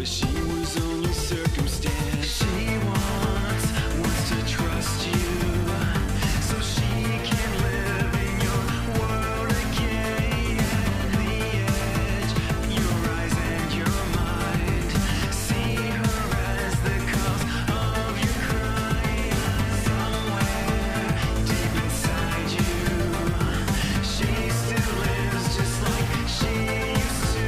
she was only circumstance. She wants to trust you, so she can live in your world again. The edge, your eyes and your mind, see her as the cause of your crime. Somewhere deep inside you, she still lives just like she used to.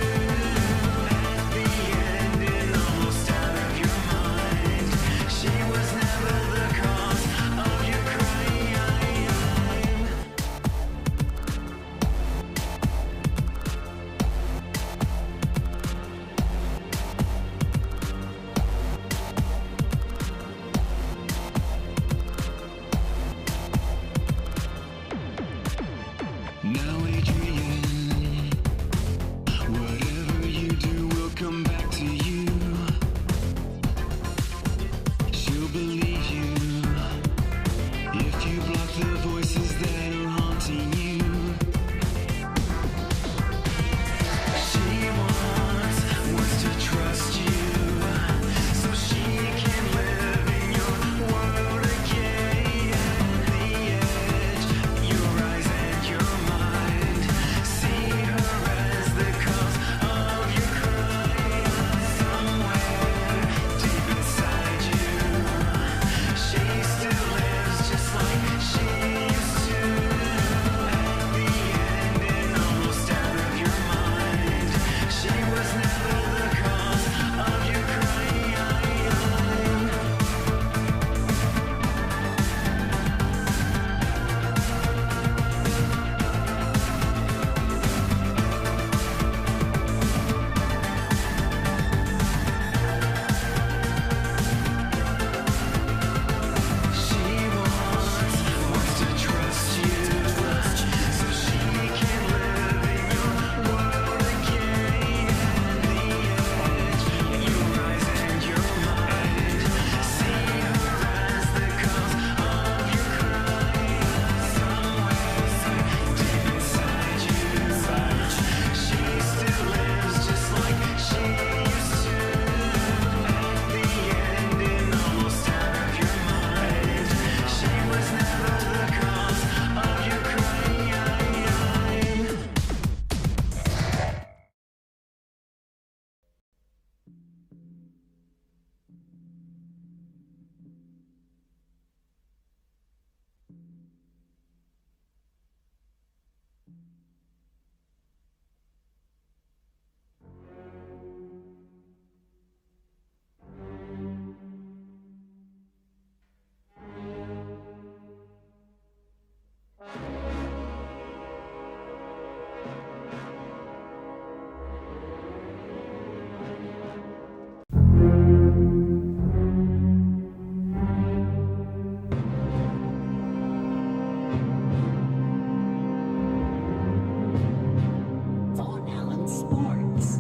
At the end and almost out of your mind, she was never the cause of your crime. Now, Adrian, whatever you do will come back to you. She'll believe you if you block the voices that are haunting you. She wants to trust you, so she can live in your world again. The edge, your eyes and your mind, see her as the cause of your crime. Somewhere deep inside you, she still lives just like she used to. At the end and almost out of your mind, she was never the cause of your crime. She wants to trust you, so she can live in your world again. The edge, your eyes and your mind, see her as the cause of your crime. Somewhere deep inside you, she still lives just like she used to. At the end and almost out of your mind, she was never the cause of your crime. Von Allen Sports.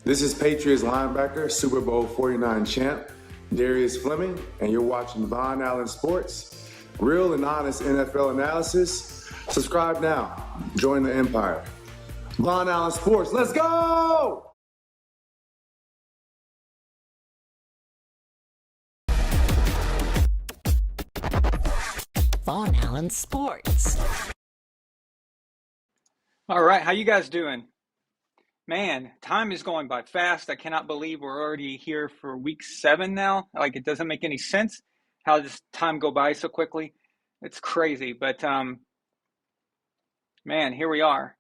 This is Patriots linebacker, Super Bowl 49 champ, Darius Fleming, and you're watching Von Allen Sports. Real and honest NFL analysis. Subscribe now. Join the empire. Von Allen Sports, let's go! Von Allen Sports. All right, how you guys doing? Man, time is going by fast. I cannot believe we're already here for week 7 now. Like, it doesn't make any sense how this time go by so quickly. It's crazy, but man, here we are.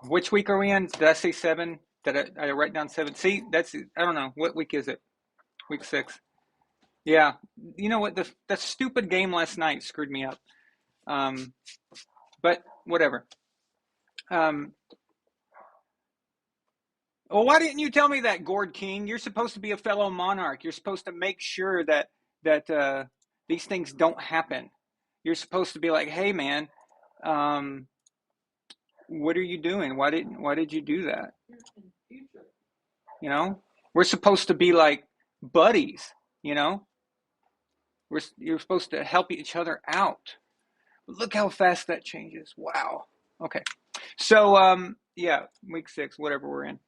Which week are we in? Did I say 7? Did I write down 7? See, I don't know. What week is it? Week 6. Yeah, you know what? The stupid game last night screwed me up. But whatever. Well, why didn't you tell me that, Gord King? You're supposed to be a fellow monarch. You're supposed to make sure that these things don't happen. You're supposed to be like, hey, man, what are you doing? Why did you do that? You know, We're supposed to be like buddies, you know? You're supposed to help each other out. Look how fast that changes. Wow. Okay. So, yeah, week 6, whatever we're in.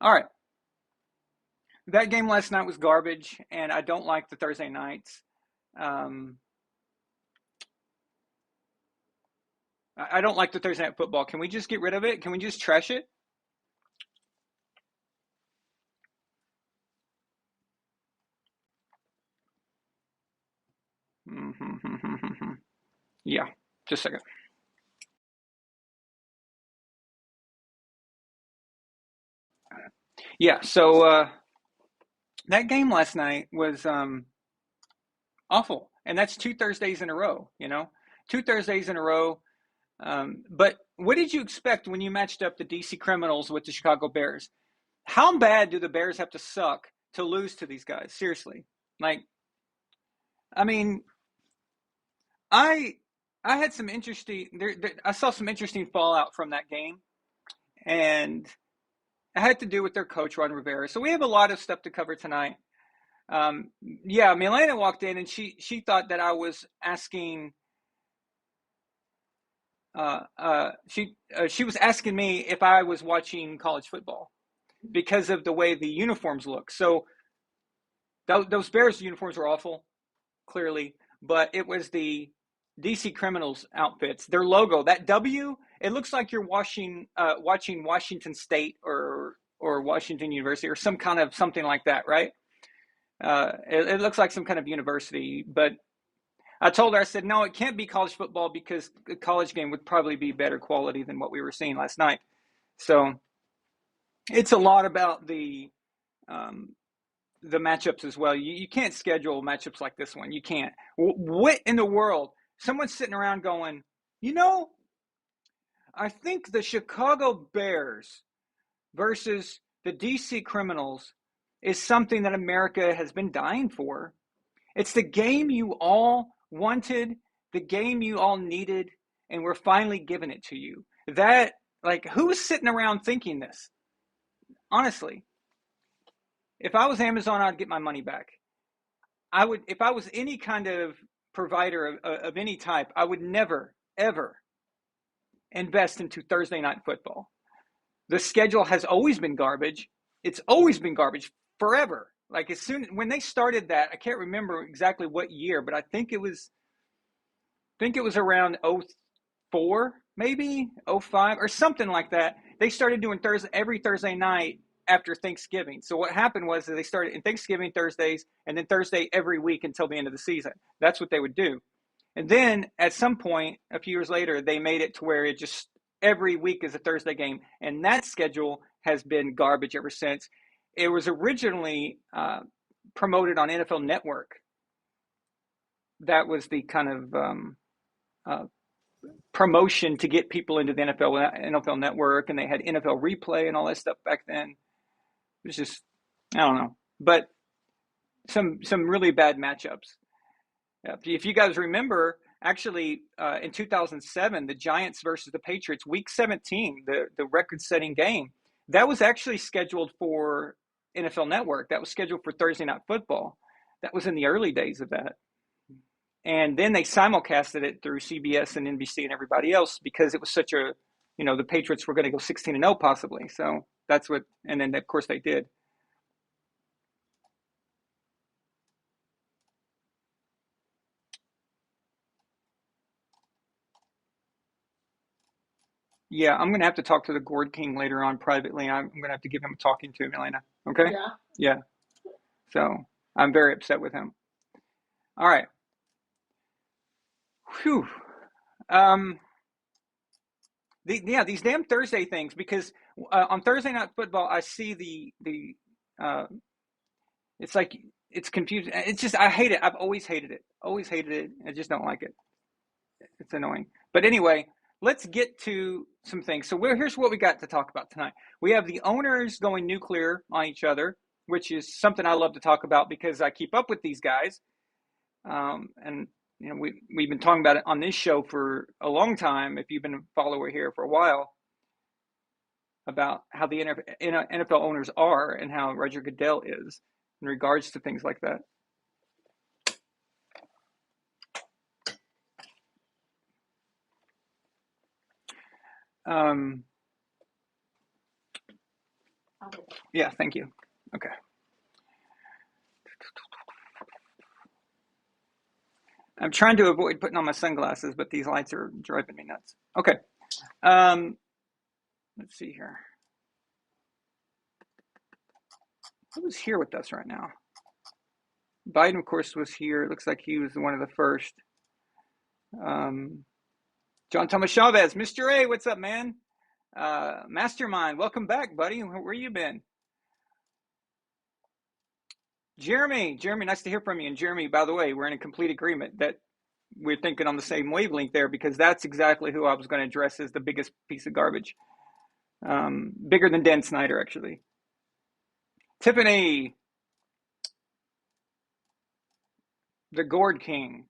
All right. That game last night was garbage, and I don't like the Thursday nights. I don't like the Thursday night football. Can we just get rid of it? Can we just trash it? Yeah, just a second. Yeah, so that game last night was awful, and that's 2 Thursdays in a row. 2 Thursdays in a row. But what did you expect when you matched up the DC Criminals with the Chicago Bears? How bad do the Bears have to suck to lose to these guys? Seriously, like, I mean, I I had some interesting. I saw some interesting fallout from that game, and it had to do with their coach Ron Rivera. So we have a lot of stuff to cover tonight. Yeah, Milena walked in and she thought that I was asking. She was asking me if I was watching college football because of the way the uniforms look. So those Bears uniforms were awful, clearly, but it was the DC Criminals outfits. Their logo, that W, it looks like you're watching Washington State or Washington University or some kind of something like that, right? It looks like some kind of university, but I told her, I said, no, it can't be college football because the college game would probably be better quality than what we were seeing last night. So it's a lot about the matchups as well. You can't schedule matchups like this one. You can't. What in the world? Someone's sitting around going, I think the Chicago Bears versus the DC Criminals is something that America has been dying for. It's the game you all wanted, the game you all needed, and we're finally giving it to you. That, like, who's sitting around thinking this? Honestly, if I was Amazon, I'd get my money back. I would, if I was any kind of provider of any type, I would never, ever invest into Thursday night football. The schedule has always been garbage. It's always been garbage forever. Like, as soon when they started that, I can't remember exactly what year, but I think it was around 04, maybe 05 or something like that. They started doing every Thursday night after Thanksgiving. So what happened was that they started in Thanksgiving Thursdays and then Thursday every week until the end of the season. That's what they would do. And then at some point, a few years later, they made it to where it just every week is a Thursday game. And that schedule has been garbage ever since. It was originally promoted on NFL Network. That was the kind of promotion to get people into the NFL Network, and they had NFL Replay and all that stuff back then. It was just, I don't know, but some really bad matchups. If you guys remember, actually, in 2007, the Giants versus the Patriots, Week 17, the record-setting game, that was actually scheduled for NFL Network. That was scheduled for Thursday Night Football. That was in the early days of that. And then they simulcasted it through CBS and NBC and everybody else because it was such a, the Patriots were going to go 16-0 possibly. So that's what, and then of course they did. Yeah, I'm going to have to talk to the Gourd King later on privately. I'm going to have to give him a talking to, Elena. Okay? Yeah. Yeah. So I'm very upset with him. All right. Whew. These damn Thursday things, because on Thursday Night Football, I see it's like, it's confusing. It's just, I hate it. I've always hated it. Always hated it. I just don't like it. It's annoying. But anyway, let's get to some things. So here's what we got to talk about tonight. We have the owners going nuclear on each other, which is something I love to talk about because I keep up with these guys. And we've been talking about it on this show for a long time. If you've been a follower here for a while, about how the NFL owners are and how Roger Goodell is in regards to things like that. Yeah, thank you. Okay. I'm trying to avoid putting on my sunglasses, but these lights are driving me nuts. Okay. Let's see here. Who's here with us right now? Biden, of course, was here. It looks like he was one of the first. John Thomas Chavez, Mr. A, what's up, man? Mastermind, welcome back, buddy. Where you been? Jeremy, nice to hear from you. And Jeremy, by the way, we're in a complete agreement that we're thinking on the same wavelength there, because that's exactly who I was going to address as the biggest piece of garbage. Bigger than Dan Snyder, actually. Tiffany, the Gourd King.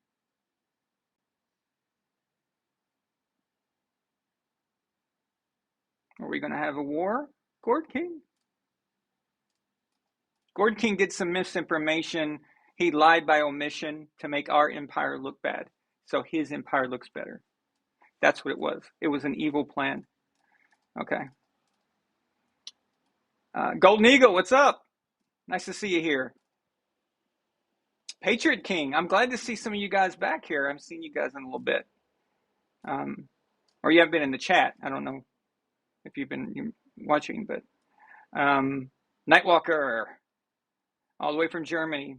Are we going to have a war, Gourd King? Gourd King did some misinformation. He lied by omission to make our empire look bad, so his empire looks better. That's what it was. It was an evil plan. Okay. Golden Eagle, what's up? Nice to see you here. Patriot King, I'm glad to see some of you guys back here. I haven't seen you guys in a little bit. Or you haven't been in the chat. I don't know if you've been watching, but Nightwalker, all the way from Germany.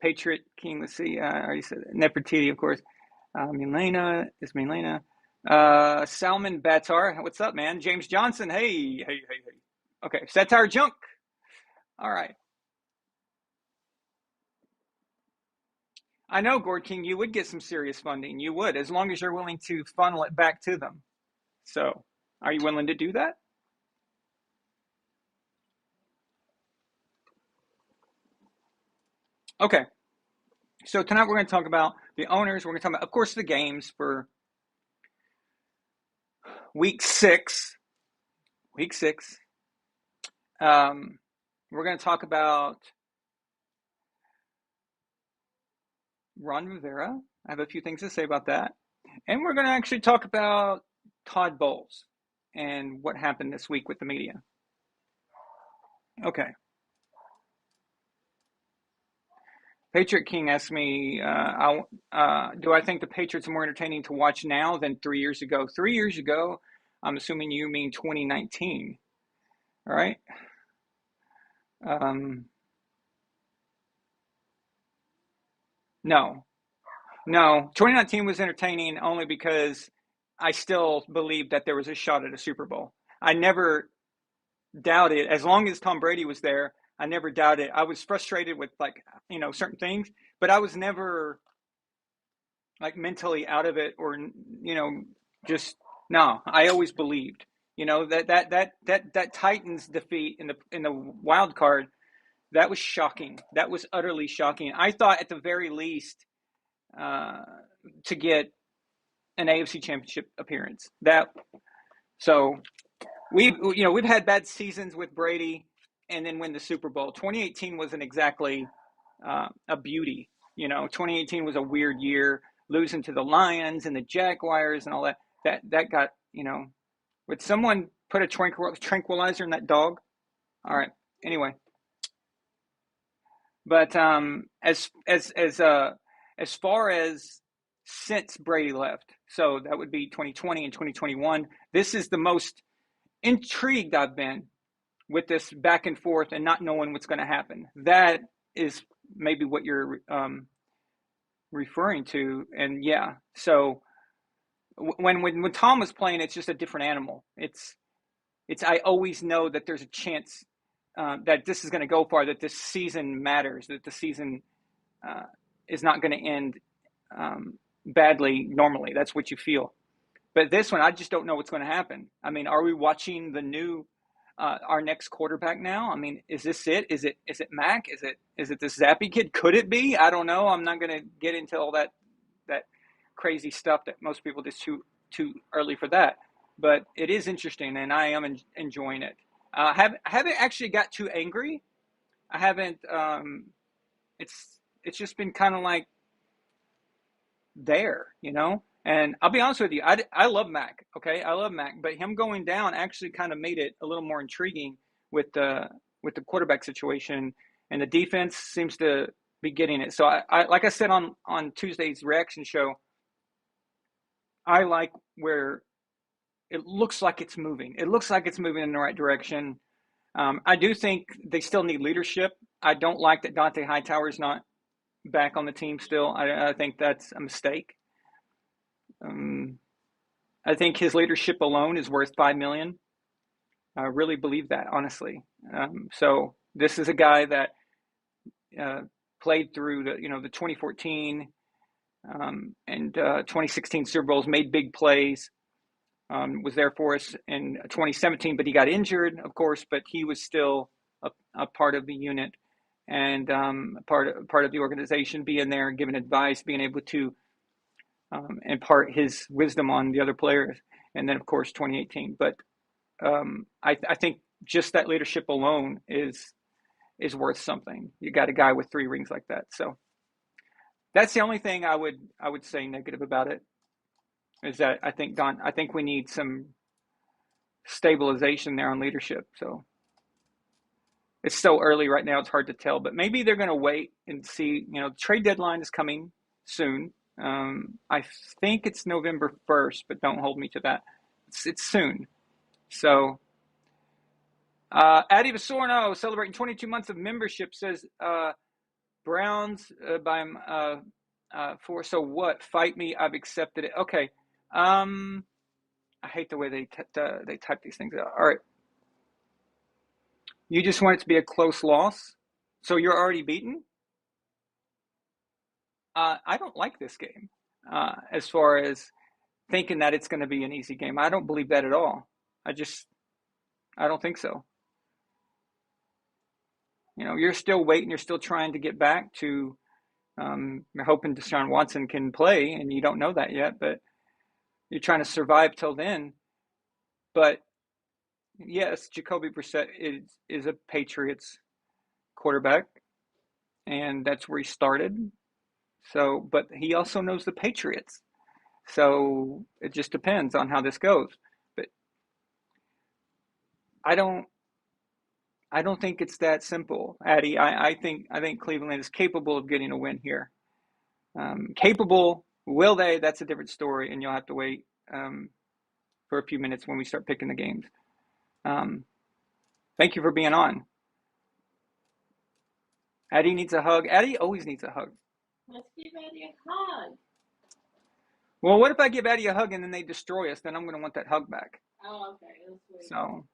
Patriot King, let's see. I already said Nefertiti, of course. Milena. Salman Batar, what's up, man? James Johnson, hey. Okay, Satire Junk. All right. I know, Gord King, you would get some serious funding. You would, as long as you're willing to funnel it back to them. So, are you willing to do that? Okay. So tonight we're going to talk about the owners. We're going to talk about, of course, the games for week 6. Week 6. We're going to talk about Ron Rivera. I have a few things to say about that. And we're going to actually talk about Todd Bowles and what happened this week with the media. Okay. Patriot King asked me, do I think the Patriots are more entertaining to watch now than 3 years ago? 3 years ago, I'm assuming you mean 2019, all right? No, 2019 was entertaining only because I still believed that there was a shot at a Super Bowl. I never doubted, as long as Tom Brady was there, I never doubted. I was frustrated with certain things, but I was never like mentally out of it or, no, I always believed, that Titans defeat in the wild card, that was shocking. That was utterly shocking. I thought at the very least to get an AFC Championship appearance. So we've had bad seasons with Brady and then win the Super Bowl. 2018 wasn't exactly a beauty. 2018 was a weird year, losing to the Lions and the Jaguars and all that. That got, would someone put a tranquilizer in that dog? All right. Anyway. But as far as since Brady left, so that would be 2020 and 2021, this is the most intrigued I've been with this back and forth and not knowing what's going to happen. That is maybe what you're referring to. And yeah, so when Tom was playing, it's just a different animal. I always know that there's a chance that this is going to go far, that this season matters, that the season is not going to end badly normally. That's what you feel. But this one, I just don't know what's going to happen. I mean, are we watching the new, our next quarterback now? I mean, is this it? Is it Mac? Is it this Zappy kid? Could it be? I don't know. I'm not going to get into all that crazy stuff that most people just too early for that. but it is interesting, and I am enjoying it. Haven't actually got too angry. I haven't. It's just been kind of like there, you know. And I'll be honest with you, I love Mac. Okay, I love Mac, but him going down actually kind of made it a little more intriguing with the quarterback situation, and the defense seems to be getting it. So I like I said on Tuesday's reaction show, I like where it looks like it's moving. It looks like it's moving in the right direction. I do think they still need leadership. I don't like that Dante Hightower's not back on the team still. I think that's a mistake. I think his leadership alone is worth $5 million. I really believe that, honestly. So this is a guy that played through the 2014 and 2016 Super Bowls, made big plays, was there for us in 2017, but he got injured, of course, but he was still a part of the unit and part of the organization, being there, giving advice, being able to impart his wisdom on the other players. And then, of course, 2018. But I think just that leadership alone is worth something. You got a guy with 3 rings like that. So that's the only thing I would say negative about it, is that I think we need some stabilization there on leadership. So it's so early right now, it's hard to tell, but maybe they're going to wait and see. The trade deadline is coming soon. I think it's November 1st, but don't hold me to that. It's soon. So Addy Vasorno, celebrating 22 months of membership, says Browns for so what? Fight me, I've accepted it. Okay. I hate the way they type these things out. All right. You just want it to be a close loss, so you're already beaten? I don't like this game as far as thinking that it's going to be an easy game. I don't believe that at all. I don't think so. You're still waiting. You're still trying to get back to, you're hoping Deshaun Watson can play, and you don't know that yet, but you're trying to survive till then. But yes, Jacoby Brissett is a Patriots quarterback, and that's where he started. So, but he also knows the Patriots. So it just depends on how this goes. But I don't think it's that simple, Addy. I think Cleveland is capable of getting a win here. Capable, will they? That's a different story, and you'll have to wait for a few minutes when we start picking the games. Thank you for being on. Addy needs a hug. Addy always needs a hug. Let's give Eddie a hug. Well, what if I give Addy a hug and then they destroy us? Then I'm going to want that hug back. Oh, okay. Let's wait. So.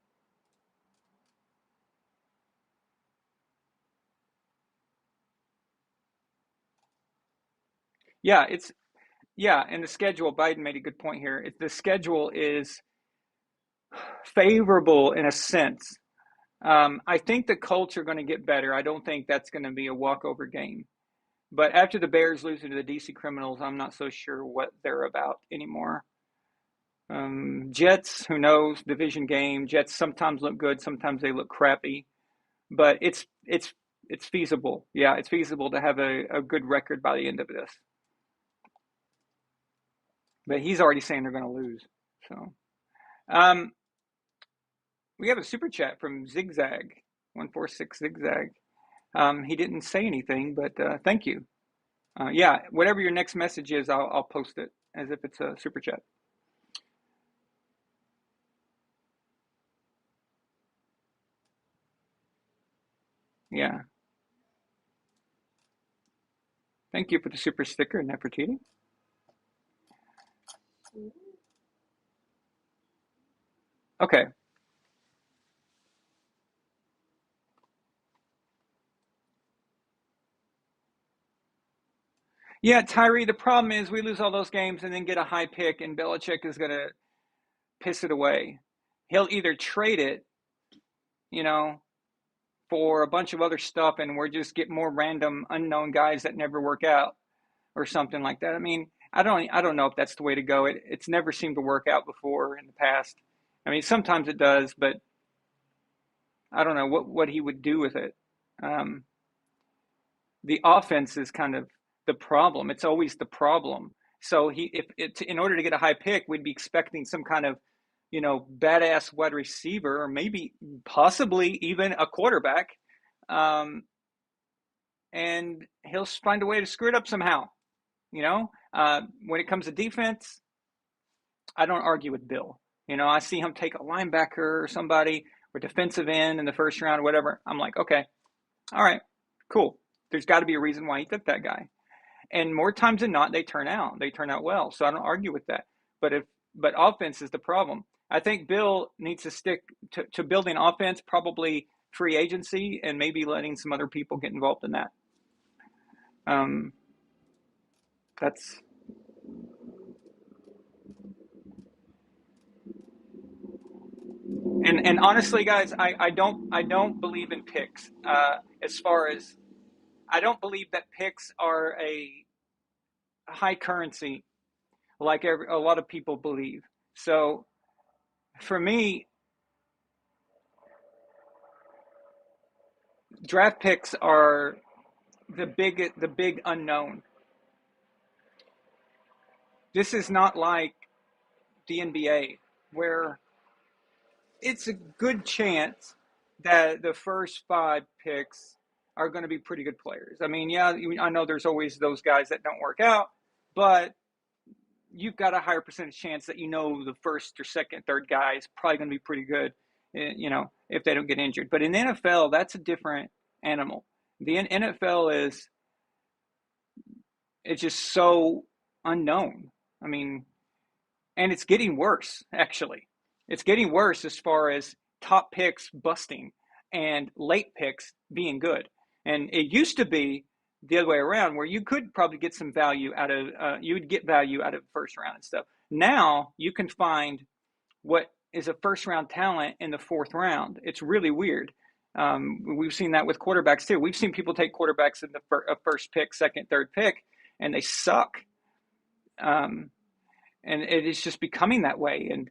Yeah, and the schedule, Biden made a good point here. The schedule is favorable in a sense. I think the Colts are going to get better. I don't think that's going to be a walkover game. But after the Bears losing to the DC Criminals, I'm not so sure what they're about anymore. Jets, who knows? Division game. Jets sometimes look good, sometimes they look crappy. But it's feasible. Yeah, it's feasible to have a good record by the end of this. But he's already saying they're going to lose. So, we have a super chat from Zigzag 146 Zigzag. He didn't say anything, but thank you. Yeah, whatever your next message is, I'll post it as if it's a super chat. Yeah. Thank you for the super sticker, Nefertiti. Okay. Yeah, Tyree, the problem is we lose all those games and then get a high pick, and Belichick is going to piss it away. He'll either trade it, for a bunch of other stuff, and we're just get more random unknown guys that never work out or something like that. I mean, I don't know if that's the way to go. It's never seemed to work out before in the past. I mean, sometimes it does, but I don't know what he would do with it. Um, the offense is kind of the problem. It's always the problem. So if it's in order to get a high pick, we'd be expecting some kind of, badass wide receiver, or maybe possibly even a quarterback, um, and he'll find a way to screw it up somehow. When it comes to defense, I don't argue with Bill. I see him take a linebacker or somebody or defensive end in the first round or whatever. I'm like, okay, all right, cool. There's got to be a reason why he took that guy. And more times than not, they turn out well. So I don't argue with that. But offense is the problem. I think Bill needs to stick to building offense, probably free agency, and maybe letting some other people get involved in that. That's and honestly, guys, I don't believe in picks. As far as I don't believe that picks are a high currency like a lot of people believe. So for me, draft picks are the big unknown. This is not like the NBA where it's a good chance that the first 5 picks are going to be pretty good players. I mean, yeah, I know there's always those guys that don't work out, but you've got a higher percentage chance that the first or second, third guy is probably going to be pretty good, if they don't get injured. But in the NFL, that's a different animal. The NFL it's just so unknown. I mean, and it's getting worse, actually. It's getting worse as far as top picks busting and late picks being good. And it used to be the other way around, where you could probably get some value out of, you would get value out of the first round and stuff. Now you can find what is a first round talent in the 4th round. It's really weird. We've seen that with quarterbacks too. We've seen people take quarterbacks in the first pick, second, third pick, and they suck. And it is just becoming that way. And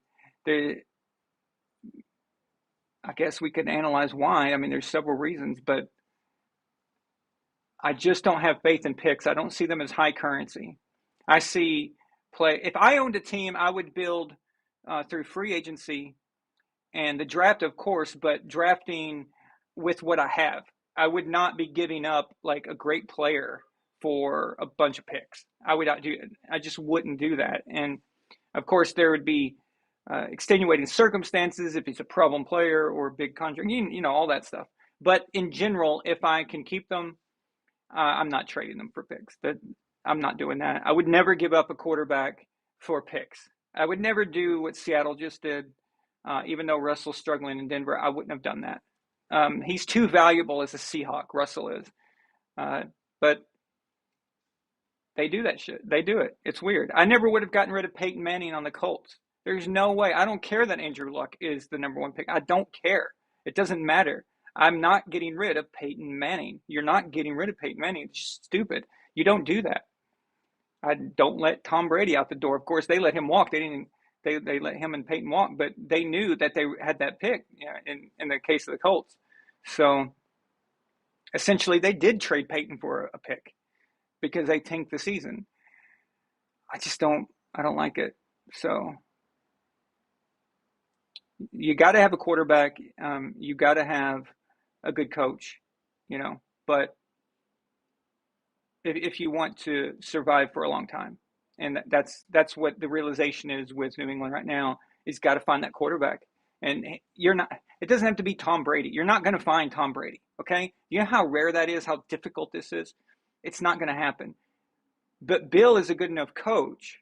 I guess we could analyze why. I mean, there's several reasons, but I just don't have faith in picks. I don't see them as high currency. I see if I owned a team, I would build through free agency and the draft, of course, but drafting with what I have. I would not be giving up like a great player for a bunch of picks. I just wouldn't do that. And of course, there would be extenuating circumstances if he's a problem player or a big contract, all that stuff. But in general, if I can keep them, I'm not trading them for picks. I'm not doing that. I would never give up a quarterback for picks. I would never do what Seattle just did. Even though Russell's struggling in Denver, I wouldn't have done that. He's too valuable as a Seahawk, Russell is. But they do that shit. They do it. It's weird. I never would have gotten rid of Peyton Manning on the Colts. There's no way. I don't care that Andrew Luck is the number 1 pick. I don't care. It doesn't matter. I'm not getting rid of Peyton Manning. You're not getting rid of Peyton Manning. It's just stupid. You don't do that. I don't let Tom Brady out the door. Of course, they let him walk. They let him and Peyton walk, but they knew that they had that pick, in the case of the Colts. So essentially, they did trade Peyton for a pick because they tanked the season. I don't like it. So you got to have a quarterback. You got to have a good coach, but if you want to survive for a long time, and that's what the realization is with New England right now, is got to find that quarterback. And it doesn't have to be Tom Brady. You're not going to find Tom Brady. Okay. You know how rare that is, how difficult this is. It's not going to happen. But Bill is a good enough coach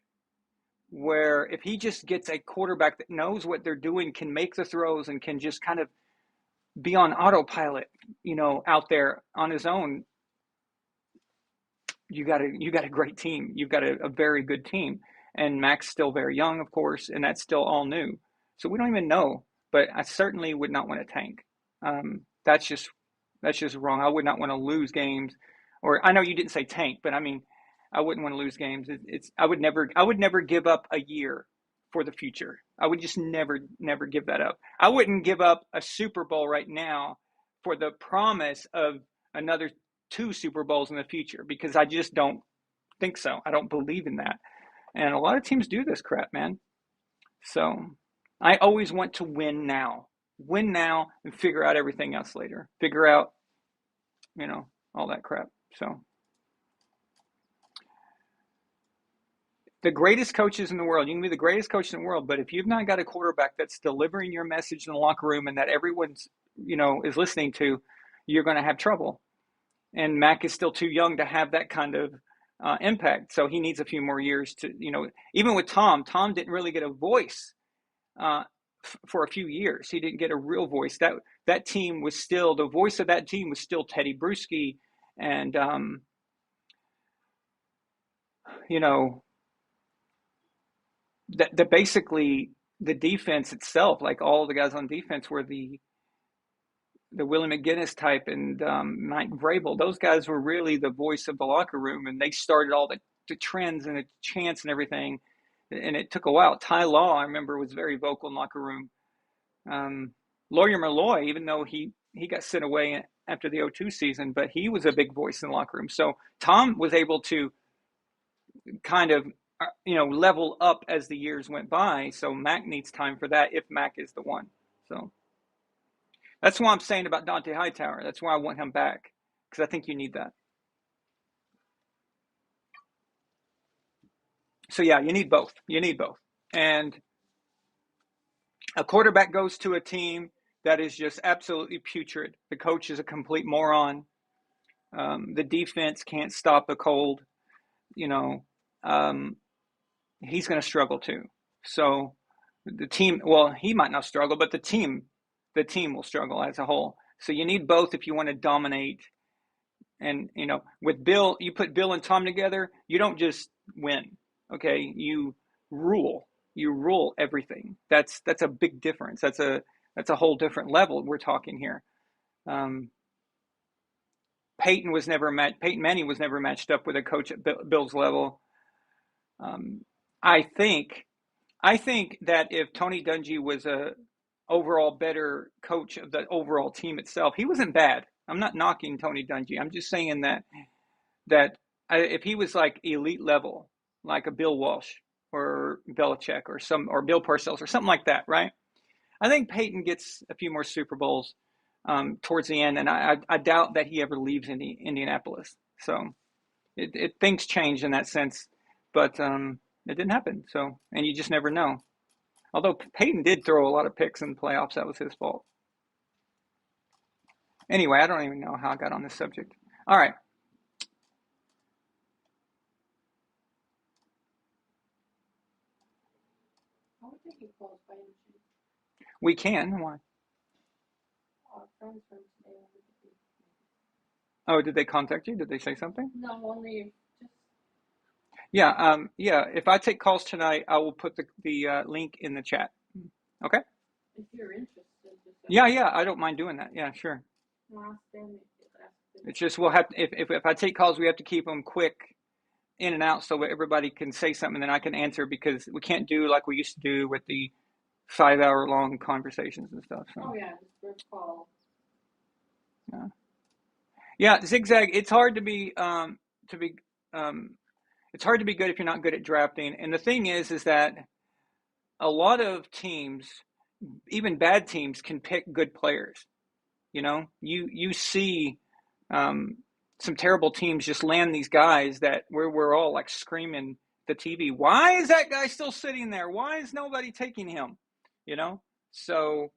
where if he just gets a quarterback that knows what they're doing, can make the throws, and can just kind of be on autopilot, out there on his own, you got a great team. You've got a very good team. And Mac's still very young, of course, and that's still all new. So we don't even know. But I certainly would not want to tank. That's just wrong. I would not want to lose games. Or I know you didn't say tank, but I mean, I wouldn't want to lose games. I would never give up a year for the future. I would just never give that up. I wouldn't give up a Super Bowl right now for the promise of another 2 Super Bowls in the future, because I just don't think so. I don't believe in that. And a lot of teams do this crap, man. So I always want to win now. Win now and figure out everything else later. Figure out, all that crap. So the greatest coaches in the world, you can be the greatest coach in the world, but if you've not got a quarterback that's delivering your message in the locker room and that everyone's, is listening to, you're going to have trouble. And Mac is still too young to have that kind of impact. So he needs a few more years to, even with Tom didn't really get a voice for a few years. He didn't get a real voice. That team was still, the voice of that team was still Teddy Bruschi and, that basically the defense itself, like all the guys on defense were the Willie McGinnis type and Mike Vrabel. Those guys were really the voice of the locker room, and they started all the trends and the chants and everything. And it took a while. Ty Law, I remember, was very vocal in the locker room. Lawyer Malloy, even though he got sent away after the 2002 season, but he was a big voice in the locker room. So Tom was able to kind of level up as the years went by. So Mac needs time for that if Mac is the one. So that's what I'm saying about Dante Hightower. That's why I want him back, because I think you need that. So yeah, you need both. And a quarterback goes to a team that is just absolutely putrid. The coach is a complete moron. The defense can't stop the cold. He's going to struggle too. So the team, well, he might not struggle, but the team will struggle as a whole. So you need both if you want to dominate. And, with Bill, you put Bill and Tom together, you don't just win. Okay. You rule everything. That's a big difference. That's a whole different level we're talking here. Peyton Manning was never matched up with a coach at Bill's level. I think that if Tony Dungy was a overall better coach of the overall team itself, he wasn't bad. I'm not knocking Tony Dungy. I'm just saying that if he was like elite level, like a Bill Walsh or Belichick or Bill Parcells or something like that, right? I think Peyton gets a few more Super Bowls towards the end, and I doubt that he ever leaves Indianapolis. So things change in that sense, but it didn't happen. So, and you just never know. Although Peyton did throw a lot of picks in the playoffs, that was his fault. Anyway, I don't even know how I got on this subject. All right. I would think you close by any chance. We can. Why? Our friends from today. Oh, did they contact you? Did they say something? No, only just. Yeah. If I take calls tonight, I will put the link in the chat. Okay. If you're interested. Just Yeah. I don't mind doing that. Yeah, sure. ask them if It's just we'll have if I take calls, we have to keep them quick in and out so everybody can say something and then I can answer, because we can't do like we used to do with the 5-hour long conversations and stuff. So. Oh yeah, just first call. Yeah, zigzag. It's hard to be it's hard to be good if you're not good at drafting. And the thing is that a lot of teams, even bad teams, can pick good players. You see some terrible teams just land these guys that we're all like screaming at the TV, why is that guy still sitting there? Why is nobody taking him? So,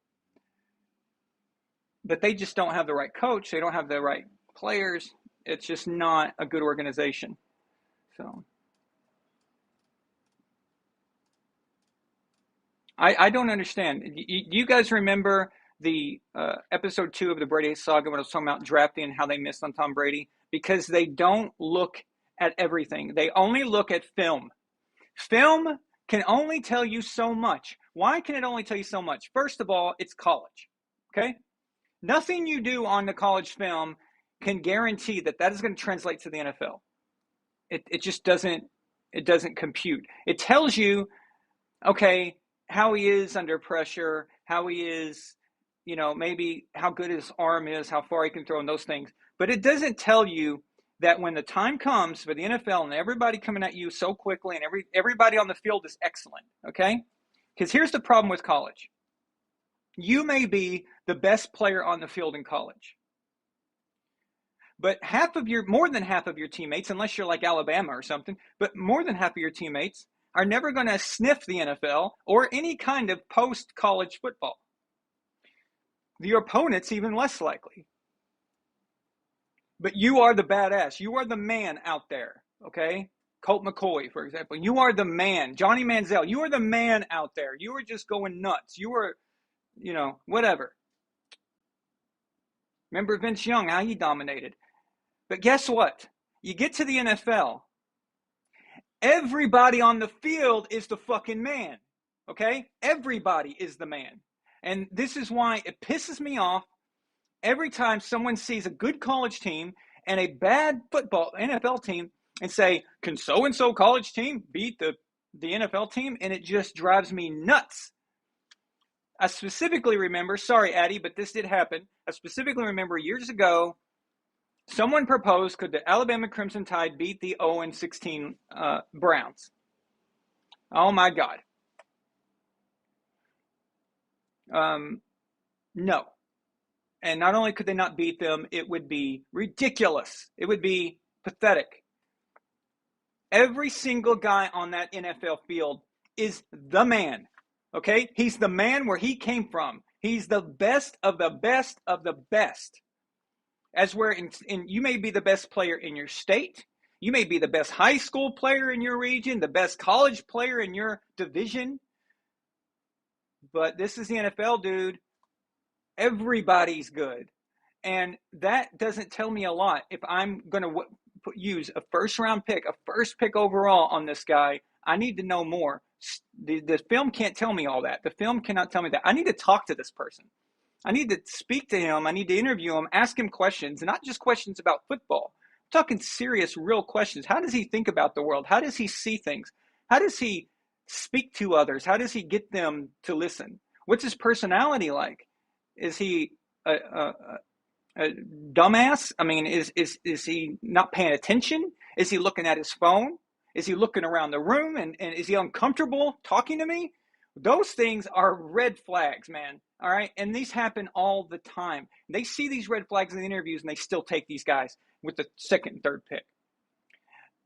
but they just don't have the right coach. They don't have the right players. It's just not a good organization. So I don't understand. You guys remember the episode 2 of the Brady saga when I was talking about drafting and how they missed on Tom Brady? Because they don't look at everything. They only look at film. Film can only tell you so much. Why can it only tell you so much? First of all, it's college. Okay? Nothing you do on the college film can guarantee that is going to translate to the NFL. It just doesn't compute. It tells you, okay, how he is under pressure, how he is, maybe how good his arm is, how far he can throw, and those things. But it doesn't tell you that when the time comes for the NFL and everybody coming at you so quickly and everybody on the field is excellent, okay? Because here's the problem with college. You may be the best player on the field in college, but more than half of your teammates, unless you're like Alabama or something, but more than half of your teammates are never going to sniff the NFL or any kind of post-college football. Your opponent's even less likely. But you are the badass. You are the man out there, okay? Colt McCoy, for example. You are the man. Johnny Manziel, you are the man out there. You are just going nuts. You are, whatever. Remember Vince Young, how he dominated. But guess what? You get to the NFL, everybody on the field is the fucking man, okay? Everybody is the man. And this is why it pisses me off every time someone sees a good college team and a bad football NFL team and say, can so-and-so college team beat the NFL team? And it just drives me nuts. I specifically remember, sorry, Addie, but this did happen. I specifically remember years ago, someone proposed, could the Alabama Crimson Tide beat the 0-16 Browns? Oh, my God. No. And not only could they not beat them, it would be ridiculous. It would be pathetic. Every single guy on that NFL field is the man, okay? He's the man where he came from. He's the best of the best of the best. As where you may be the best player in your state, you may be the best high school player in your region, the best college player in your division, but this is the NFL, dude. Everybody's good. And that doesn't tell me a lot. If I'm going to use a first pick overall on this guy, I need to know more. The film can't tell me all that. The film cannot tell me that. I need to talk to this person. I need to speak to him. I need to interview him, ask him questions, and not just questions about football. I'm talking serious, real questions. How does he think about the world? How does he see things? How does he speak to others? How does he get them to listen? What's his personality like? Is he a dumbass? I mean, is he not paying attention? Is he looking at his phone? Is he looking around the room? And is he uncomfortable talking to me? Those things are red flags, man. All right. And these happen all the time. They see these red flags in the interviews and they still take these guys with the second and third pick.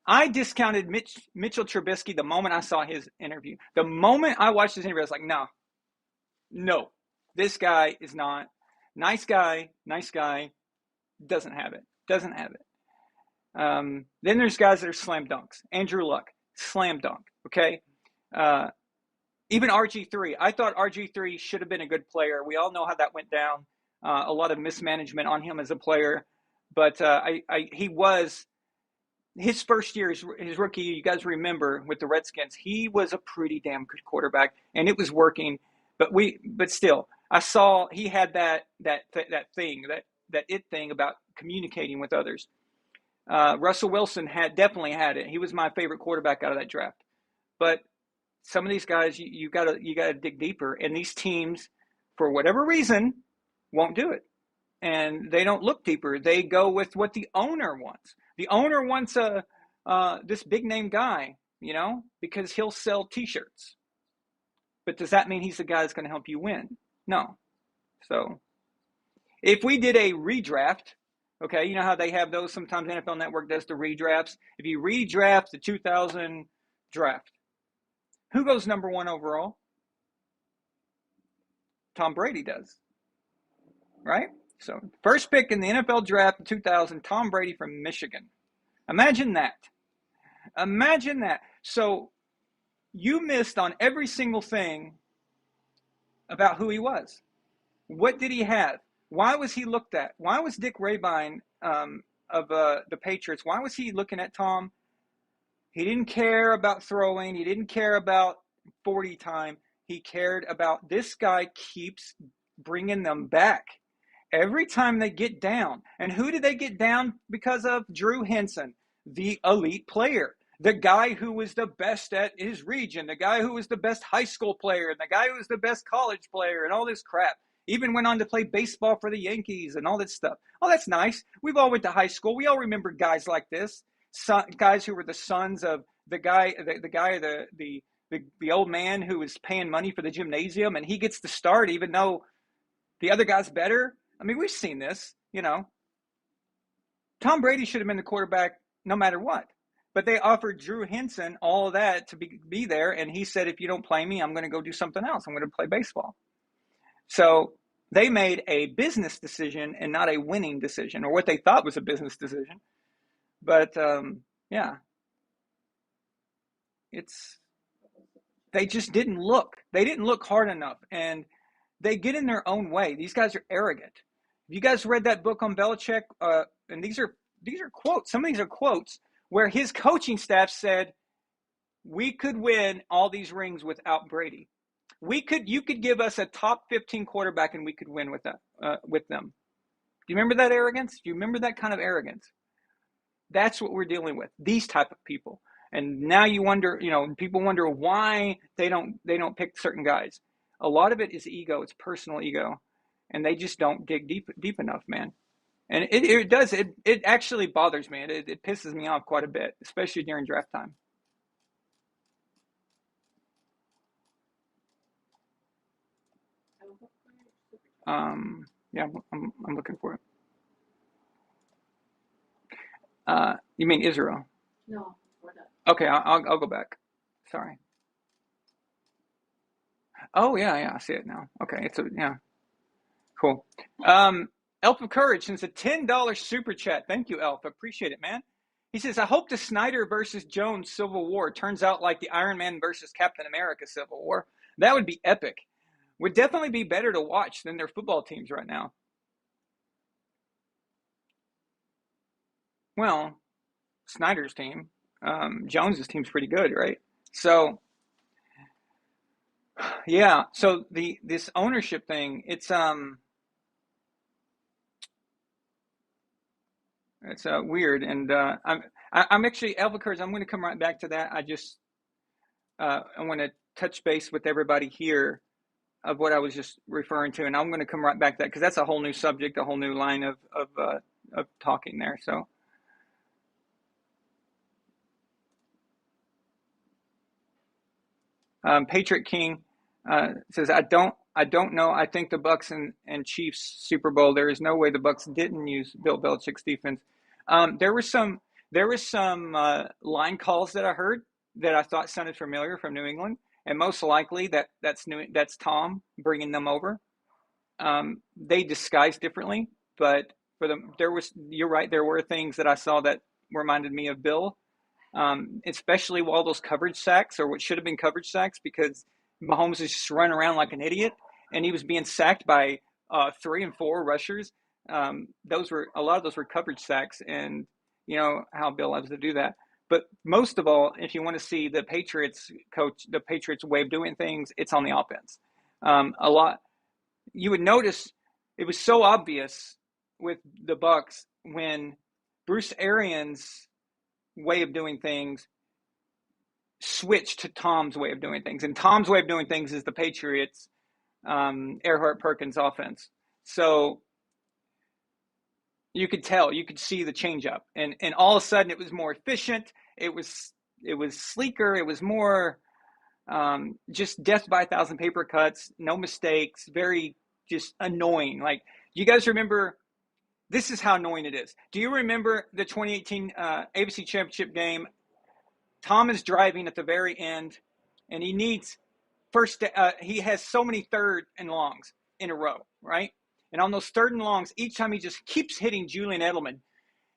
I discounted Mitchell Trubisky the moment I saw his interview. The moment I watched his interview, I was like, no, this guy is not. Nice guy, doesn't have it. Then there's guys that are slam dunks. Andrew Luck, slam dunk, okay? Even RG3. I thought RG3 should have been a good player. We all know how that went down. A lot of mismanagement on him as a player. But he was, his first year, his rookie, you guys remember, with the Redskins, he was a pretty damn good quarterback, and it was working. But still, I saw he had that thing about communicating with others. Russell Wilson definitely had it. He was my favorite quarterback out of that draft. But some of these guys, you gotta dig deeper, and these teams, for whatever reason, won't do it, and they don't look deeper. They go with what the owner wants. The owner wants this big name guy, because he'll sell T-shirts. But does that mean he's the guy that's going to help you win? No. So if we did a redraft, okay, you know how they have those sometimes, NFL Network does the redrafts. If you redraft the 2000 draft, who goes number one overall? Tom Brady does, right? So first pick in the NFL draft in 2000, Tom Brady from Michigan. Imagine that. So you missed on every single thing about who he was. What did he have? Why was he looked at? Why was Dick Rabine of the Patriots, why was he looking at Tom? He didn't care about throwing. He didn't care about 40 time. He cared about this guy keeps bringing them back every time they get down. And who did they get down because of? Drew Henson. the elite player, the guy who was the best at his region, the guy who was the best high school player, and the guy who was the best college player, and all this crap. Even went on to play baseball for the Yankees and all that stuff. Oh, that's nice. We've all went to high school. We all remember guys like this, guys who were the sons of the old man who was paying money for the gymnasium, and he gets to start even though the other guy's better. I mean, we've seen this, Tom Brady should have been the quarterback no matter what. But they offered Drew Henson all of that to be there, and he said, if you don't play me, I'm going to go do something else. I'm going to play baseball. So they made a business decision and not a winning decision, or what they thought was a business decision. But, they just didn't look. They didn't look hard enough, and they get in their own way. These guys are arrogant. You guys read that book on Belichick? And these are quotes. Some of these are quotes where his coaching staff said, we could win all these rings without Brady. You could give us a top 15 quarterback and we could win with them. Do you remember that arrogance? Do you remember that kind of arrogance? That's what we're dealing with, these type of people. And now you wonder, people wonder why they don't pick certain guys. A lot of it is ego. It's personal ego. And they just don't dig deep enough, man. And it actually bothers me. It pisses me off quite a bit, especially during draft time. I'm looking for it. You mean Israel? No, for that. Okay, I'll go back. Sorry. Oh yeah, I see it now. Okay, cool. Elf of Courage sends a $10 super chat. Thank you, Elf. Appreciate it, man. He says, I hope the Snyder versus Jones Civil War turns out like the Iron Man versus Captain America Civil War. That would be epic. Would definitely be better to watch than their football teams right now. Well, Snyder's team, Jones's team's pretty good, right? So, yeah. So this ownership thing, it's weird, and I'm actually Elf of Courage. I'm going to come right back to that. I want to touch base with everybody here of what I was just referring to, and I'm going to come right back to that because that's a whole new subject, a whole new line of talking there. So, Patriot King says, I don't know. I think the Bucks and Chiefs Super Bowl. There is no way the Bucks didn't use Bill Belichick's defense. There was some line calls that I heard that I thought sounded familiar from New England. And most likely that's Tom bringing them over. They disguised differently, but you're right. There were things that I saw that reminded me of Bill, especially all those coverage sacks, or what should have been coverage sacks, because Mahomes is just running around like an idiot, and he was being sacked by 3 and 4 rushers. A lot of those were coverage sacks, and you know how Bill loves to do that. But most of all, if you want to see the Patriots way of doing things, it's on the offense. You would notice it was so obvious with the Bucks when Bruce Arians' way of doing things switched to Tom's way of doing things. And Tom's way of doing things is the Patriots, Earhart Perkins offense. So you could see the change up, and all of a sudden it was more efficient. It was sleeker. It was more just death by 1,000 paper cuts, no mistakes, very just annoying. Like, do you guys remember? This is how annoying it is. Do you remember the 2018 ABC Championship game? Tom is driving at the very end, and he needs he has so many 3rd and longs in a row, right? And on those 3rd and longs, each time he just keeps hitting Julian Edelman.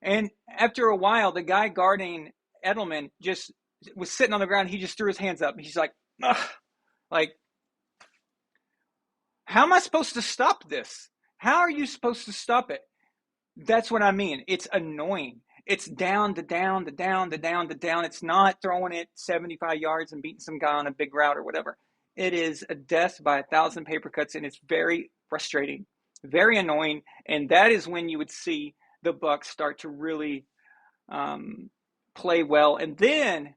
And after a while, the guy guarding Edelman just was sitting on the ground. He just threw his hands up. He's like, ugh. Like, how am I supposed to stop this? How are you supposed to stop it? That's what I mean. It's annoying. It's down to down to down to down to down. It's not throwing it 75 yards and beating some guy on a big route or whatever. It is a death by 1,000 paper cuts, and it's very frustrating, very annoying. And that is when you would see the Bucks start to really play well, and then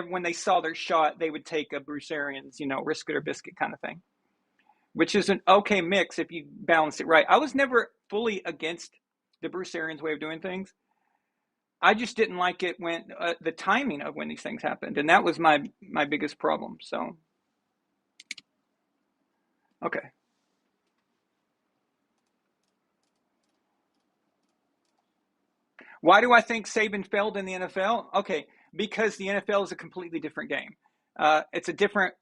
when they saw their shot, they would take a Bruce Arians, risk it or biscuit kind of thing, which is an okay mix if you balance it right. I was never fully against the Bruce Arians way of doing things. I just didn't like it when the timing of when these things happened, and that was my biggest problem. So, okay. Why do I think Saban failed in the NFL? Okay, because the NFL is a completely different game. It's a different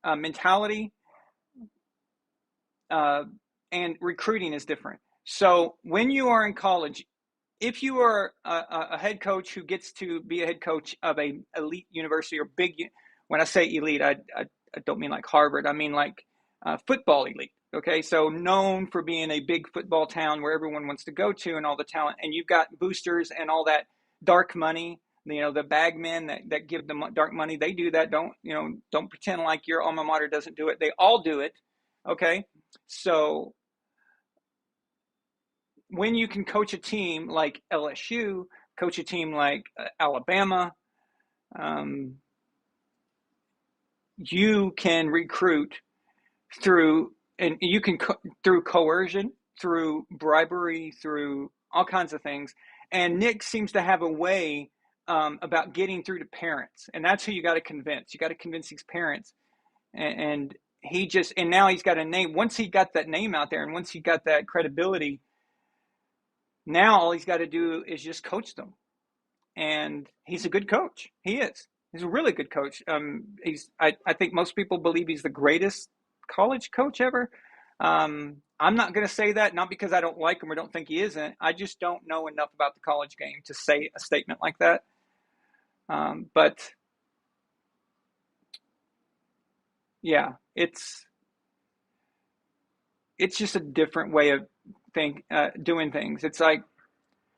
mentality, and recruiting is different. So when you are in college, if you are a head coach who gets to be a head coach of a elite university or big, when I say elite, I don't mean like Harvard. I mean like football elite. Okay, so known for being a big football town where everyone wants to go to and all the talent, and you've got boosters and all that dark money. The bag men that give them dark money, they do that. Don't pretend like your alma mater doesn't do it. They all do it. Okay, so when you can coach a team like LSU, coach a team like Alabama, you can recruit through through coercion, through bribery, through all kinds of things. And Nick seems to have a way about getting through to parents, and that's who you got to convince. You got to convince these parents, and now he's got a name. Once he got that name out there, and once he got that credibility, now all he's got to do is just coach them. And he's a good coach. He is. He's a really good coach. I think most people believe he's the greatest college coach ever. I'm not going to say that, not because I don't like him or don't think he isn't. I just don't know enough about the college game to say a statement like that. But yeah, it's just a different way of doing things. It's like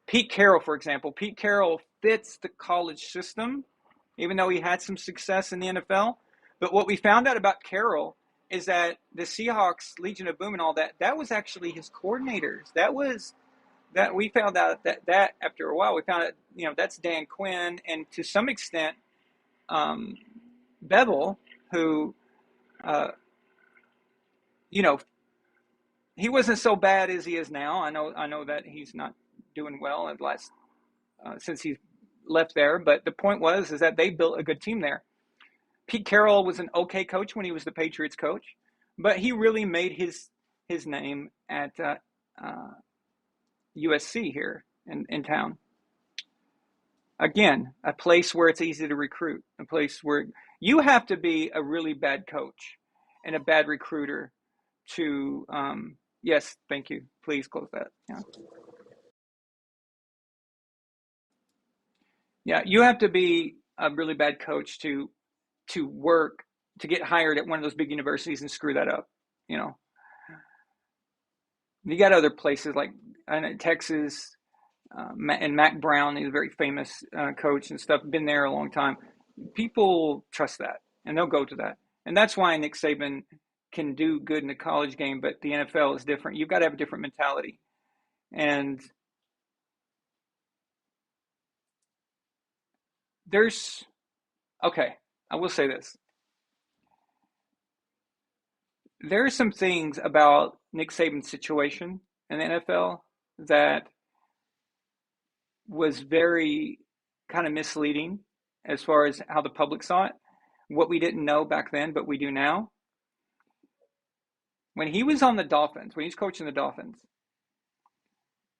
Pete Carroll, for example. Pete Carroll fits the college system, even though he had some success in the NFL. But what we found out about Carroll is that the Seahawks, Legion of Boom and all that was actually his coordinators. That we found out that after a while, we found out, that's Dan Quinn, and to some extent, Bevel, who, he wasn't so bad as he is now. I know that he's not doing well at last since he's left there. But the point is that they built a good team there. Pete Carroll was an okay coach when he was the Patriots coach, but he really made his name at USC here in town. Again, a place where it's easy to recruit, a place where you have to be a really bad coach and a bad recruiter to yes, thank you. Please close that. Yeah, you have to be a really bad coach to get hired at one of those big universities and screw that up. You got other places like Texas, and Mac Brown. He's a very famous coach and stuff. Been there a long time. People trust that, and they'll go to that. And that's why Nick Saban can do good in the college game, but the NFL is different. You've got to have a different mentality. And I will say this. There are some things about Nick Saban's situation in the NFL that was very kind of misleading as far as how the public saw it. What we didn't know back then, but we do now. When he was on the Dolphins, when he was coaching the Dolphins,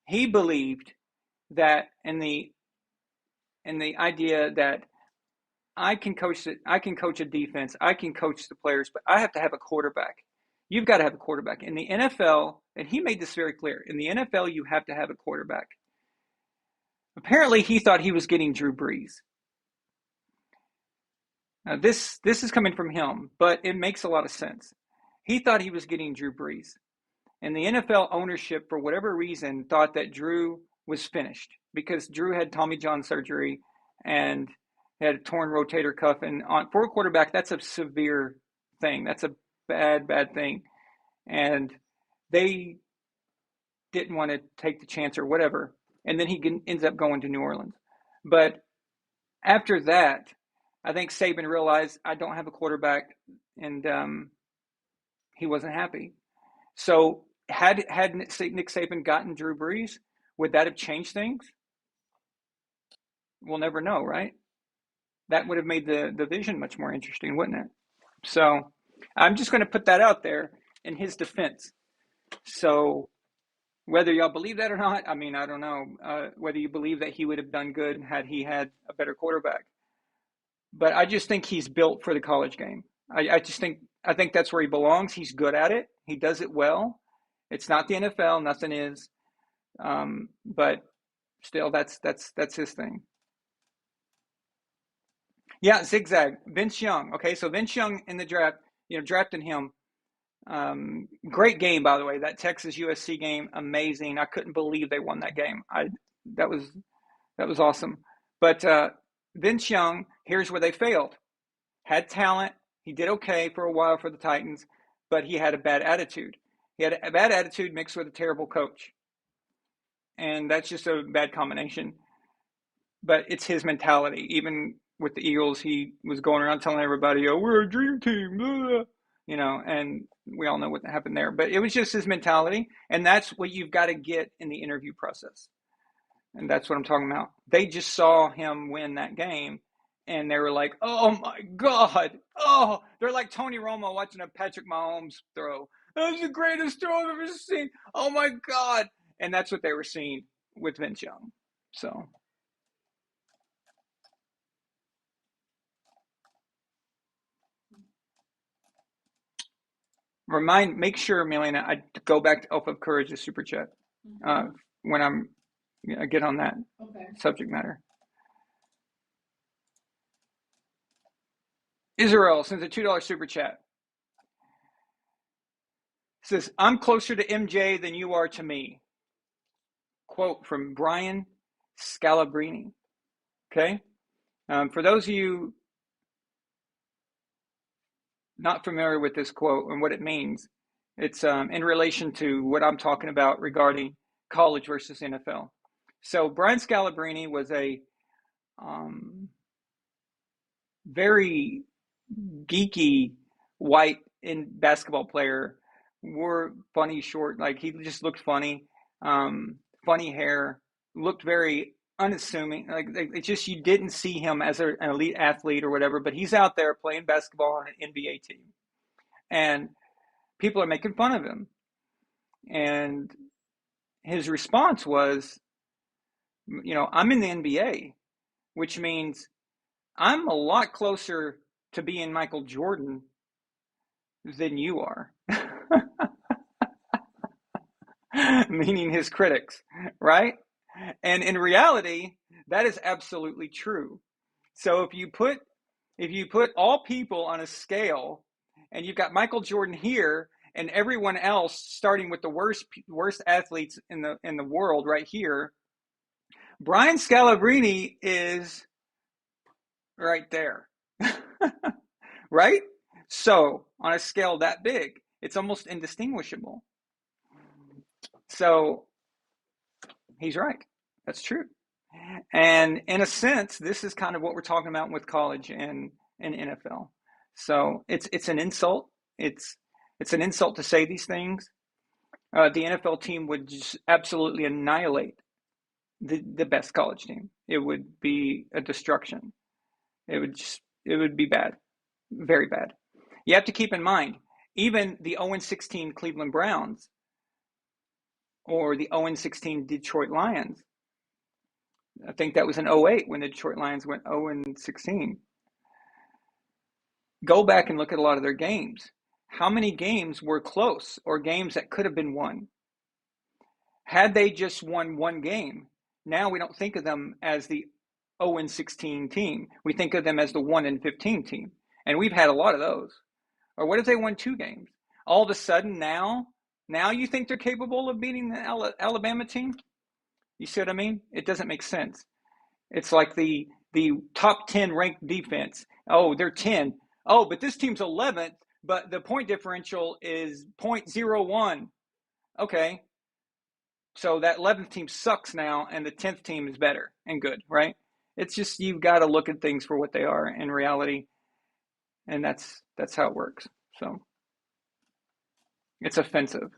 he believed that in the idea that I can coach a defense, I can coach the players, but I have to have a quarterback. You've got to have a quarterback. In the NFL, and he made this very clear, in the NFL you have to have a quarterback. Apparently he thought he was getting Drew Brees. Now this is coming from him, but it makes a lot of sense. He thought he was getting Drew Brees. And the NFL ownership, for whatever reason, thought that Drew was finished because Drew had Tommy John surgery and had a torn rotator cuff. And for a quarterback, that's a severe thing. That's a bad thing. And they didn't want to take the chance or whatever. And then he ends up going to New Orleans. But After that, I think Saban realized I don't have a quarterback, and he wasn't happy. So had Nick Saban gotten Drew Brees, would that have changed things? We'll never know, right? That would have made the division much more interesting, wouldn't it? So I'm just going to put that out there in his defense. So whether y'all believe that or not, I mean, I don't know whether you believe that he would have done good had he had a better quarterback. But I just think he's built for the college game. I think that's where he belongs. He's good at it. He does it well. It's not the NFL. Nothing is. But still, that's his thing. Yeah, zigzag. Vince Young. Okay, so Vince Young in the draft, drafting him. Great game, by the way. That Texas USC game, amazing. I couldn't believe they won that game. That was awesome. But Vince Young, here's where they failed. Had talent. He did okay for a while for the Titans, but he had a bad attitude. He had a bad attitude mixed with a terrible coach. And that's just a bad combination. But it's his mentality. Even with the Eagles, he was going around telling everybody, "Oh, we're a dream team," and we all know what happened there. But it was just his mentality, and that's what you've got to get in the interview process. And that's what I'm talking about. They just saw him win that game, and they were like, "Oh my God!" Oh, they're like Tony Romo watching a Patrick Mahomes throw. That's the greatest throw I've ever seen. Oh my God! And that's what they were seeing with Vince Young. So. Make sure, Milena, I go back to Alpha of Courage, the super chat, when I get on that subject matter. Israel sends a $2 super chat. Says, "I'm closer to MJ than you are to me." Quote from Brian Scalabrine. Okay? For those of you not familiar with this quote and what it means, it's in relation to what I'm talking about regarding college versus NFL. So Brian Scalabrine was a very geeky white basketball player. Wore funny short, like he just looked funny, funny hair, looked very unassuming. Like it's just you didn't see him as an elite athlete or whatever. But he's out there playing basketball on an NBA team, and people are making fun of him. And his response was, "I'm in the NBA, which means I'm a lot closer to being Michael Jordan than you are." Meaning his critics, right? And in reality, that is absolutely true. So if you put all people on a scale, and you've got Michael Jordan here and everyone else starting with the worst athletes in the world right here, Brian Scalabrine is right there. Right? So on a scale that big, it's almost indistinguishable. So he's right. That's true. And in a sense, this is kind of what we're talking about with college and NFL. So it's an insult. It's an insult to say these things. The NFL team would just absolutely annihilate the best college team. It would be a destruction. It would be bad, very bad. You have to keep in mind, even the 0-16 Cleveland Browns or the 0-16 Detroit Lions. I think that was in 08 when the Detroit Lions went 0-16. Go back and look at a lot of their games. How many games were close or games that could have been won? Had they just won one game, now we don't think of them as the 0-16 team. We think of them as the 1-15 team. And we've had a lot of those. Or what if they won 2 games? All of a sudden now you think they're capable of beating the Alabama team? You see what I mean? It doesn't make sense. It's like the top 10 ranked defense. Oh, they're 10. Oh, but this team's 11th, but the point differential is 0.01. Okay. So that 11th team sucks now, and the 10th team is better and good, right? It's just you've got to look at things for what they are in reality, and that's how it works. So it's offensive.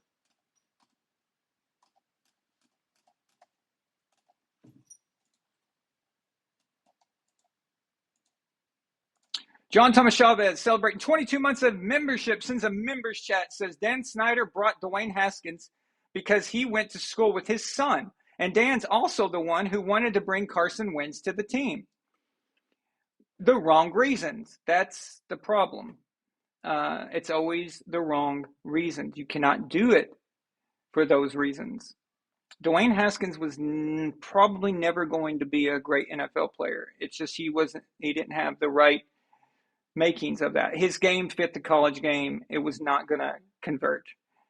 John Thomas Chavez celebrating 22 months of membership since a members chat says Dan Snyder brought Dwayne Haskins because he went to school with his son. And Dan's also the one who wanted to bring Carson Wentz to the team. The wrong reasons. That's the problem. It's always the wrong reasons. You cannot do it for those reasons. Dwayne Haskins was probably never going to be a great NFL player. It's just he didn't have the right makings of that. His game fit the college game. It was not going to convert.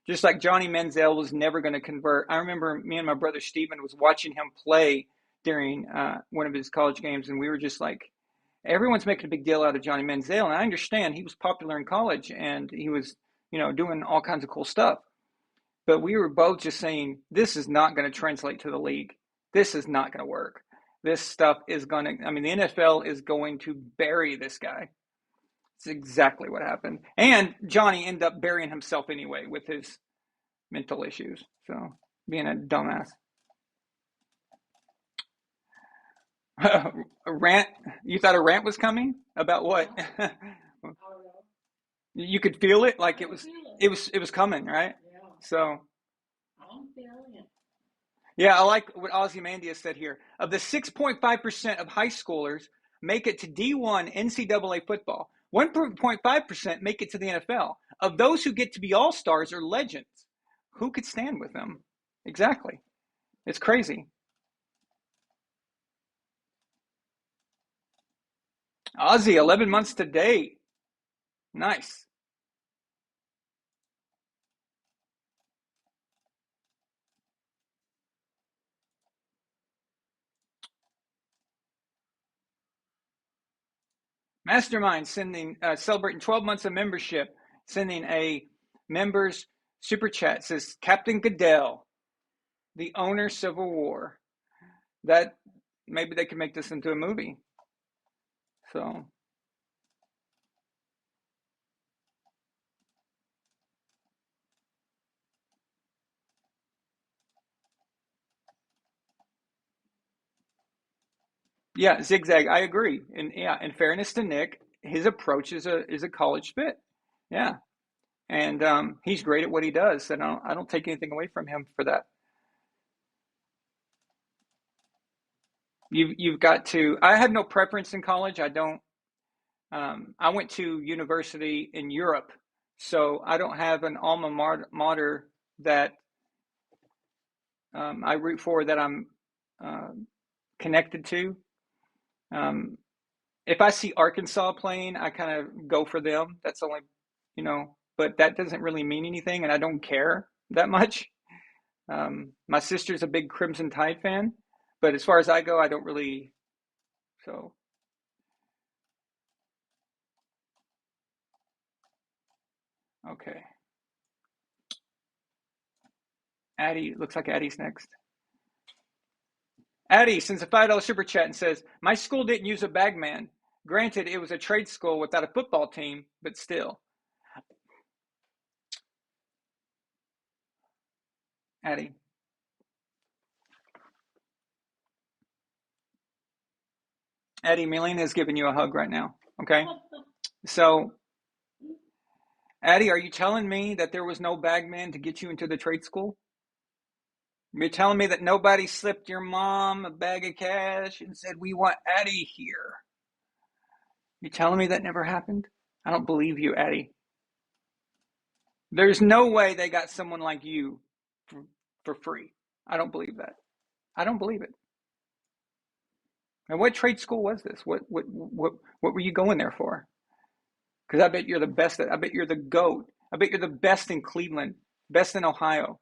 Just like Johnny Manziel was never going to convert. I remember me and my brother Steven was watching him play during one of his college games, and we were just like, everyone's making a big deal out of Johnny Manziel, and I understand he was popular in college, and he was, doing all kinds of cool stuff. But we were both just saying, this is not going to translate to the league. This is not going to work. This stuff is going to, the NFL is going to bury this guy. It's exactly what happened. And Johnny ended up burying himself anyway with his mental issues. So, being a dumbass. A rant? You thought a rant was coming? About what? You could feel it, like it was coming, right? Yeah, So, I'm feeling it. yeah, I like what Ozymandias said here. Of the 6.5% of high schoolers make it to D1 NCAA football, 1.5% make it to the NFL. Of those who get to be all-stars or legends, who could stand with them? Exactly. It's crazy. Ozzy, 11 months to date. Nice. Mastermind celebrating 12 months of membership, sending a members super chat. It says Captain Goodell, the owner, Civil War. That maybe they can make this into a movie. So yeah, zigzag. I agree. And yeah, in fairness to Nick, his approach is a college fit. Yeah, and he's great at what he does. And I don't take anything away from him for that. You've got to. I had no preference in college. I don't. I went to university in Europe, so I don't have an alma mater that I root for, that I'm uh, connected to. Um, if I see Arkansas playing, I kind of go for them. That's only, but that doesn't really mean anything, and I don't care that much. My sister's a big Crimson Tide fan, but as far as I go, I don't really. So, okay. Addie, looks like Addie's next. Addie sends a $5 super chat and says, my school didn't use a bagman. Granted, it was a trade school without a football team, but still. Addie. Addie, Melina is giving you a hug right now. Okay? So, Addie, are you telling me that there was no bagman to get you into the trade school? You're telling me that nobody slipped your mom a bag of cash and said, we want Addie here? You're telling me that never happened? I don't believe you, Addie. There's no way they got someone like you for free. I don't believe that. I don't believe it. And what trade school was this? What were you going there for? Because I bet you're the best. I bet you're the GOAT. I bet you're the best in Cleveland, best in Ohio.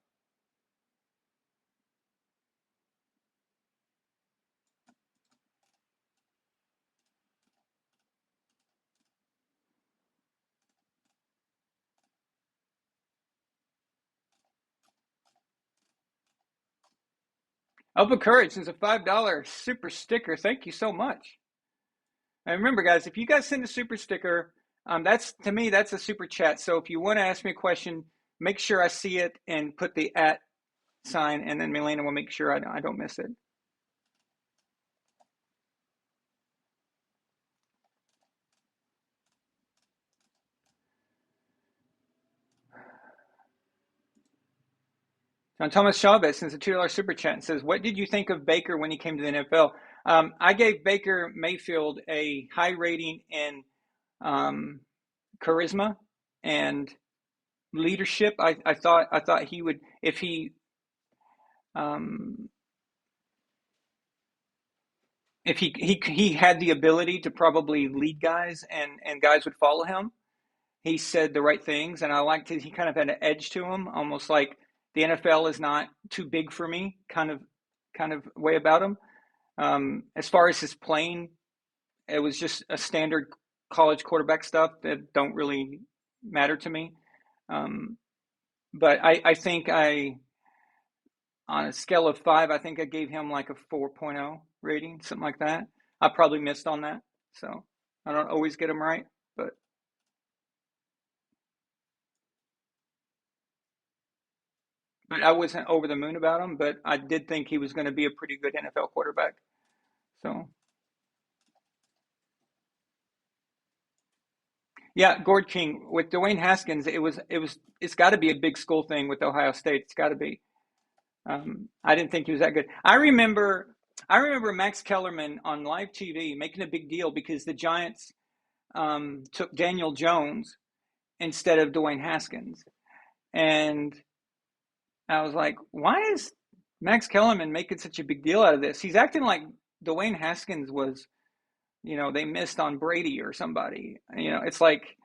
Elba Courage is a $5 super sticker. Thank you so much. And remember, guys, if you guys send a super sticker, that's to me, that's a super chat. So if you want to ask me a question, make sure I see it and put the @ sign, and then Milena will make sure I don't miss it. John Thomas Chavez sends a $2 super chat and says, "What did you think of Baker when he came to the NFL?" I gave Baker Mayfield a high rating in charisma and leadership. I thought he would, if he had the ability to probably lead guys and guys would follow him. He said the right things, and I liked it. He kind of had an edge to him, almost like the NFL is not too big for me, kind of way about him. As far as his playing, it was just a standard college quarterback stuff that don't really matter to me. But I think on a scale of 5, I think I gave him like a 4.0 rating, something like that. I probably missed on that, so I don't always get them right, but I wasn't over the moon about him. But I did think he was going to be a pretty good NFL quarterback. So yeah, Gord King with Dwayne Haskins, it's got to be a big school thing with Ohio State. It's got to be. I didn't think he was that good. I remember Max Kellerman on live TV making a big deal because the Giants took Daniel Jones instead of Dwayne Haskins, and I was like, why is Max Kellerman making such a big deal out of this? He's acting like Dwayne Haskins was, they missed on Brady or somebody. It's like,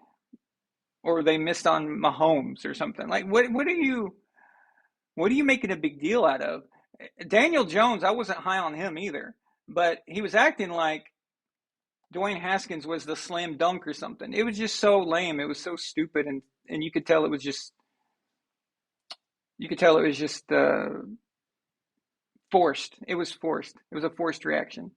or they missed on Mahomes or something. Like, what are you making a big deal out of? Daniel Jones, I wasn't high on him either, but he was acting like Dwayne Haskins was the slam dunk or something. It was just so lame. It was so stupid, and you could tell it was just forced. It was forced. It was a forced reaction.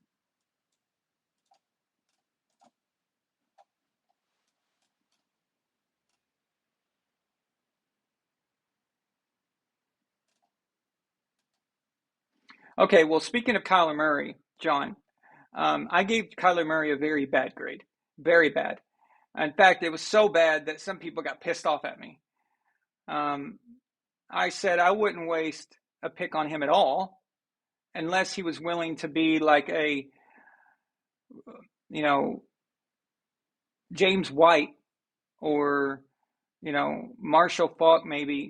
Okay, well, speaking of Kyler Murray, John, I gave Kyler Murray a very bad grade. Very bad. In fact, it was so bad that some people got pissed off at me. I said I wouldn't waste a pick on him at all unless he was willing to be like a, James White or, Marshall Faulk, maybe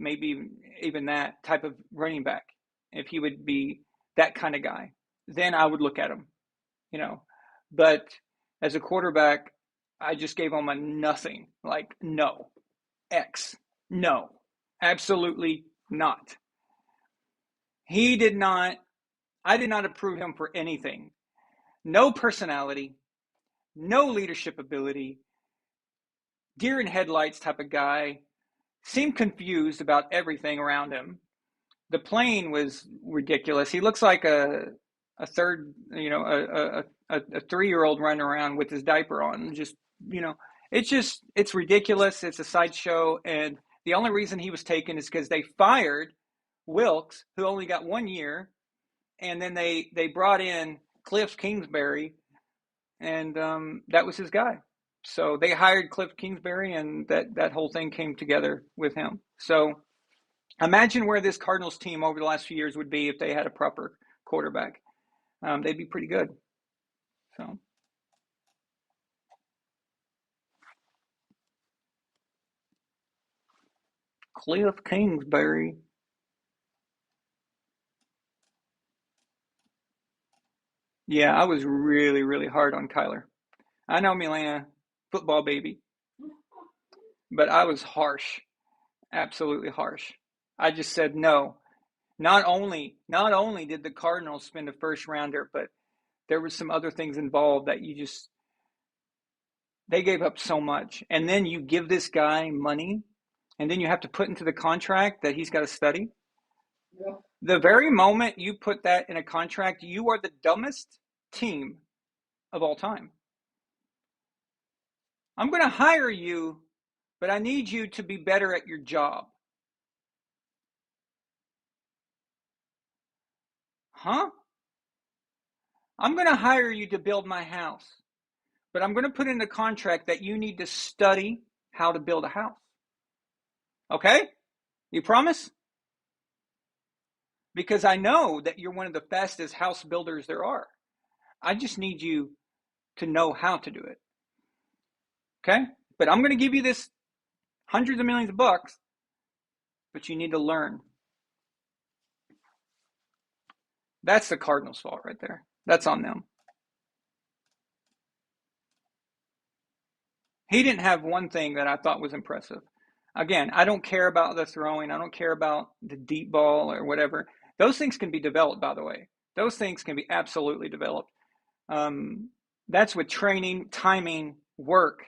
even that type of running back. If he would be that kind of guy, then I would look at him, But as a quarterback, I just gave him a nothing, like no, X, no, absolutely not. I did not approve him for anything. No personality, no leadership ability, deer in headlights type of guy, seemed confused about everything around him. The playing was ridiculous. He looks like a 3-year-old running around with his diaper on. It's ridiculous. It's a sideshow. And the only reason he was taken is because they fired Wilkes, who only got 1 year. And then they brought in Cliff Kingsbury, and that was his guy. So they hired Cliff Kingsbury, and that whole thing came together with him. So imagine where this Cardinals team over the last few years would be if they had a proper quarterback. They'd be pretty good. So Cliff Kingsbury. Yeah, I was really, really hard on Kyler. I know, Milena, football baby, but I was harsh, absolutely harsh. I just said no. Not only did the Cardinals spend a first rounder, but there was some other things involved that they gave up so much. And then you give this guy money, and then you have to put into the contract that he's got to study. The very moment you put that in a contract, you are the dumbest team of all time. I'm going to hire you, but I need you to be better at your job. Huh? I'm going to hire you to build my house, but I'm going to put in the contract that you need to study how to build a house. Okay? You promise? Because I know that you're one of the fastest house builders there are. I just need you to know how to do it. Okay? But I'm going to give you this hundreds of millions of bucks, but you need to learn. That's the Cardinals' fault right there. That's on them. He didn't have one thing that I thought was impressive. Again, I don't care about the throwing. I don't care about the deep ball or whatever. Those things can be developed, by the way. Those things can be absolutely developed. That's with training, timing, work,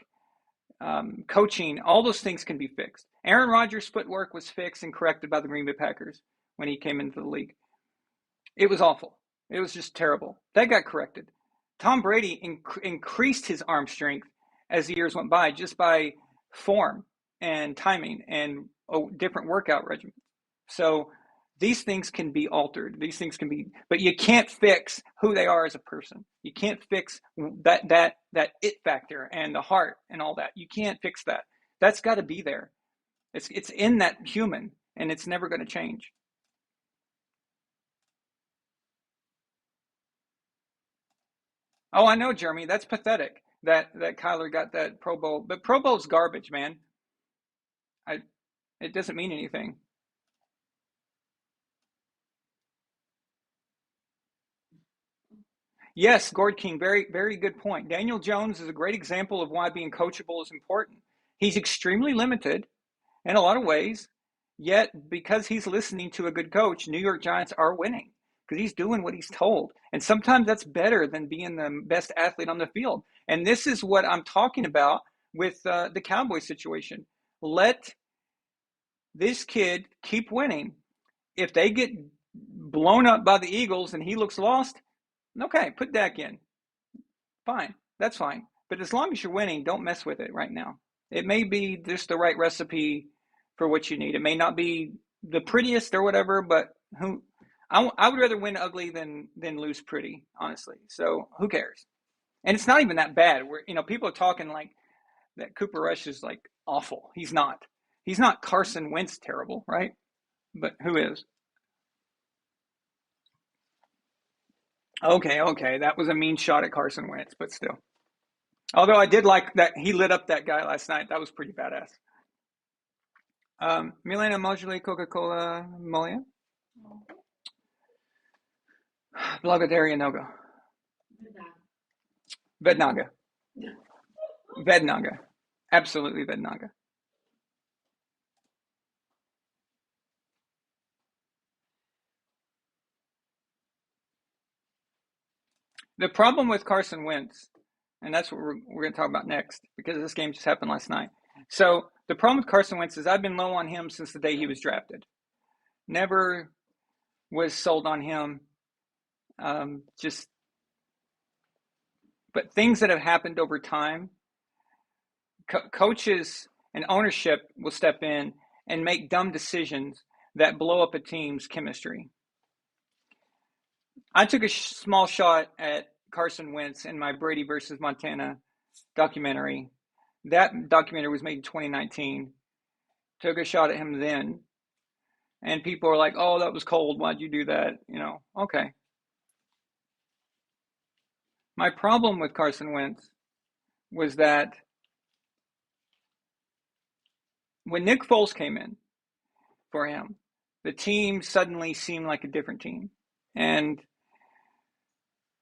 coaching. All those things can be fixed. Aaron Rodgers' footwork was fixed and corrected by the Green Bay Packers when he came into the league. It was awful. It was just terrible. That got corrected. Tom Brady increased his arm strength as the years went by just by form and timing and different workout regimens. So these things can be altered. These things can be, but you can't fix who they are as a person. You can't fix that it factor and the heart and all that. You can't fix that. That's got to be there. It's in that human, and it's never going to change. Oh, I know, Jeremy. That's pathetic that Kyler got that Pro Bowl. But Pro Bowl's garbage, man. It doesn't mean anything. Yes, Gord King, very, very good point. Daniel Jones is a great example of why being coachable is important. He's extremely limited in a lot of ways, yet because he's listening to a good coach, New York Giants are winning because he's doing what he's told. And sometimes that's better than being the best athlete on the field. And this is what I'm talking about with the Cowboys situation. Let this kid keep winning. If they get blown up by the Eagles and he looks lost, okay, put Dak in. Fine. That's fine. But as long as you're winning, don't mess with it right now. It may be just the right recipe for what you need. It may not be the prettiest or whatever, but I would rather win ugly than lose pretty, honestly. So who cares? And it's not even that bad. People are talking like that Cooper Rush is like awful. He's not. He's not Carson Wentz terrible, right? But who is? Okay. That was a mean shot at Carson Wentz, but still. Although I did like that he lit up that guy last night. That was pretty badass. Milena Moduli, Coca-Cola, Molia. Благодаря много. Vednaga. Vednaga. Absolutely Vednaga. The problem with Carson Wentz, and that's what we're going to talk about next, because this game just happened last night. So the problem with Carson Wentz is I've been low on him since the day he was drafted. Never was sold on him. But things that have happened over time, coaches and ownership will step in and make dumb decisions that blow up a team's chemistry. I took a small shot at Carson Wentz in my Brady versus Montana documentary. That documentary was made in 2019. Took a shot at him then. And people are like, oh, that was cold. Why'd you do that? Okay. My problem with Carson Wentz was that when Nick Foles came in for him, the team suddenly seemed like a different team. And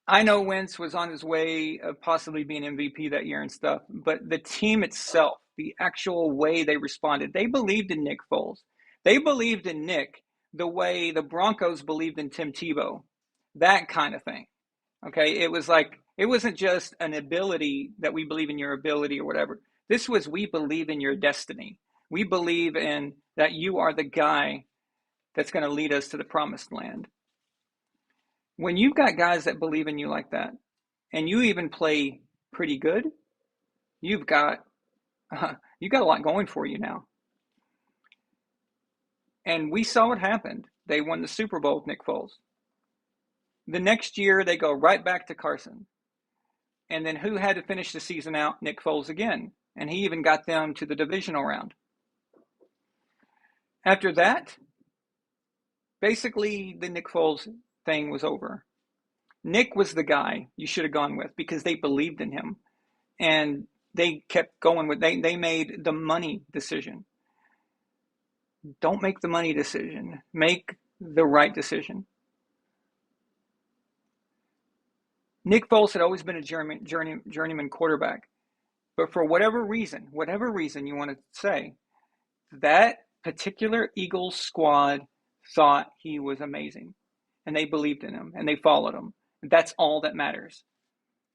I know Wentz was on his way of possibly being MVP that year and stuff, but the team itself, the actual way they responded, they believed in Nick Foles. They believed in Nick the way the Broncos believed in Tim Tebow, that kind of thing. Okay, it was like, it wasn't just an ability that we believe in your ability or whatever. This was, we believe in your destiny. We believe in that you are the guy that's going to lead us to the promised land. When you've got guys that believe in you like that, and you even play pretty good, you've got a lot going for you now. And we saw what happened. They won the Super Bowl with Nick Foles. The next year, they go right back to Carson. And then who had to finish the season out? Nick Foles again. And he even got them to the divisional round. After that, basically the Nick Foles thing was over. Nick was the guy you should have gone with because they believed in him. And they kept going with, they made the money decision. Don't make the money decision. Make the right decision. Nick Foles had always been a journeyman quarterback. But for whatever reason you want to say, that particular Eagles squad thought he was amazing. And they believed in him and they followed him. That's all that matters.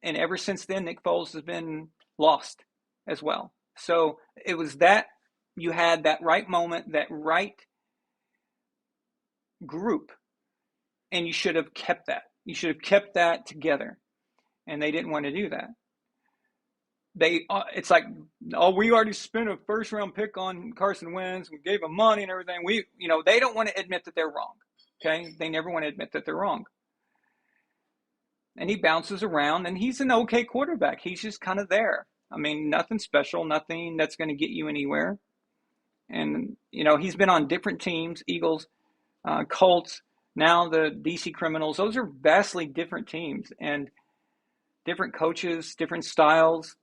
And ever since then, Nick Foles has been lost as well. So it was that you had that right moment, that right group, and you should have kept that. You should have kept that together. And they didn't want to do that. It's like, oh, we already spent a first round pick on Carson Wentz. We gave him money and everything. They don't want to admit that they're wrong. Okay. They never want to admit that they're wrong. And he bounces around and he's an okay quarterback. He's just kind of there. I mean, nothing special, nothing that's going to get you anywhere. And, he's been on different teams, Eagles, Colts, now the DC Criminals. Those are vastly different teams and different coaches, different styles.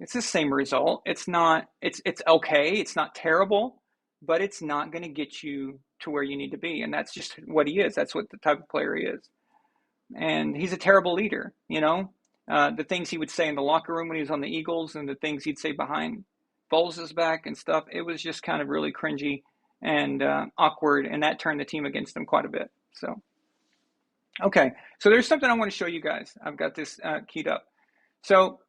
It's the same result. It's okay. It's not terrible, but it's not going to get you to where you need to be. And that's just what he is. That's what the type of player he is. And he's a terrible leader, the things he would say in the locker room when he was on the Eagles and the things he'd say behind Foles' back and stuff. It was just kind of really cringy and awkward. And that turned the team against him quite a bit. So, okay. So there's something I want to show you guys. I've got this keyed up. So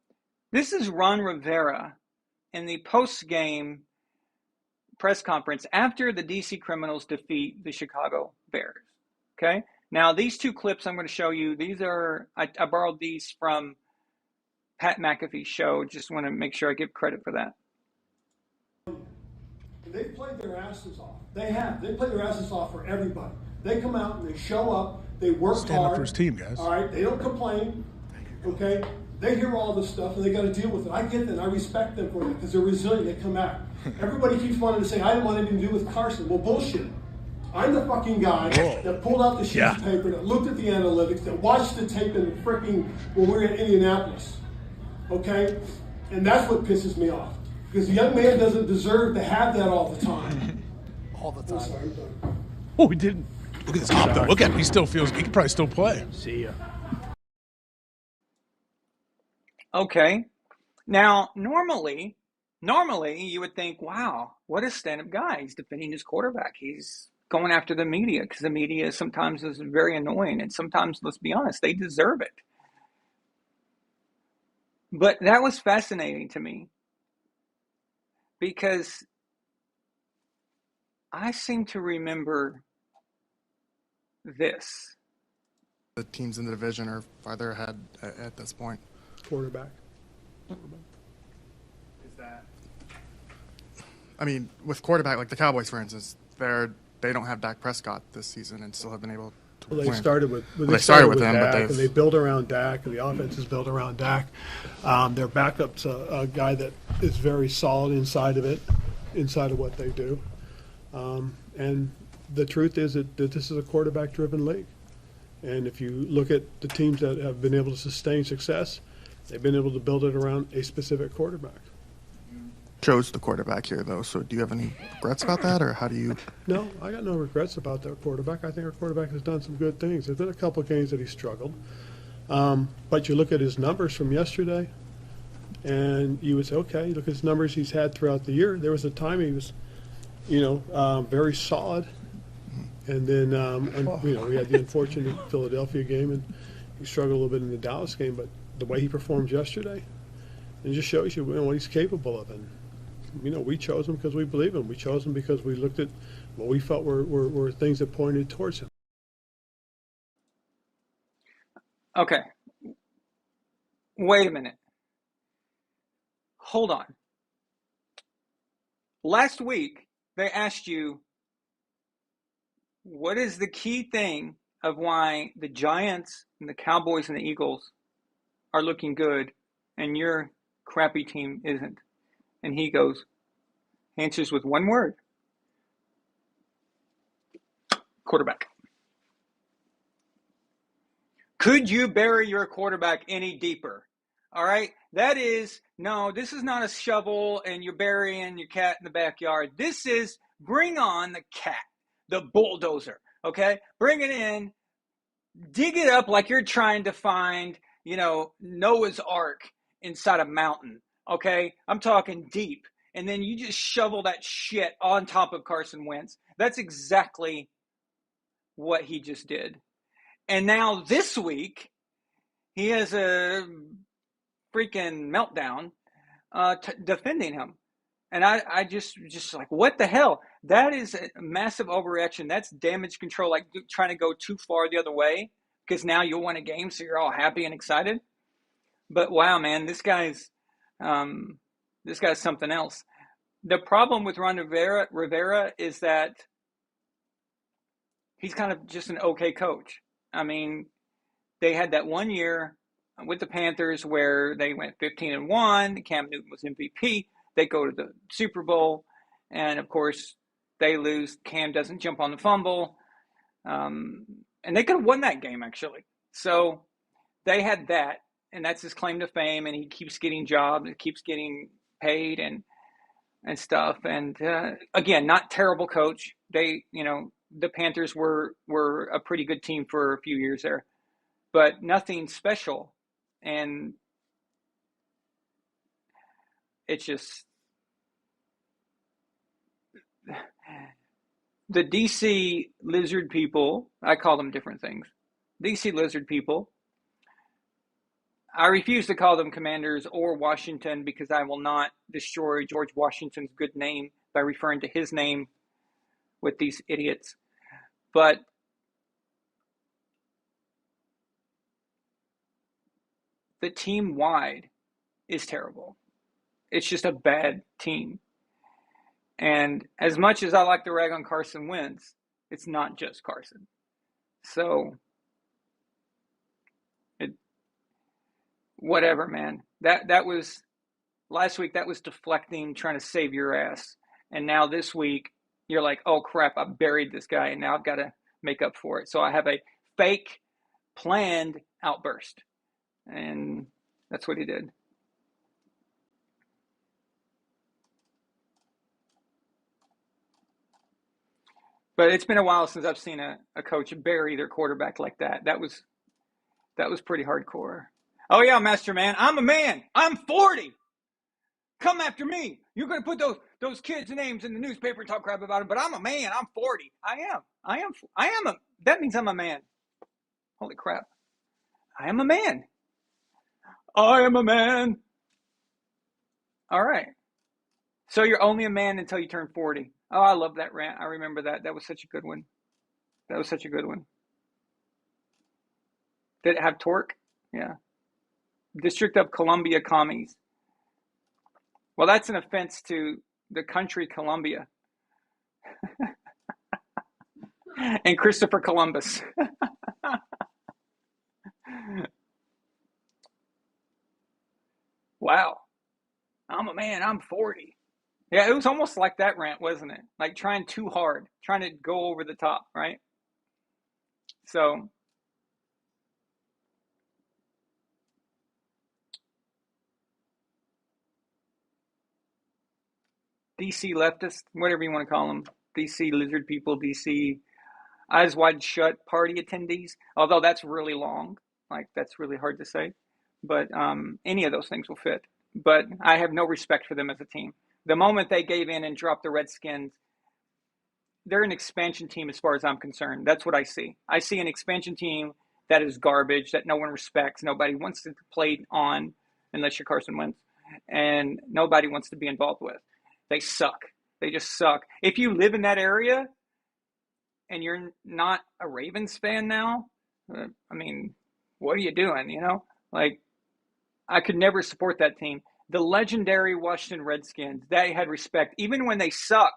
this is Ron Rivera in the post-game press conference after the DC Criminals defeat the Chicago Bears. Okay. Now, these two clips I'm going to show you, I borrowed these from Pat McAfee's show. Just want to make sure I give credit for that. They've played their asses off. They have. They play their asses off for everybody. They come out and they show up. They work Stand hard. up for his team, guys. All right. They don't complain. Okay. They hear all this stuff and they got to deal with it. I get that. I respect them for that because they're resilient. They come out. Everybody keeps wanting to say, I didn't want anything to do with Carson. Well, bullshit. I'm the fucking guy that pulled out the sheet of paper, that looked at the analytics, that watched the tape in the freaking when we were in Indianapolis. Okay? And that's what pisses me off. Because the young man doesn't deserve to have that all the time. All the time. I'm sorry. Oh, he didn't. Look at this hop, though. Look at him. He could probably still play. See ya. Okay. Now, normally you would think, wow, what a stand-up guy. He's defending his quarterback. He's going after the media because the media sometimes is very annoying. And sometimes, let's be honest, they deserve it. But that was fascinating to me because I seem to remember this. The teams in the division are farther ahead at this point. Quarterback. Is that? I mean, with quarterback, like the Cowboys, for instance, they don't have Dak Prescott this season and still have been able to Well, win. they started with him, Dak, but and they build around Dak, and the offense is built around Dak. Their backup's a guy that is very solid inside of what they do. And the truth is that this is a quarterback-driven league. And if you look at the teams that have been able to sustain success, they've been able to build it around a specific quarterback. Chose the quarterback here, though. So do you have any regrets about that, or how do you? No, I got no regrets about their quarterback. I think our quarterback has done some good things. There's been a couple of games that he struggled. But you look at his numbers from yesterday, and you would say, okay, look at his numbers he's had throughout the year. There was a time he was, very solid. And then, we had the unfortunate Philadelphia game, and he struggled a little bit in the Dallas game. But the way he performed yesterday, it just shows you what he's capable of. And we chose him because we believe in him. We chose him because we looked at what we felt were things that pointed towards him. Okay. Wait a minute. Hold on. Last week, they asked you, what is the key thing of why the Giants and the Cowboys and the Eagles are looking good and your crappy team isn't? And he answers with one word: quarterback. Could you bury your quarterback any deeper? All right. This is not a shovel and you're burying your cat in the backyard. This is bring on the cat, the bulldozer. Okay. Bring it in, dig it up like you're trying to find, Noah's Ark inside a mountain. Okay. I'm talking deep. And then you just shovel that shit on top of Carson Wentz. That's exactly what he just did. And now this week, he has a freaking meltdown defending him. And I just like, what the hell? That is a massive overreaction. That's damage control, like trying to go too far the other way because now you'll win a game, so you're all happy and excited. But wow, man, this guy's something else. The problem with Ron Rivera is that he's kind of just an okay coach. I mean, they had that 1 year with the Panthers where they went 15-1. Cam Newton was MVP. They go to the Super Bowl, and of course, they lose. Cam doesn't jump on the fumble, and they could have won that game actually. So they had that, and that's his claim to fame. And he keeps getting jobs, and keeps getting paid, and stuff. And again, not terrible coach. They, the Panthers were a pretty good team for a few years there, but nothing special. And it's just the DC lizard people. I call them different things. DC lizard people. I refuse to call them Commanders or Washington because I will not destroy George Washington's good name by referring to his name with these idiots. But the team wide is terrible. It's just a bad team. And as much as I like to rag on Carson Wentz, it's not just Carson. So, whatever, man. That was last week. That was deflecting, trying to save your ass. And now this week, you're like, oh crap, I buried this guy, and now I've got to make up for it. So I have a fake, planned outburst, and that's what he did. But it's been a while since I've seen a coach bury their quarterback like that. That was pretty hardcore. Oh yeah, Master Man, I'm a man. I'm 40. Come after me. You're going to put those kids' names in the newspaper and talk crap about them, but I'm a man. I'm 40. I am that means I'm a man. Holy crap. I am a man. I am a man. All right. So you're only a man until you turn 40. Oh, I love that rant. I remember that. That was such a good one. Did it have torque? Yeah. District of Columbia commies. Well, that's an offense to the country Columbia and Christopher Columbus. Wow. I'm a man. I'm 40. Yeah, it was almost like that rant, wasn't it? Like trying too hard, trying to go over the top, right? So, DC leftists, whatever you want to call them, DC lizard people, DC eyes wide shut party attendees, although that's really long, like that's really hard to say, but any of those things will fit. But I have no respect for them as a team. The moment they gave in and dropped the Redskins, they're an expansion team as far as I'm concerned. That's what I see. I see an expansion team that is garbage, that no one respects, nobody wants to play on unless you're Carson Wentz, and nobody wants to be involved with. They suck. They just suck. If you live in that area, and you're not a Ravens fan now, I mean, what are you doing? You know, like I could never support that team. The legendary Washington Redskins, they had respect even when they suck.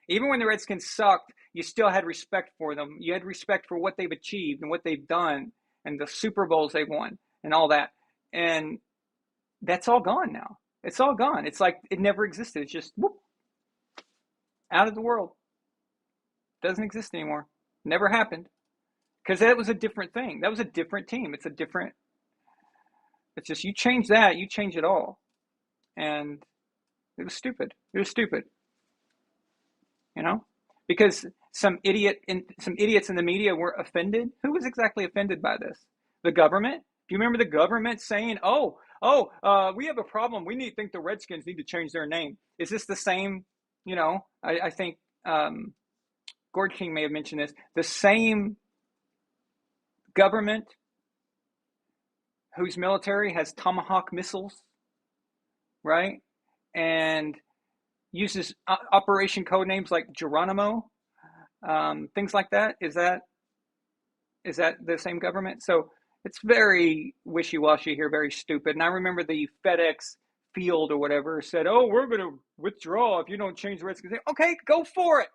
Even when the Redskins sucked, you still had respect for them. You had respect for what they've achieved and what they've done and the Super Bowls they've won and all that. And that's all gone now. It's all gone. It's like it never existed. It's just whoop, out of the world. Doesn't exist anymore. Never happened. Because that was a different thing. That was a different team. It's just you change that, you change it all. And it was stupid. It was stupid. You know? Because some idiots in the media were offended. Who was exactly offended by this? The government? Do you remember the government saying, we have a problem. We think the Redskins need to change their name. Is this the same, you know, I think Gord King may have mentioned this, the same government whose military has Tomahawk missiles, right? And uses operation code names like Geronimo, things like that. Is that the same government? So it's very wishy-washy here, very stupid. And I remember the FedEx field or whatever said, "Oh, we're going to withdraw if you don't change the Redskins." Okay, go for it.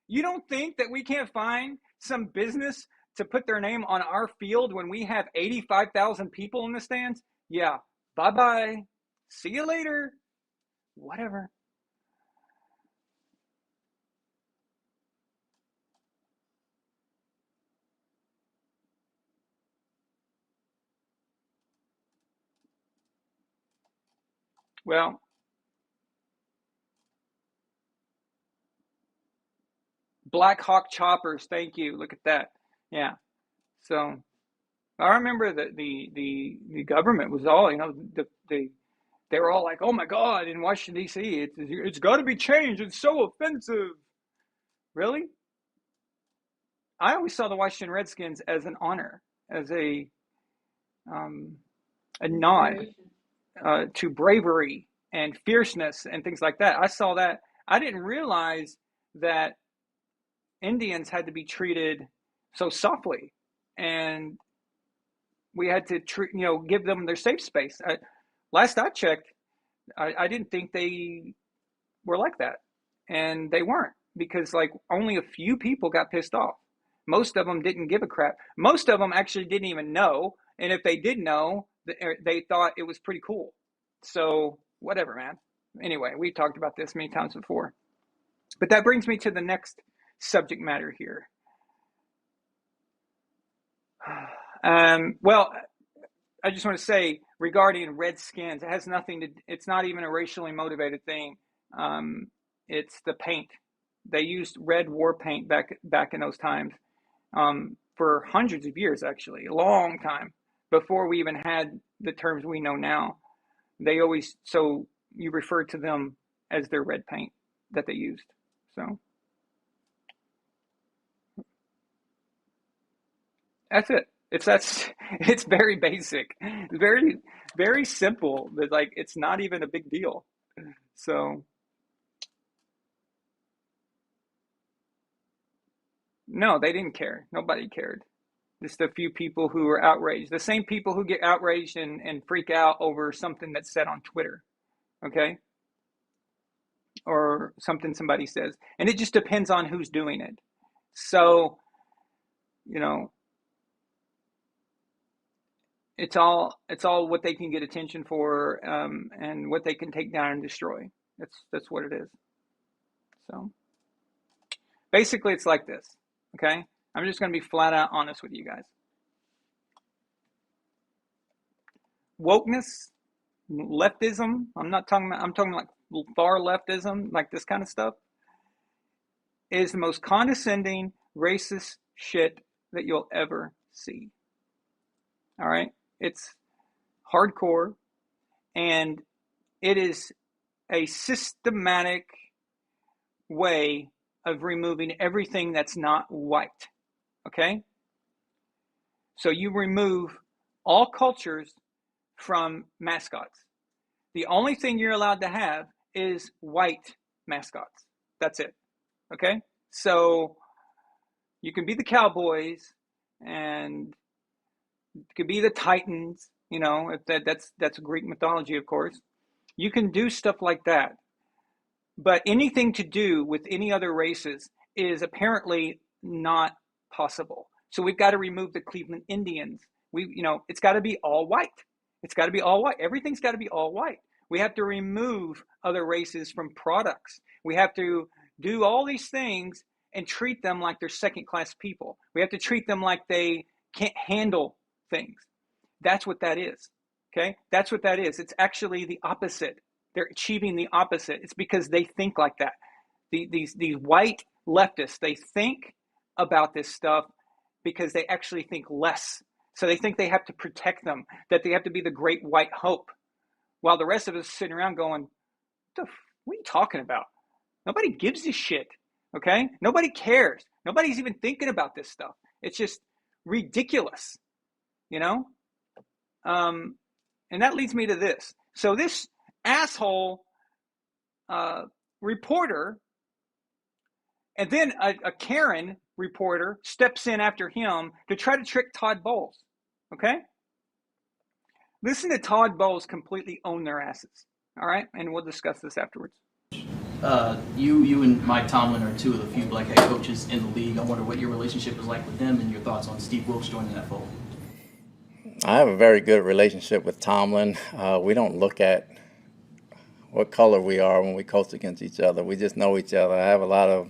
You don't think that we can't find some business to put their name on our field when we have 85,000 people in the stands? Yeah, bye-bye. See you later. Whatever. Well, Black Hawk choppers, thank you. Look at that. Yeah. So I remember that the government was all, you know, they were all like, "Oh my God, in Washington D.C., it's got to be changed. It's so offensive." Really? I always saw the Washington Redskins as an honor, as a nod to bravery and fierceness and things like that. I saw that. I didn't realize that Indians had to be treated so softly, and we had to give them their safe space. Last I checked, I didn't think they were like that, and they weren't, because like only a few people got pissed off. Most of them didn't give a crap. Most of them actually didn't even know, and if they did know, they thought it was pretty cool. So whatever, man. Anyway, we've talked about this many times before, but that brings me to the next subject matter here. Well, I just want to say regarding Redskins, it has nothing to. It's not even a racially motivated thing. It's the paint. They used red war paint back in those times for hundreds of years, actually, a long time before we even had the terms we know now. They always you refer to them as their red paint that they used. So that's it. It's very basic, very, very simple, but like it's not even a big deal. So no, they didn't care. Nobody cared. Just a few people who were outraged. The same people who get outraged and freak out over something that's said on Twitter, okay? Or something somebody says. And it just depends on who's doing it. So, you know, it's all what they can get attention for, and what they can take down and destroy. That's what it is. So basically it's like this, okay? I'm just going to be flat out honest with you guys. Wokeness, leftism, I'm talking like far leftism, like this kind of stuff, is the most condescending, racist shit that you'll ever see. All right? It's hardcore, and it is a systematic way of removing everything that's not white. Okay? So you remove all cultures from mascots. The only thing you're allowed to have is white mascots. That's it. Okay? So You can be the Cowboys, and it could be the Titans. If that's Greek mythology, of course. You can do stuff like that. But anything to do with any other races is apparently not possible. So we've got to remove the Cleveland Indians. It's got to be all white. It's got to be all white. Everything's got to be all white. We have to remove other races from products. We have to do all these things and treat them like they're second-class people. We have to treat them like they can't handle things. That's what that is. Okay? That's what that is. It's actually the opposite. They're achieving the opposite. It's because they think like that. These white leftists, they think about this stuff because they actually think less. So they think they have to protect them, that they have to be the great white hope, while the rest of us are sitting around going, what are you talking about? Nobody gives a shit, okay? Nobody cares. Nobody's even thinking about this stuff. It's just ridiculous, And that leads me to this. So this asshole reporter, and then a Karen reporter steps in after him to try to trick Todd Bowles. Okay? Listen to Todd Bowles completely own their asses. All right? And we'll discuss this afterwards. You and Mike Tomlin are two of the few black head coaches in the league. I wonder what your relationship is like with them and your thoughts on Steve Wilkes joining that fold. I have a very good relationship with Tomlin. We don't look at what color we are when we coach against each other. We just know each other. I have a lot of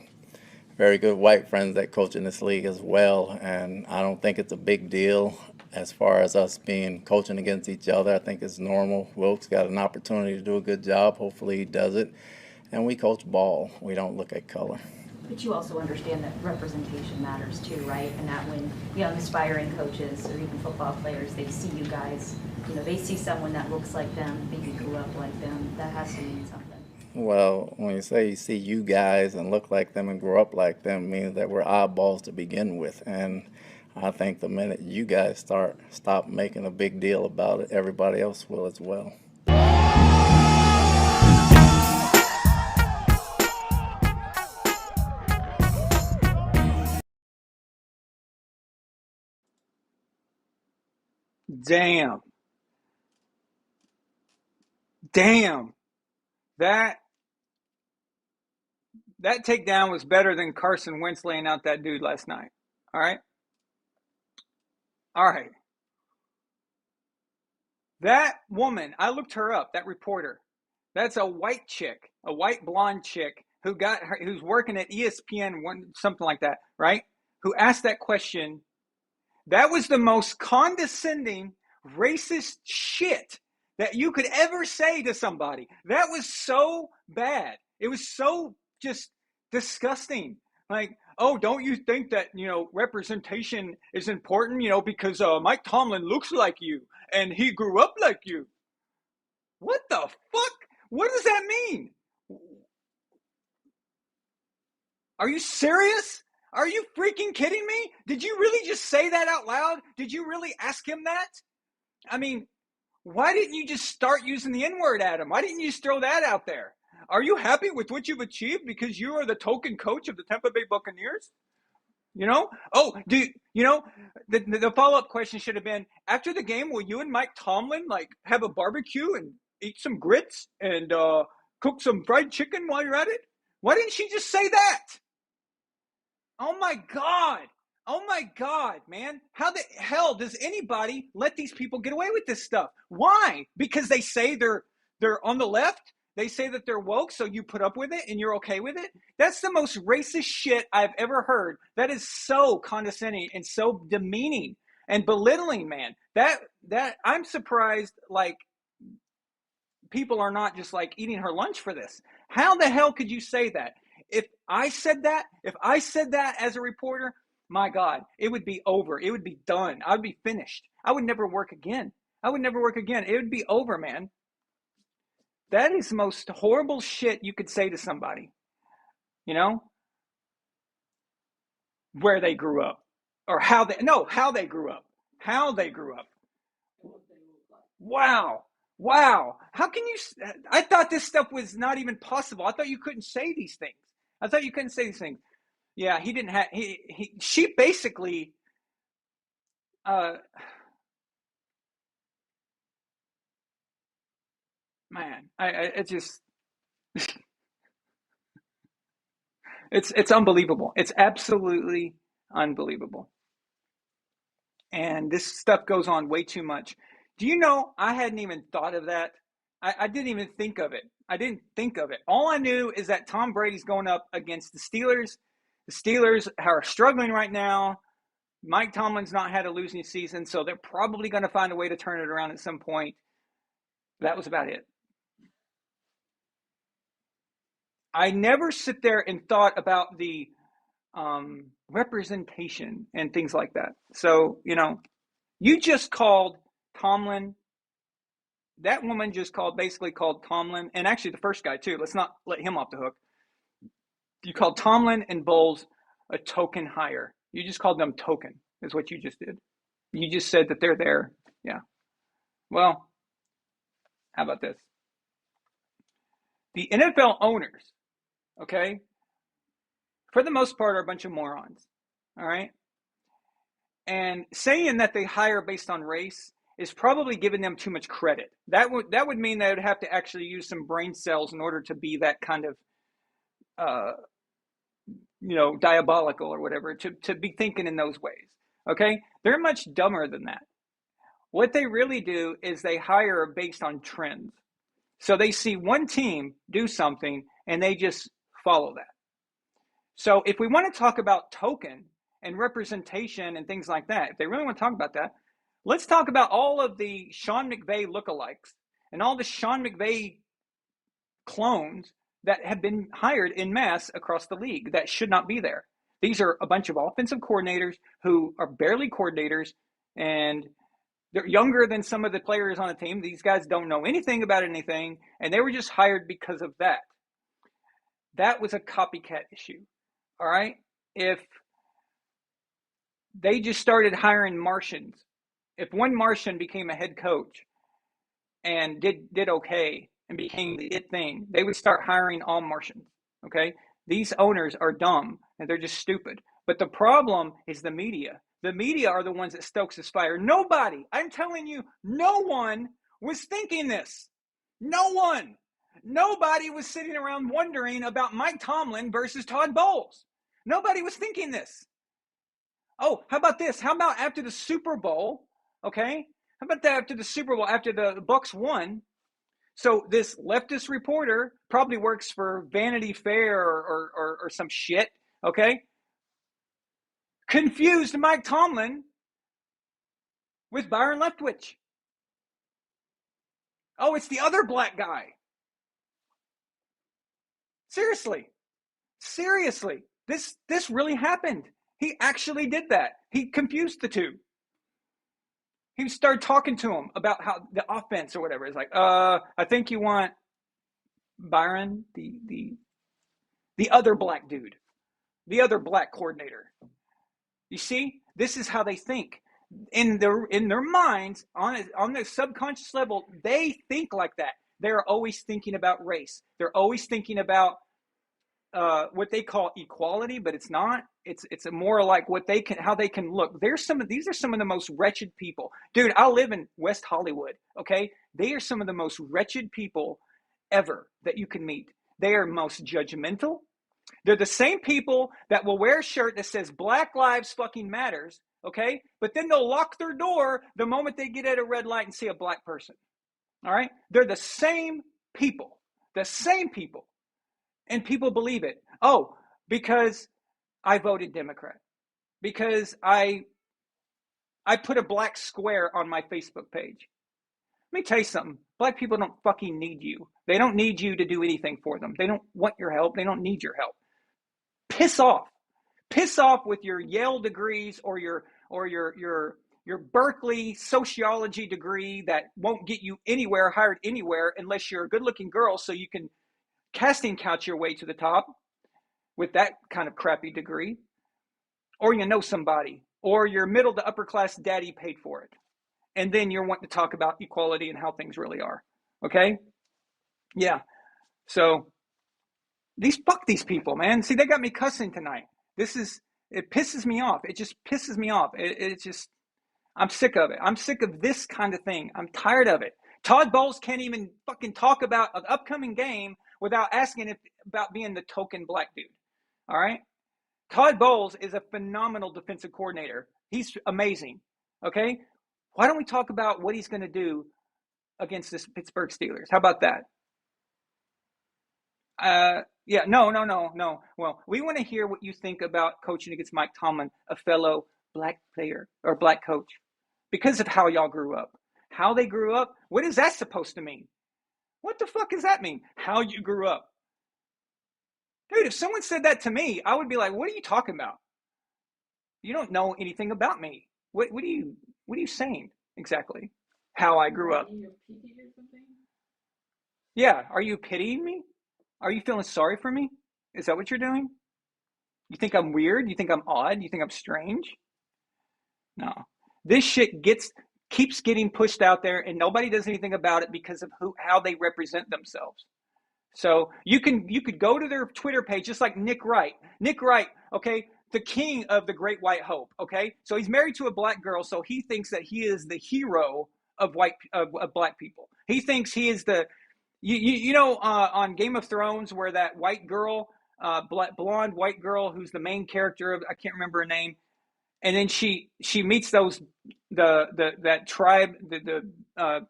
very good white friends that coach in this league as well, and I don't think it's a big deal as far as us coaching against each other. I think it's normal. Wilkes got an opportunity to do a good job. Hopefully he does it. And we coach ball. We don't look at color. But you also understand that representation matters too, right? And that when young aspiring coaches or even football players, they see you guys, they see someone that looks like them, maybe grew up like them, that has to mean something. Well, when you say you see you guys and look like them and grow up like them, it means that we're oddballs to begin with. And I think the minute you guys stop making a big deal about it, everybody else will as well. Damn. That takedown was better than Carson Wentz laying out that dude last night. All right? That woman, I looked her up, that reporter. That's a white chick, a white blonde chick who's working at ESPN, something like that, right? Who asked that question. That was the most condescending, racist shit that you could ever say to somebody. That was so bad. It was so just disgusting. Like, oh, don't you think that, representation is important, because Mike Tomlin looks like you and he grew up like you. What the fuck? What does that mean? Are you serious? Are you freaking kidding me? Did you really just say that out loud? Did you really ask him that? I mean, why didn't you just start using the N-word at him? Why didn't you just throw that out there? Are you happy with what you've achieved because you are the token coach of the Tampa Bay Buccaneers? Oh, the follow-up question should have been, after the game, will you and Mike Tomlin have a barbecue and eat some grits and cook some fried chicken while you're at it? Why didn't she just say that? Oh my God, man. How the hell does anybody let these people get away with this stuff? Why? Because they say they're on the left? They say that they're woke, so you put up with it and you're okay with it? That's the most racist shit I've ever heard. That is so condescending and so demeaning and belittling, man. That I'm surprised, people are not just eating her lunch for this. How the hell could you say that? If I said that as a reporter, my God, it would be over. It would be done. I would be finished. I would never work again. It would be over, man. That is the most horrible shit you could say to somebody, where they grew up or how they grew up. Wow. How can you? I thought this stuff was not even possible. I thought you couldn't say these things. Yeah, he didn't have she basically man, I it just it's unbelievable. It's absolutely unbelievable. And this stuff goes on way too much. Do you know I hadn't even thought of that? I didn't even think of it. I didn't think of it. All I knew is that Tom Brady's going up against the Steelers. The Steelers are struggling right now. Mike Tomlin's not had a losing season, so they're probably going to find a way to turn it around at some point. That was about it. I never sit there and thought about the representation and things like that. So, you just called Tomlin. That woman just basically called Tomlin, and actually the first guy too. Let's not let him off the hook. You called Tomlin and Bowles a token hire. You just called them token, is what you just did. You just said that they're there. Yeah. Well, how about this? The NFL owners, okay, for the most part, are a bunch of morons. All right. And saying that they hire based on race is probably giving them too much credit. That would mean they would have to actually use some brain cells in order to be that kind of diabolical or whatever, to be thinking in those ways. Okay? They're much dumber than that. What they really do is they hire based on trends. So they see one team do something and they just follow that. So if we want to talk about token and representation and things like that, if they really want to talk about that, let's talk about all of the Sean McVay lookalikes and all the Sean McVay clones that have been hired en masse across the league that should not be there. These are a bunch of offensive coordinators who are barely coordinators, and they're younger than some of the players on the team. These guys don't know anything about anything, and they were just hired because of that. That was a copycat issue. All right? If they just started hiring Martians, if one Martian became a head coach and did okay and became the it thing, they would start hiring all Martians. Okay? These owners are dumb and they're just stupid. But the problem is the media. The media are the ones that stokes this fire. Nobody, I'm telling you, no one was thinking this. No one. Nobody was sitting around wondering about Mike Tomlin versus Todd Bowles. Nobody was thinking this. Oh, how about this? How about after the Super Bowl? Okay? How about that after the Super Bowl, after the Bucs won? So this leftist reporter probably works for Vanity Fair or some shit, okay? Confused Mike Tomlin with Byron Leftwich. Oh, it's the other black guy. Seriously. This really happened. He actually did that. He confused the two. He started talking to him about how the offense or whatever. It's like, I think you want Byron, the other black dude, the other black coordinator. You see, this is how they think. In their minds, on their subconscious level, they think like that. They're always thinking about race. They're always thinking about what they call equality, but it's not. It's more like how they can look. These are some of the most wretched people. Dude, I live in West Hollywood, okay? They are some of the most wretched people ever that you can meet. They are most judgmental. They're the same people that will wear a shirt that says Black Lives fucking matters, okay? But then they'll lock their door the moment they get at a red light and see a black person. All right? They're the same people. The same people. And people believe it. Oh, because I voted Democrat. Because I put a black square on my Facebook page. Let me tell you something. Black people don't fucking need you. They don't need you to do anything for them. They don't want your help. They don't need your help. Piss off. Piss off with your Yale degrees or your Berkeley sociology degree that won't get you anywhere, hired anywhere, unless you're a good-looking girl so you can casting couch your way to the top with that kind of crappy degree. Or you know somebody. Or your middle to upper class daddy paid for it. And then you're wanting to talk about equality and how things really are. Okay? Yeah. So fuck these people, man. See, they got me cussing tonight. It pisses me off. It just pisses me off. It's just, I'm sick of it. I'm sick of this kind of thing. I'm tired of it. Todd Bowles can't even fucking talk about an upcoming game without asking about being the token black dude. All right? Todd Bowles is a phenomenal defensive coordinator. He's amazing. Okay? Why don't we talk about what he's going to do against this Pittsburgh Steelers? How about that? Yeah, no. Well, we want to hear what you think about coaching against Mike Tomlin, a fellow black player or black coach, because of how y'all grew up. How they grew up, what is that supposed to mean? What the fuck does that mean? How you grew up. Dude, if someone said that to me, I would be like, what are you talking about? You don't know anything about me. What are you saying exactly? How I grew up. Yeah, are you pitying me? Are you feeling sorry for me? Is that what you're doing? You think I'm weird? You think I'm odd? You think I'm strange? No. This shit keeps getting pushed out there and nobody does anything about it because of how they represent themselves. So you could go to their Twitter page just like Nick Wright. Nick Wright, okay, the king of the Great White Hope, okay? So he's married to a black girl, so he thinks that he is the hero of black people. He thinks he is the on Game of Thrones where that white girl, blonde white girl who's the main character of, I can't remember her name, and then she meets that tribe,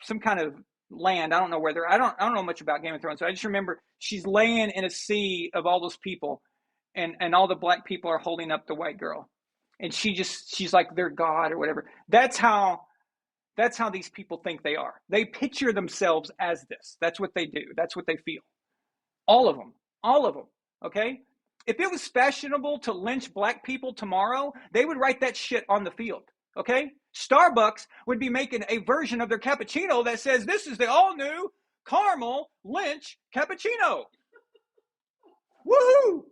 some kind of land. I don't know where they're. I don't know much about Game of Thrones. So I just remember she's laying in a sea of all those people, and all the black people are holding up the white girl, and she's like their god or whatever. That's how these people think they are. They picture themselves as this. That's what they do. That's what they feel. All of them. Okay? If it was fashionable to lynch black people tomorrow, they would write that shit on the field. Okay? Starbucks would be making a version of their cappuccino that says, this is the all-new caramel lynch cappuccino. Woohoo!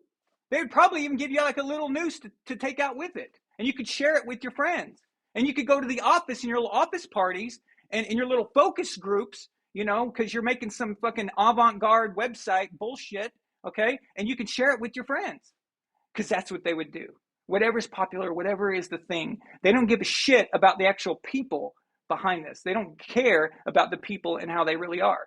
They would probably even give you like a little noose to take out with it. And you could share it with your friends. And you could go to the office in your little office parties and in your little focus groups, because you're making some fucking avant-garde website bullshit, okay? And you can share it with your friends because that's what they would do. Whatever's popular, whatever is the thing. They don't give a shit about the actual people behind this. They don't care about the people and how they really are.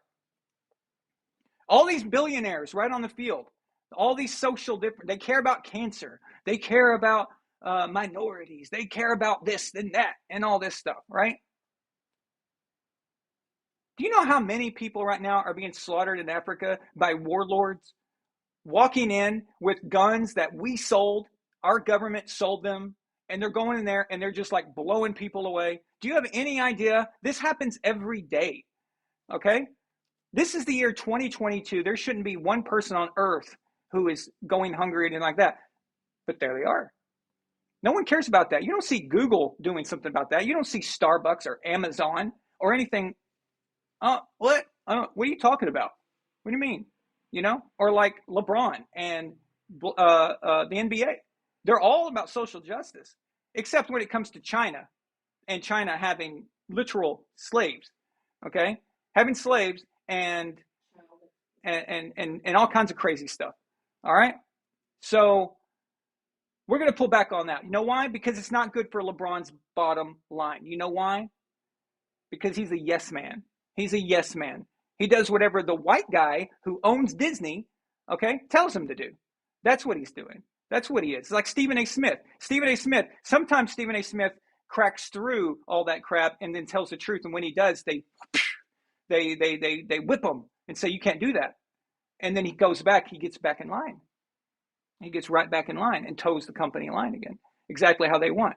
All these billionaires right on the field, all these social different, they care about cancer. They care about minorities. They care about this and that and all this stuff, right? Do you know how many people right now are being slaughtered in Africa by warlords walking in with guns that we sold, our government sold them, and they're going in there and they're just like blowing people away? Do you have any idea? This happens every day, okay? This is the year 2022. There shouldn't be one person on earth who is going hungry and like that, but there they are. No one cares about that. You don't see Google doing something about that. You don't see Starbucks or Amazon or anything. What? What are you talking about? What do you mean? Or like LeBron and the NBA. They're all about social justice, except when it comes to China and China having literal slaves, okay? Having slaves and all kinds of crazy stuff, all right? So we're going to pull back on that. You know why? Because it's not good for LeBron's bottom line. You know why? Because he's a yes man. He's a yes man. He does whatever the white guy who owns Disney, okay, tells him to do. That's what he's doing. That's what he is. It's like Stephen A. Smith. Sometimes Stephen A. Smith cracks through all that crap and then tells the truth. And when he does, they whip him and say, you can't do that. And then he gets back in line. He gets right back in line and toes the company line again, exactly how they want.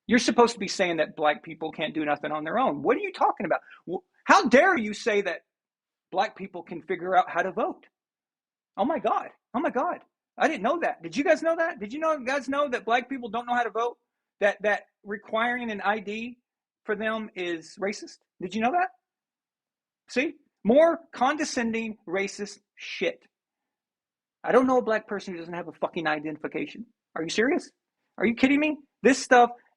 You're supposed to be saying that black people can't do nothing on their own. What are you talking about? How dare you say that black people can figure out how to vote? Oh my God. I didn't know that. Did you guys know that? Did you guys know that black people don't know how to vote? That requiring an ID for them is racist? Did you know that? See? More condescending, racist shit. I don't know a black person who doesn't have a fucking identification. Are you serious? Are you kidding me? This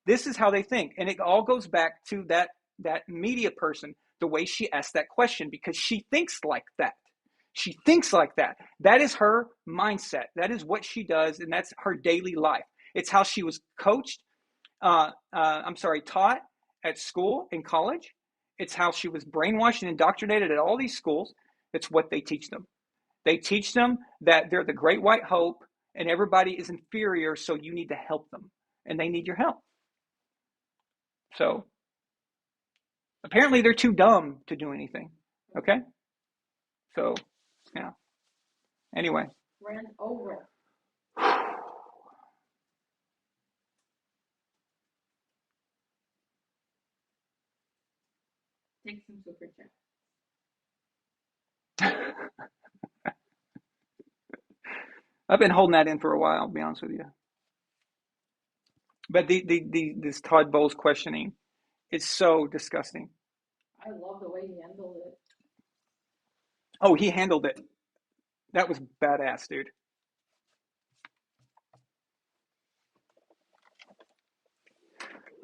is how they think. And it all goes back to that media person, the way she asked that question, because she thinks like that. She thinks like that. That is her mindset. That is what she does, and that's her daily life. It's how she was coached, taught at school in college. It's how she was brainwashed and indoctrinated at all these schools. It's what they teach them. They teach them that they're the great white hope and everybody is inferior, so you need to help them, and they need your help. So apparently they're too dumb to do anything. Okay? So, yeah. Anyway. Rant over. Take some super chat. I've been holding that in for a while, I'll be honest with you. But this Todd Bowles questioning is so disgusting. I love the way he handled it. Oh, he handled it. That was badass, dude.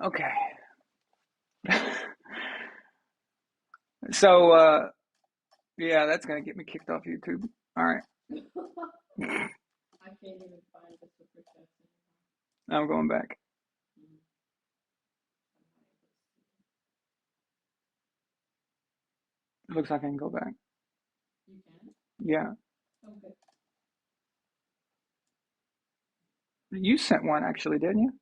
Okay. So, yeah, that's going to get me kicked off YouTube. All right. I can't even find the super chat. I'm going back. It looks like I can go back. You can? Yeah. Okay. You sent one, actually, didn't you?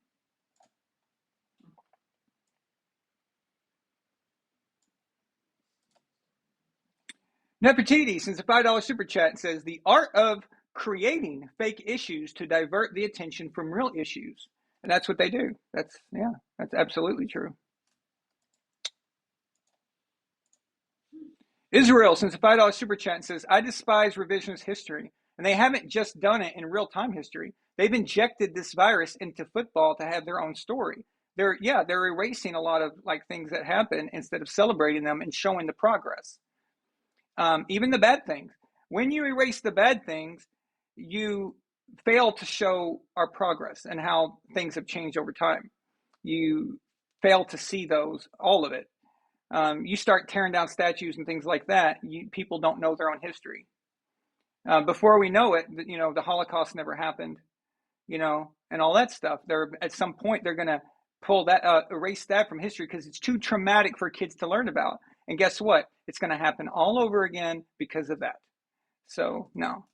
Nefertiti sends a $5 super chat and says, the art of creating fake issues to divert the attention from real issues. And that's what they do. That's absolutely true. Israel sends a $5 super chat and says, I despise revisionist history. And they haven't just done it in real-time history. They've injected this virus into football to have their own story. They're erasing a lot of like things that happen instead of celebrating them and showing the progress. Even the bad things. When you erase the bad things, you fail to show our progress and how things have changed over time. You fail to see those, all of it. You start tearing down statues and things like that, people don't know their own history. Before we know it, the Holocaust never happened, and all that stuff. At some point, they're going to pull that, erase that from history because it's too traumatic for kids to learn about. And guess what? It's going to happen all over again because of that. So, no.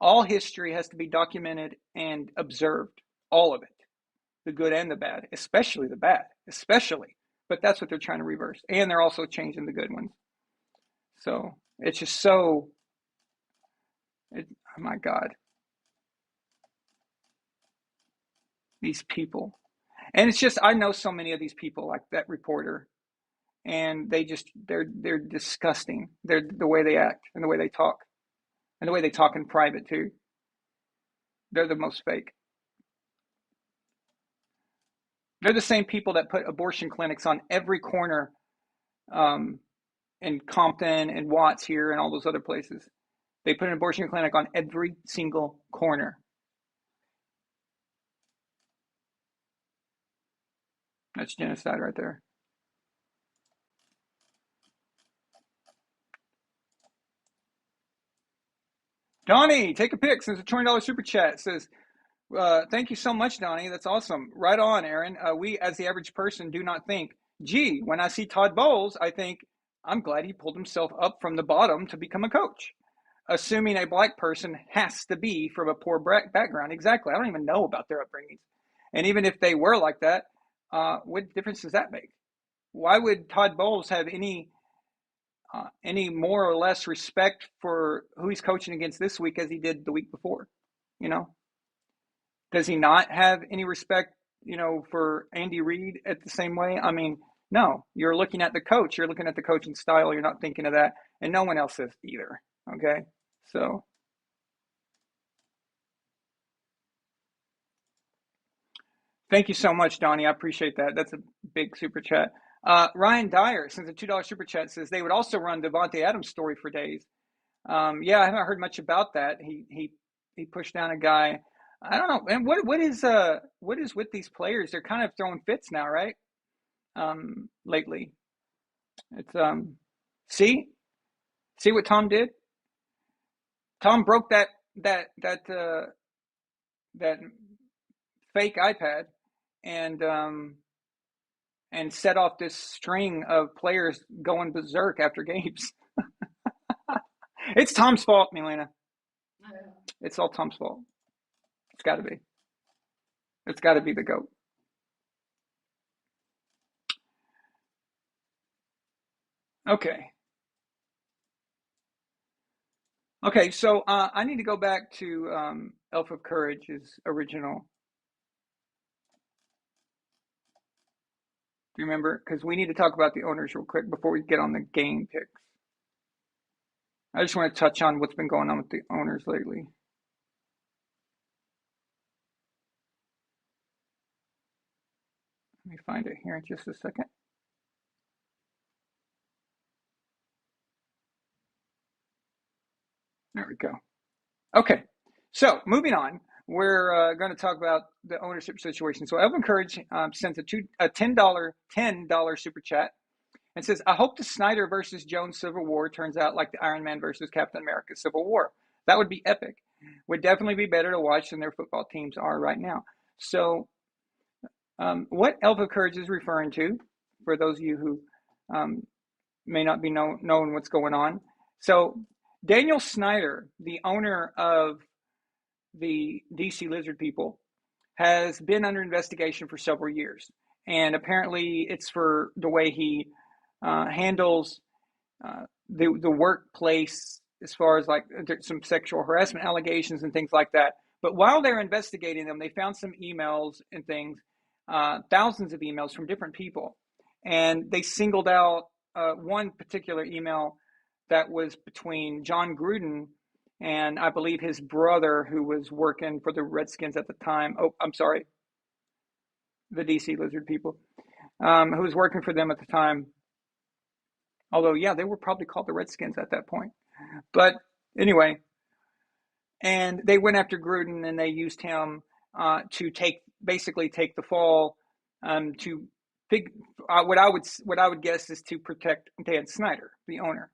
All history has to be documented and observed, all of it, the good and the bad, especially the bad, especially. But that's what they're trying to reverse. And they're also changing the good ones. So it's just oh my God. These people. And it's just, I know so many of these people, like that reporter, and they're disgusting. They're the way they act and the way they talk. And the way they talk in private too. They're the most fake. They're the same people that put abortion clinics on every corner in Compton and Watts here and all those other places. They put an abortion clinic on every single corner. That's genocide right there. Donnie, take a pic. Sends a $20 super chat. Says, thank you so much, Donnie. That's awesome. Right on, Aaron. We, as the average person, do not think, gee, when I see Todd Bowles, I think, I'm glad he pulled himself up from the bottom to become a coach. Assuming a black person has to be from a poor background. Exactly. I don't even know about their upbringings. And even if they were like that, what difference does that make? Why would Todd Bowles have any more or less respect for who he's coaching against this week as he did the week before? Does he not have any respect, for Andy Reid at the same way? I mean, no, you're looking at the coach. You're looking at the coaching style. You're not thinking of that. And no one else is either. Okay. So. Thank you so much, Donnie. I appreciate that. That's a big super chat. Ryan Dyer sends a $2 super chat, says they would also run Devontae Adams' story for days. Yeah, I haven't heard much about that. He pushed down a guy. I don't know. And what is with these players? They're kind of throwing fits now, right? Lately. It's see what Tom did? Tom broke that fake iPad and set off this string of players going berserk after games. It's Tom's fault, Milena. It's all Tom's fault. It's got to be. It's got to be the GOAT. Okay. Okay, so I need to go back to Elf of Courage's original. Do you remember? Because we need to talk about the owners real quick before we get on the game picks. I just want to touch on what's been going on with the owners lately. Let me find it here in just a second. There we go. Okay, so moving on, we're going to talk about the ownership situation. So Elvin Courage sent a $10 super chat and says, I hope the Snyder versus Jones Civil War turns out like the Iron Man versus Captain America Civil War. That would be epic. Would definitely be better to watch than their football teams are right now. So what Elf of Courage is referring to, for those of you who may not be knowing what's going on. So Daniel Snyder, the owner of the DC Lizard People, has been under investigation for several years. And apparently it's for the way he handles the workplace, as far as like some sexual harassment allegations and things like that. But while they're investigating them, they found some emails and things, thousands of emails from different people. And they singled out one particular email that was between John Gruden and I believe his brother, who was working for the Redskins at the time. Oh, I'm sorry. The DC Lizard People, who was working for them at the time. Although, yeah, they were probably called the Redskins at that point. But anyway, and they went after Gruden and they used him to basically take the fall to what I would guess is to protect Dan Snyder, the owner.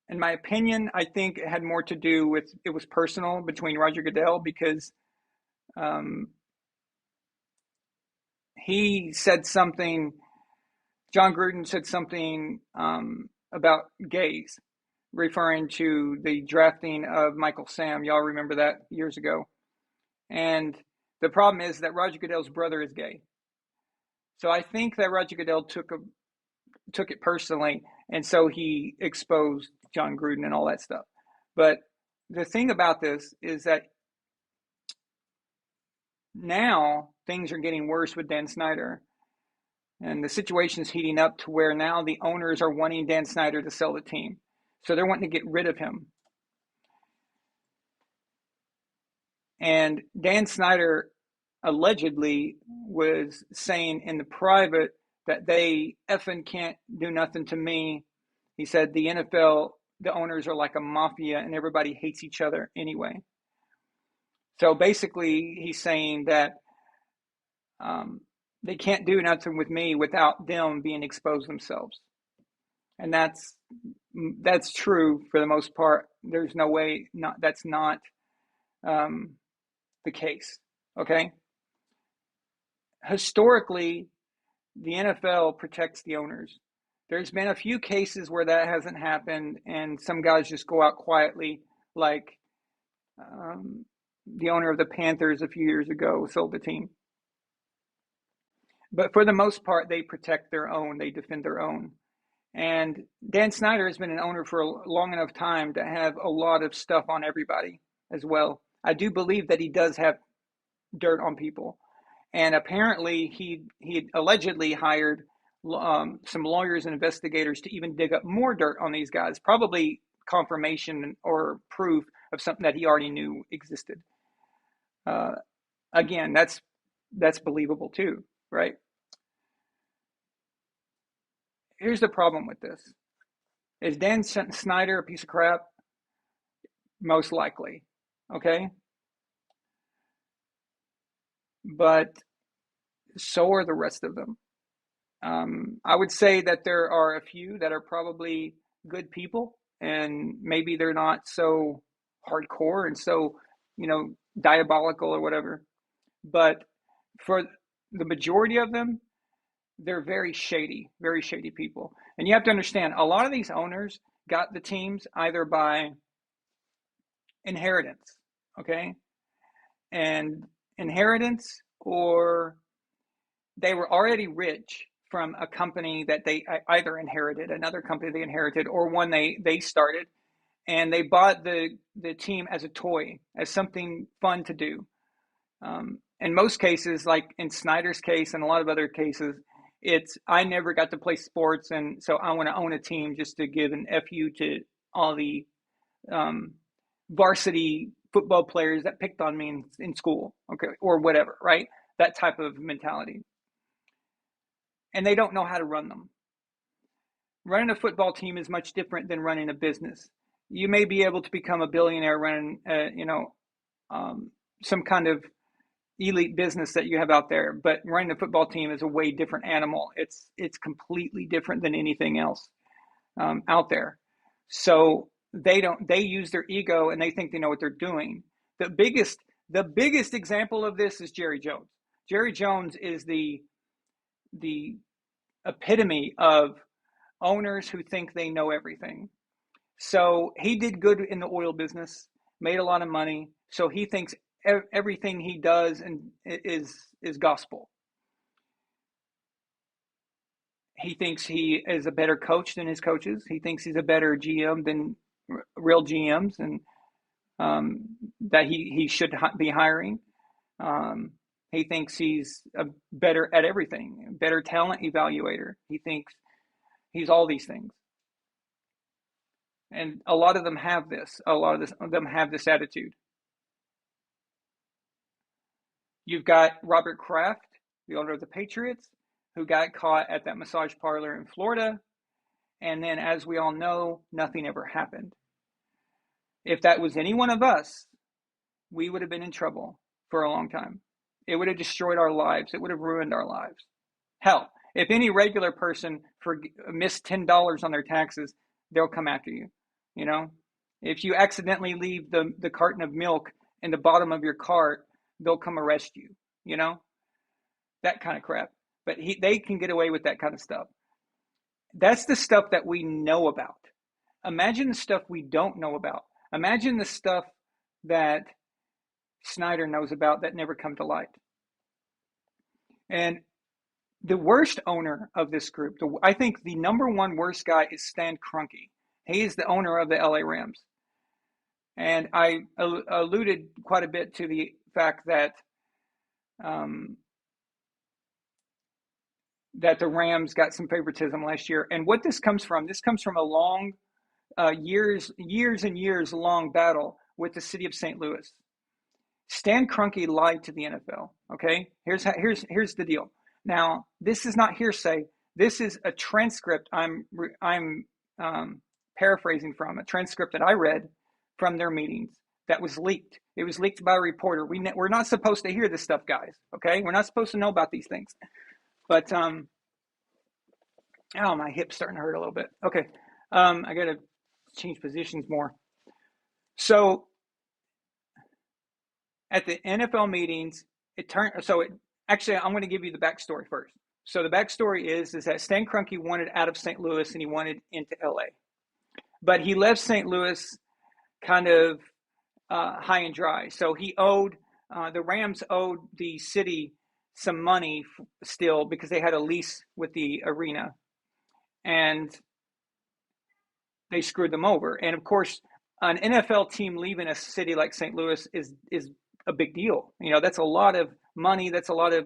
In my opinion, I think it had more to do with, it was personal between Roger Goodell, because he said something, John Gruden said something about gays, referring to the drafting of Michael Sam. Y'all remember that years ago. And the problem is that Roger Goodell's brother is gay. So I think that Roger Goodell took it personally, and so he exposed John Gruden and all that stuff. But the thing about this is that now things are getting worse with Dan Snyder, and the situation is heating up to where now the owners are wanting Dan Snyder to sell the team. So they're wanting to get rid of him. And Dan Snyder allegedly was saying in the private that they effing can't do nothing to me. He said the NFL, the owners are like a mafia and everybody hates each other anyway. So basically he's saying that they can't do nothing with me without them being exposed themselves. And that's true for the most part. There's no way that's not the case. Okay. Historically, the NFL protects the owners. There's been a few cases where that hasn't happened, and some guys just go out quietly, like the owner of the Panthers a few years ago sold the team. But for the most part, they protect their own, they defend their own. And Dan Snyder has been an owner for a long enough time to have a lot of stuff on everybody as well. I do believe that he does have dirt on people. And apparently he allegedly hired some lawyers and investigators to even dig up more dirt on these guys, probably confirmation or proof of something that he already knew existed. Again, that's believable too, right? Here's the problem with this. Is Dan Snyder a piece of crap? Most likely, okay? But so are the rest of them. I would say that there are a few that are probably good people, and maybe they're not so hardcore and so, diabolical or whatever. But for the majority of them, they're very shady people. And you have to understand, a lot of these owners got the teams either by inheritance, okay? And inheritance, or they were already rich from a company that they either inherited, another company they inherited, or one they started, and they bought the team as a toy, as something fun to do. In most cases, like in Snyder's case and a lot of other cases, it's I never got to play sports, and so I want to own a team just to give an FU to all the varsity football players that picked on me in school, okay, or whatever, right? That type of mentality. And they don't know how to run them. Running a football team is much different than running a business. You may be able to become a billionaire running, some kind of elite business that you have out there, but running a football team is a way different animal. It's completely different than anything else out there. So they use their ego and they think they know what they're doing. The biggest example of this is Jerry Jones. Jerry Jones is the epitome of owners who think they know everything. So he did good in the oil business, made a lot of money. So he thinks everything he does and is gospel. He thinks he is a better coach than his coaches. He thinks he's a better GM than real GMs, and that he should be hiring. He thinks he's better at everything, better talent evaluator. He thinks he's all these things. And a lot of them have this. A lot of them have this attitude. You've got Robert Kraft, the owner of the Patriots, who got caught at that massage parlor in Florida. And then, as we all know, nothing ever happened. If that was any one of us, we would have been in trouble for a long time. It would have destroyed our lives. It would have ruined our lives. Hell, if any regular person missed $10 on their taxes, they'll come after you. If you accidentally leave the carton of milk in the bottom of your cart, they'll come arrest you. That kind of crap. But they can get away with that kind of stuff. That's the stuff that we know about. Imagine the stuff we don't know about. Imagine the stuff that Snyder knows about that never come to light. And the worst owner of this group, I think the number one worst guy is Stan Kroenke. He is the owner of the LA Rams. And I alluded quite a bit to the fact that that the Rams got some favoritism last year. And what this comes from a long, years and years long battle with the city of St. Louis. Stan Kroenke lied to the NFL. Okay, here's the deal. Now, this is not hearsay. This is a transcript. I'm paraphrasing from a transcript that I read from their meetings that was leaked. It was leaked by a reporter. We're not supposed to hear this stuff, guys. Okay, we're not supposed to know about these things. But my hip's starting to hurt a little bit. Okay, I got to change positions more. So at the NFL meetings, actually, I'm going to give you the backstory first. So the backstory is that Stan Kroenke wanted out of St. Louis and he wanted into LA. But he left St. Louis kind of high and dry. So the Rams owed the city some money still because they had a lease with the arena. And they screwed them over. And of course, an NFL team leaving a city like St. Louis is a big deal. That's a lot of money. That's a lot of,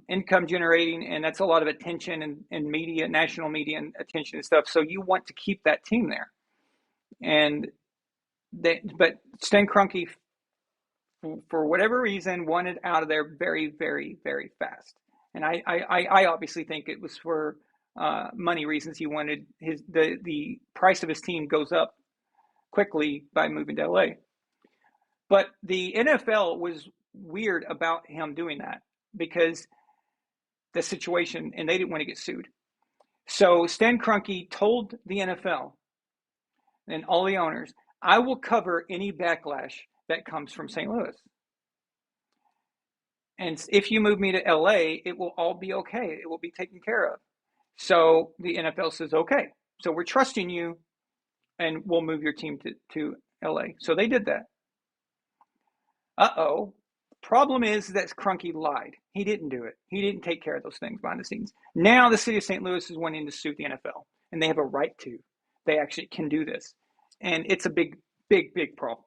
income generating, and that's a lot of attention and media, national media and attention and stuff. So you want to keep that team there. But Stan Kroenke, for whatever reason, wanted out of there very, very, very fast. And I obviously think it was for money reasons. He wanted the price of his team goes up quickly by moving to LA. But the NFL was weird about him doing that because the situation, and they didn't want to get sued. So Stan Kroenke told the NFL and all the owners, I will cover any backlash that comes from St. Louis. And if you move me to LA, it will all be okay. It will be taken care of. So the NFL says, okay, so we're trusting you and we'll move your team to LA. So they did that. Uh-oh. Problem is that Kroenke lied. He didn't do it. He didn't take care of those things behind the scenes. Now the city of St. Louis is wanting to sue the NFL, and they have a right to. They actually can do this. And it's a big, big, big problem.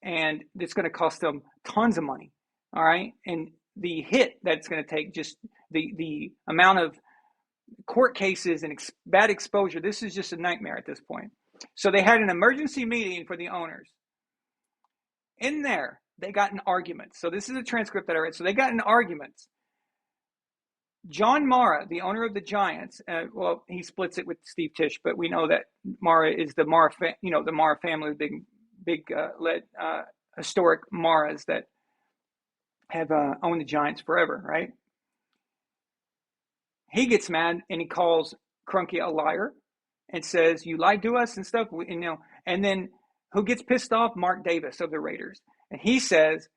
And it's going to cost them tons of money. All right. And the hit that it's going to take, just the amount of court cases and bad exposure, this is just a nightmare at this point. So they had an emergency meeting for the owners. In there, they got in arguments. So this is a transcript that I read. So they got in arguments. John Mara, the owner of the Giants, well, he splits it with Steve Tisch, but we know that Mara is the Mara, the Mara family, big historic Maras that have owned the Giants forever, right? He gets mad and he calls Kroenke a liar and says, "You lied to us" and stuff. And then who gets pissed off? Mark Davis of the Raiders, and he says,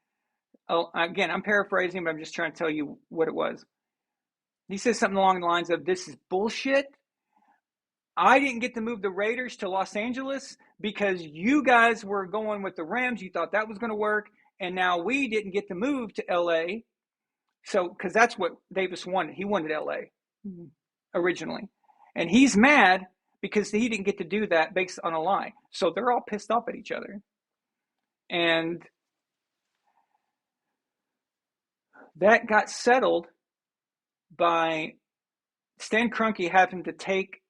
"Oh, again, I'm paraphrasing, but I'm just trying to tell you what it was." He says something along the lines of, "This is bullshit. I didn't get to move the Raiders to Los Angeles because you guys were going with the Rams. You thought that was going to work. And now we didn't get to move to LA. So, because that's what Davis wanted. He wanted LA originally. And he's mad because he didn't get to do that based on a lie. So they're all pissed off at each other. And that got settled by Stan Kroenke having to take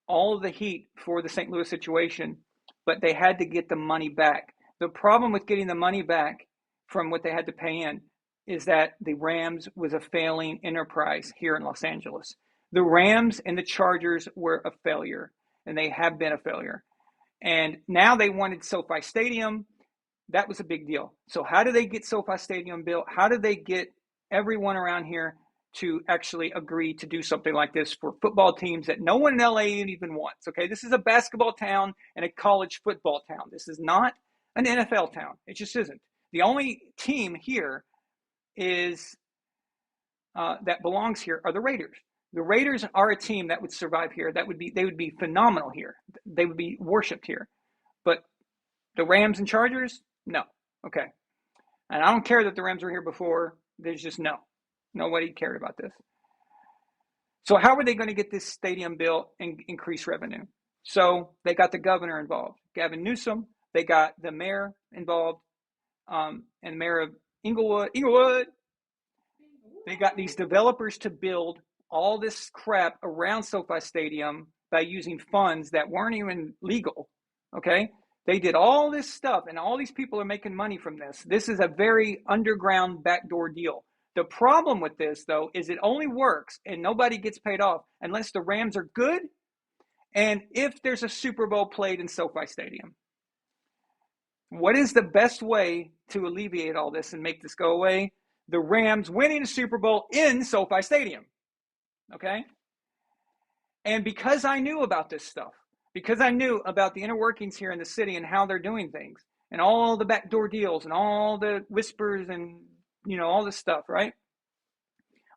all of the heat for the St. Louis situation, but they had to get the money back. The problem with getting the money back from what they had to pay in is that the Rams was a failing enterprise here in Los Angeles. The Rams and the Chargers were a failure, and they have been a failure. And now they wanted SoFi Stadium. That was a big deal. So how do they get SoFi Stadium built? How do they get everyone around here to actually agree to do something like this for football teams that no one in LA even wants? Okay, this is a basketball town and a college football town. This is not an NFL town. It just isn't. The only team here is that belongs here are the Raiders. The Raiders are a team that would survive here. They would be phenomenal here. They would be worshipped here. But the Rams and Chargers, no. Okay. And I don't care that the Rams were here before. There's just no. Nobody cared about this. So how are they going to get this stadium built and increase revenue? So they got the governor involved, Gavin Newsom. They got the mayor involved, and the mayor of Inglewood. They got these developers to build all this crap around SoFi Stadium by using funds that weren't even legal, okay? They did all this stuff, and all these people are making money from this. This is a very underground backdoor deal. The problem with this, though, is it only works and nobody gets paid off unless the Rams are good and if there's a Super Bowl played in SoFi Stadium. What is the best way to alleviate all this and make this go away? The Rams winning a Super Bowl in SoFi Stadium. Okay? And because I knew about this stuff, because I knew about the inner workings here in the city and how they're doing things, and all the backdoor deals and all the whispers and, all this stuff, right?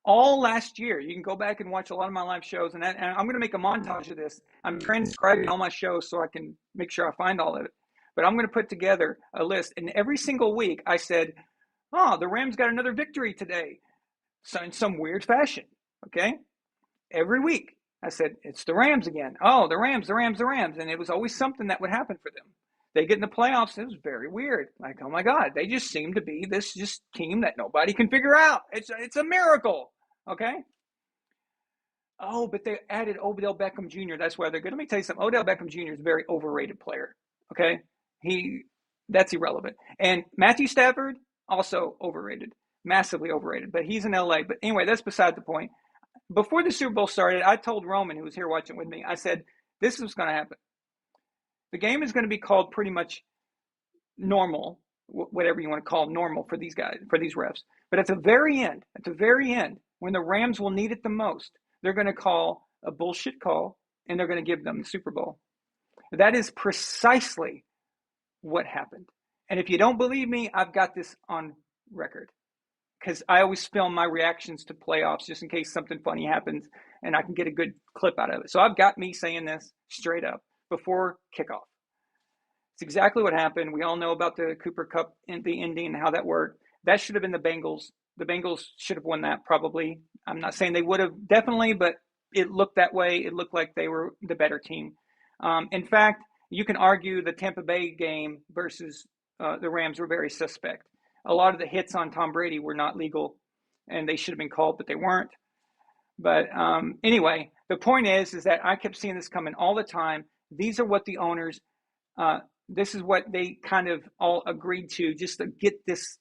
All last year, you can go back and watch a lot of my live shows, and I'm going to make a montage of this. I'm transcribing all my shows so I can make sure I find all of it. But I'm going to put together a list, and every single week I said, the Rams got another victory today. So in some weird fashion, okay? Every week I said, it's the Rams again. Oh, the Rams. And it was always something that would happen for them. They get in the playoffs. It was very weird. Like, oh my God, they just seem to be this just team that nobody can figure out. It's a miracle, okay? Oh, but they added Odell Beckham Jr. That's why they're good. Let me tell you something. Odell Beckham Jr. is a very overrated player, okay? That's irrelevant. And Matthew Stafford, also overrated, massively overrated, but he's in LA. But anyway, that's beside the point. Before the Super Bowl started, I told Roman, who was here watching with me, I said, this is what's going to happen. The game is going to be called pretty much normal, whatever you want to call normal for these guys, for these refs. But at the very end, when the Rams will need it the most, they're going to call a bullshit call, and they're going to give them the Super Bowl. That is precisely what happened. And if you don't believe me, I've got this on record, because I always film my reactions to playoffs just in case something funny happens and I can get a good clip out of it. So I've got me saying this straight up before kickoff. It's exactly what happened. We all know about the Cooper Cup and the ending and how that worked. That should have been the Bengals. The Bengals should have won that probably. I'm not saying they would have definitely, but it looked that way. It looked like they were the better team. In fact, you can argue the Tampa Bay game versus the Rams were very suspect. A lot of the hits on Tom Brady were not legal, and they should have been called, but they weren't. But anyway, the point is that I kept seeing this coming all the time. These are what the owners, this is what they kind of all agreed to just to get this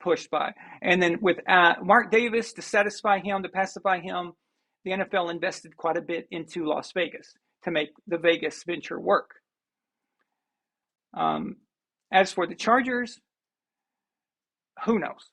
pushed by. And then with Mark Davis, to satisfy him, to pacify him, the NFL invested quite a bit into Las Vegas to make the Vegas venture work. As for the Chargers, who knows?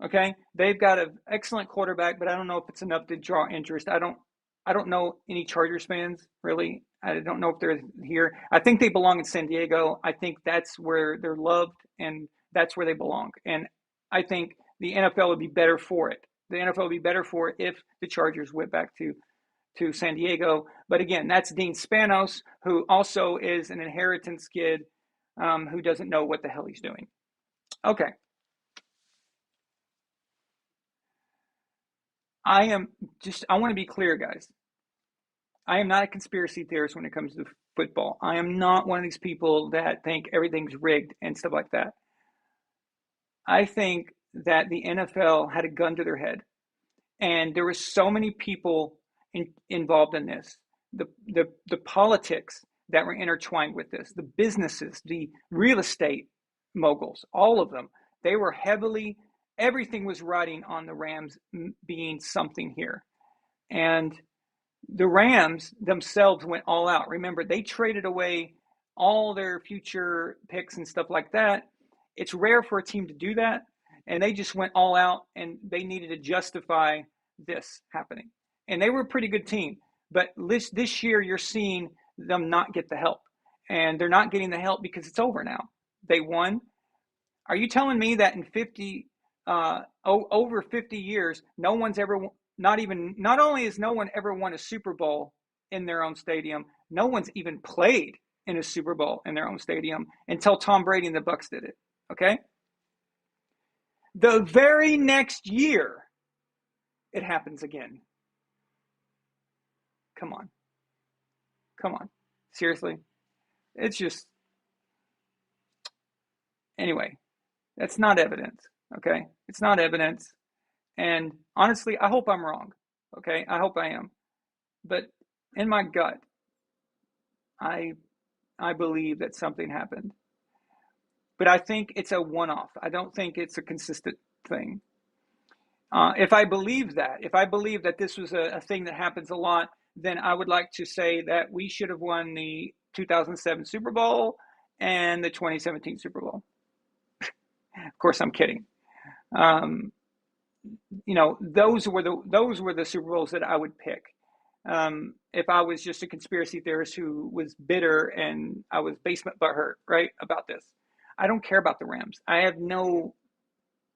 Okay, they've got an excellent quarterback, but I don't know if it's enough to draw interest. I don't know any Chargers fans really. I don't know if they're here. I think they belong in San Diego. I think that's where they're loved, and that's where they belong. And I think the NFL would be better for it. The NFL would be better for it if the Chargers went back to San Diego. But again, that's Dean Spanos, who also is an inheritance kid who doesn't know what the hell he's doing. Okay. I want to be clear, guys. I am not a conspiracy theorist when it comes to football. I am not one of these people that think everything's rigged and stuff like that. I think that the NFL had a gun to their head, and there were so many people involved in this. The politics that were intertwined with this, the businesses, the real estate moguls, all of them, they were heavily, everything was riding on the Rams being something here. And the Rams themselves went all out. Remember, they traded away all their future picks and stuff like that. It's rare for a team to do that. And they just went all out, and they needed to justify this happening. And they were a pretty good team. But this year, you're seeing them not get the help. And they're not getting the help because it's over now. They won. Are you telling me that in over 50 years, no one's ever, not only has no one ever won a Super Bowl in their own stadium, no one's even played in a Super Bowl in their own stadium until Tom Brady and the Bucs did it, okay? The very next year, it happens again. Come on. Seriously? It's just, anyway, that's not evidence, okay? It's not evidence. And honestly, I hope I'm wrong, okay? I hope I am. But in my gut, I believe that something happened. But I think it's a one-off. I don't think it's a consistent thing. If I believe that this was a thing that happens a lot, then I would like to say that we should have won the 2007 Super Bowl and the 2017 Super Bowl. Of course, I'm kidding. Those were the Super Bowls that I would pick. If I was just a conspiracy theorist who was bitter and I was basement butthurt, right, about this. I don't care about the Rams. I have no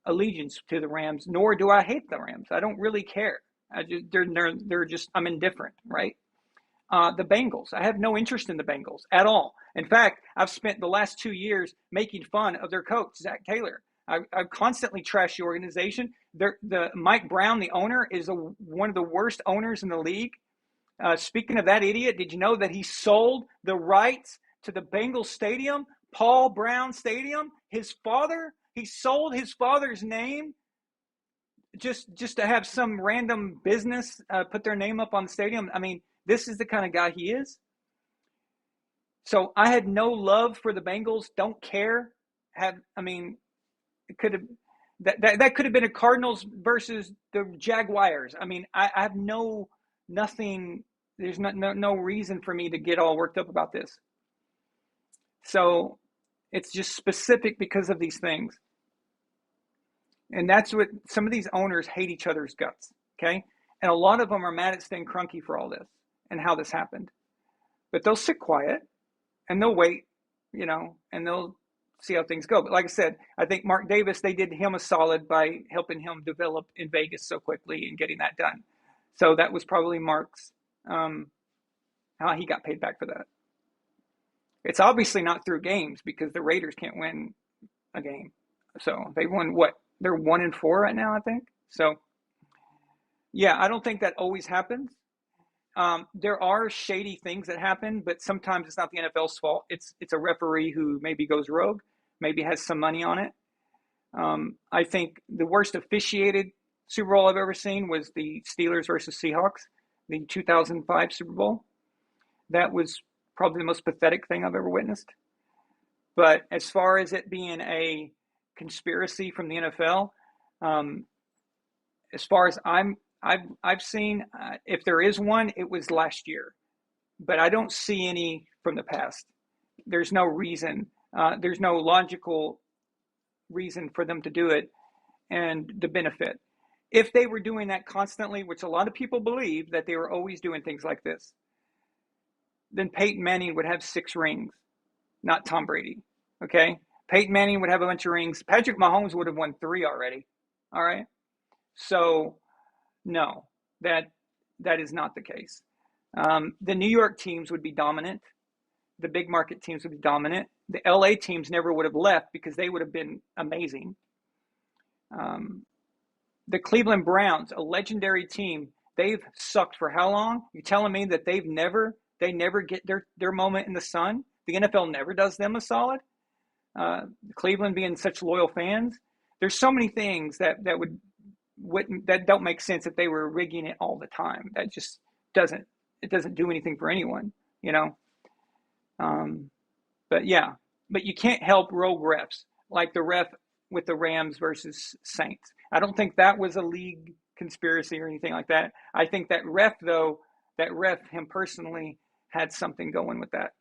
allegiance to the Rams, nor do I hate the Rams. I don't really care. They're just, I'm indifferent, right? The Bengals. I have no interest in the Bengals at all. In fact, I've spent the last 2 years making fun of their coach, Zach Taylor. I've constantly trashed the organization. The Mike Brown, the owner, is one of the worst owners in the league. Speaking of that idiot, did you know that he sold the rights to the Bengals stadium, Paul Brown Stadium? His father, he sold his father's name just to have some random business put their name up on the stadium. I mean, this is the kind of guy he is. So I had no love for the Bengals. Don't care. It could have that could have been a Cardinals versus the Jaguars. I mean, I have nothing. There's no reason for me to get all worked up about this. So it's just specific because of these things. And that's what some of these owners hate each other's guts. Okay. And a lot of them are mad at Stan Kroenke for all this and how this happened. But they'll sit quiet and they'll wait, and they'll see how things go. But like I said, I think Mark Davis, they did him a solid by helping him develop in Vegas so quickly and getting that done. So that was probably Mark's, how he got paid back for that. It's obviously not through games because the Raiders can't win a game. So they won what? They're 1-4 right now, I think. So yeah, I don't think that always happens. There are shady things that happen, but sometimes it's not the NFL's fault. It's a referee who maybe goes rogue, maybe has some money on it. I think the worst officiated Super Bowl I've ever seen was the Steelers versus Seahawks, the 2005 Super Bowl. That was probably the most pathetic thing I've ever witnessed. But as far as it being a conspiracy from the NFL, as far as I've seen, if there is one, it was last year. But I don't see any from the past. There's no reason. There's no logical reason for them to do it and the benefit. If they were doing that constantly, which a lot of people believe that they were always doing things like this, then Peyton Manning would have 6 rings, not Tom Brady. Okay? Peyton Manning would have a bunch of rings. Patrick Mahomes would have won 3 already. All right? So, no, that is not the case. The New York teams would be dominant. The big market teams would be dominant. The LA teams never would have left because they would have been amazing. The Cleveland Browns, a legendary team, they've sucked for how long? You're telling me that they never get their moment in the sun? The NFL never does them a solid? Cleveland being such loyal fans? There's so many things that don't make sense if they were rigging it all the time. That just doesn't do anything for anyone, But you can't help rogue refs like the ref with the Rams versus Saints. I don't think that was a league conspiracy or anything like that. I think that ref, him personally, had something going with that,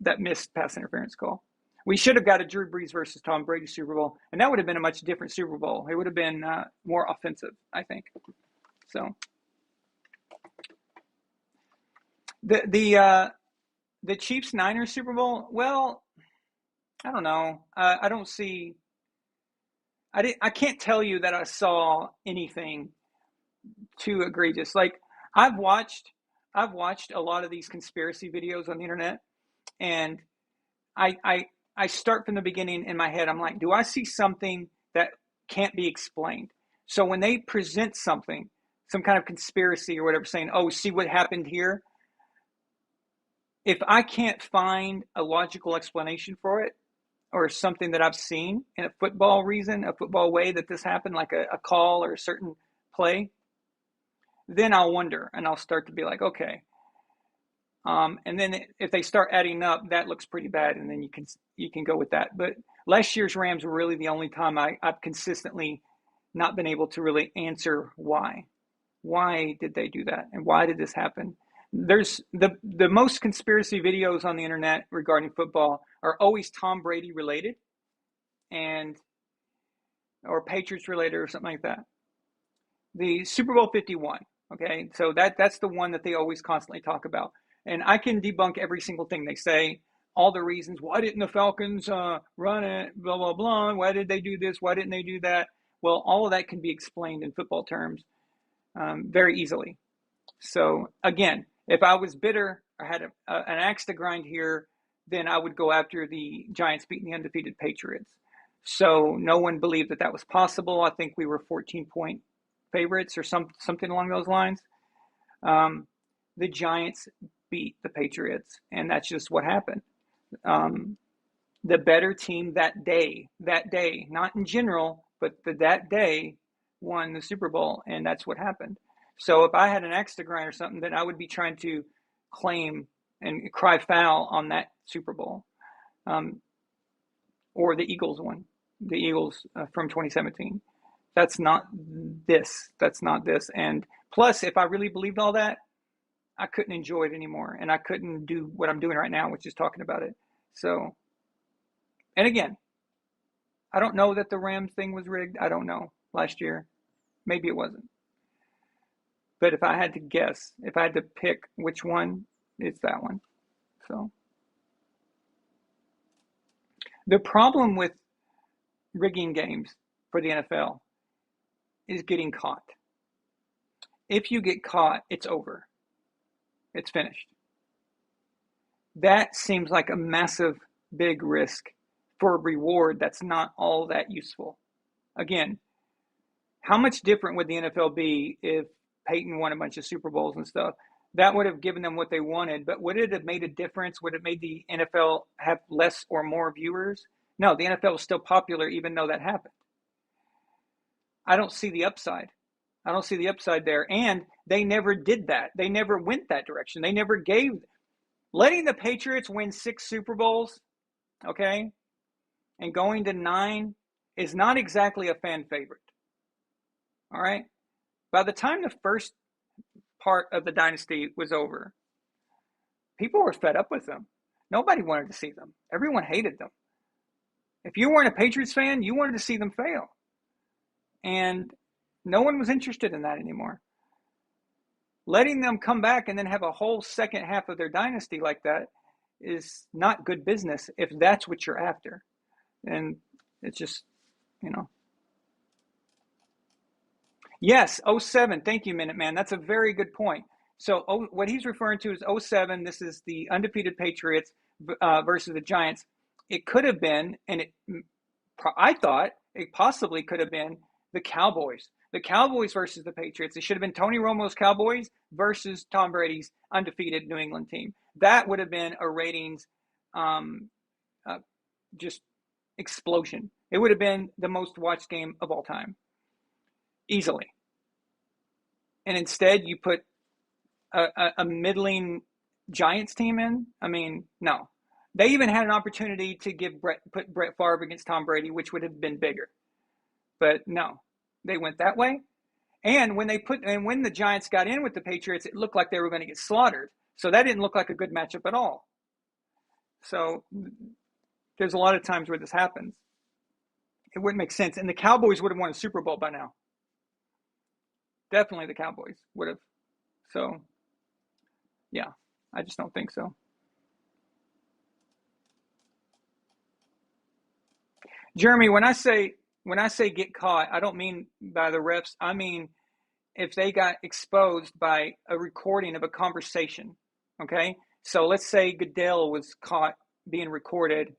that missed pass interference call. We should have got a Drew Brees versus Tom Brady Super Bowl, and that would have been a much different Super Bowl. It would have been more offensive, I think. So the Chiefs-Niners Super Bowl, well, I don't know. I don't see. I can't tell you that I saw anything too egregious. Like I've watched a lot of these conspiracy videos on the internet, and I start from the beginning in my head. I'm like, do I see something that can't be explained? So when they present something, some kind of conspiracy or whatever, saying, "Oh, see what happened here." If I can't find a logical explanation for it, or something that I've seen in a football way that this happened, like a call or a certain play, then I'll wonder and I'll start to be like, okay. And then if they start adding up, that looks pretty bad, and then you can go with that. But last year's Rams were really the only time I've consistently not been able to really answer why. Why did they do that? And why did this happen? There's the most conspiracy videos on the internet regarding football are always Tom Brady related or Patriots related or something like that. The Super Bowl 51, okay? So that's the one that they always constantly talk about. And I can debunk every single thing they say, all the reasons. Why didn't the Falcons run it, blah, blah, blah. Why did they do this? Why didn't they do that? Well, all of that can be explained in football terms very easily. So, again, if I was bitter or had an axe to grind here, then I would go after the Giants beating the undefeated Patriots. So no one believed that was possible. I think we were 14-point favorites or something along those lines. The Giants beat the Patriots, and that's just what happened. The better team that day, not in general, but that day won the Super Bowl, and that's what happened. So if I had an axe to grind or something, then I would be trying to claim and cry foul on that Super Bowl. Or the Eagles one, the Eagles from 2017. That's not this. And plus, if I really believed all that, I couldn't enjoy it anymore. And I couldn't do what I'm doing right now, which is talking about it. So, and again, I don't know that the Rams thing was rigged. I don't know. Last year, maybe it wasn't. But if I had to guess, if I had to pick which one, it's that one. So the problem with rigging games for the NFL is getting caught. If you get caught, it's over. It's finished. That seems like a massive, big risk for a reward that's not all that useful. Again, how much different would the NFL be if Peyton won a bunch of Super Bowls and stuff? That would have given them what they wanted, but would it have made a difference? Would it made the NFL have less or more viewers? No, the NFL was still popular even though that happened. I don't see the upside. I don't see the upside there. And they never did that. They never went that direction. They never gave. Letting the Patriots win 6 Super Bowls, okay, and going to 9 is not exactly a fan favorite. All right? By the time the first part of the dynasty was over, people were fed up with them. Nobody wanted to see them. Everyone hated them. If you weren't a Patriots fan, you wanted to see them fail. And no one was interested in that anymore. Letting them come back and then have a whole second half of their dynasty like that is not good business if that's what you're after. And it's just, you know. Yes, '07. Thank you, Minuteman. That's a very good point. So what he's referring to is '07. This is the undefeated Patriots versus the Giants. It could have been, and I thought it possibly could have been the Cowboys. The Cowboys versus the Patriots. It should have been Tony Romo's Cowboys versus Tom Brady's undefeated New England team. That would have been a ratings just explosion. It would have been the most watched game of all time. Easily. And instead you put a middling Giants team in. I mean, no. They even had an opportunity to put Brett Favre against Tom Brady, which would have been bigger. But no. They went that way. And when the Giants got in with the Patriots, it looked like they were going to get slaughtered. So that didn't look like a good matchup at all. So there's a lot of times where this happens. It wouldn't make sense. And the Cowboys would have won a Super Bowl by now. Definitely the Cowboys would have. So, yeah, I just don't think so. Jeremy, when I say get caught, I don't mean by the refs. I mean if they got exposed by a recording of a conversation, okay? So let's say Goodell was caught being recorded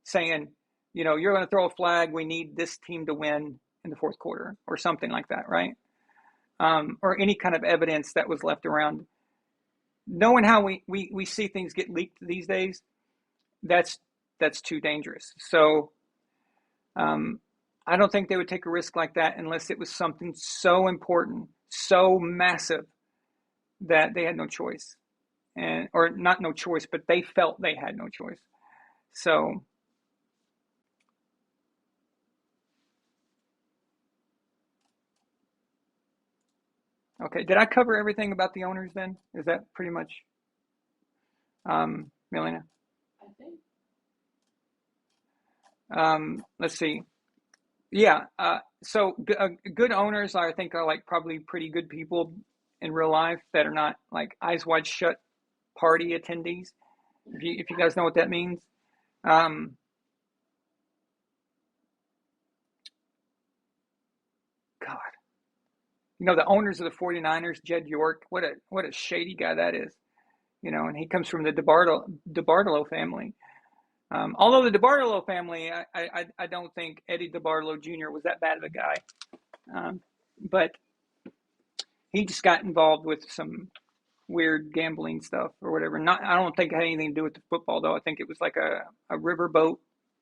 saying, you know, you're going to throw a flag. We need this team to win in the fourth quarter or something like that, right? Or any kind of evidence that was left around. Knowing how we see things get leaked these days, that's too dangerous. So I don't think they would take a risk like that unless it was something so important, so massive that they had no choice, or not no choice, but they felt they had no choice. So okay, did I cover everything about the owners then? Is that pretty much, Melina? I think. Let's see. Yeah, so good owners, I think, are like probably pretty good people in real life that are not like eyes wide shut party attendees. If you guys know what that means. God, you know, the owners of the 49ers, Jed York, what a shady guy that is. You know, and he comes from the DeBartolo family. Although the DeBartolo family, I don't think Eddie DeBartolo Jr. was that bad of a guy. But he just got involved with some weird gambling stuff or whatever. I don't think it had anything to do with the football, though. I think it was like a riverboat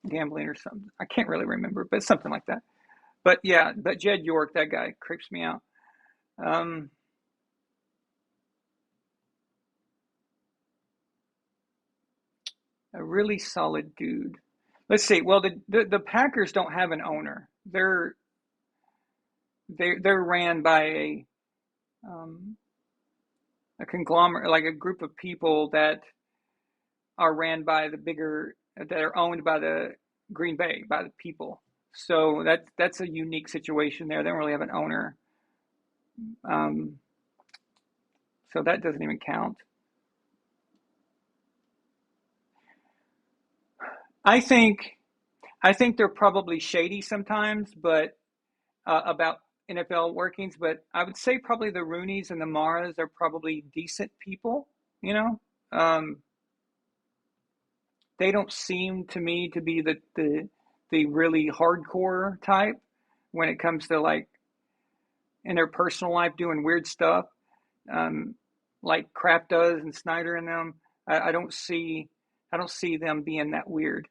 gambling or something. I can't really remember, but something like that. But yeah, but Jed York, that guy creeps me out. A really solid dude. Let's see. Well, the Packers don't have an owner. They're ran by a conglomerate, like a group of people that are ran by that are owned by the Green Bay, by the people. So that's a unique situation there. They don't really have an owner. So that doesn't even count. I think they're probably shady sometimes, but about NFL workings. But I would say probably the Rooneys and the Maras are probably decent people. You know, um, they don't seem to me to be the really hardcore type when it comes to like in their personal life doing weird stuff, um, like Kraft does and Snyder and them. I don't see them being that weird.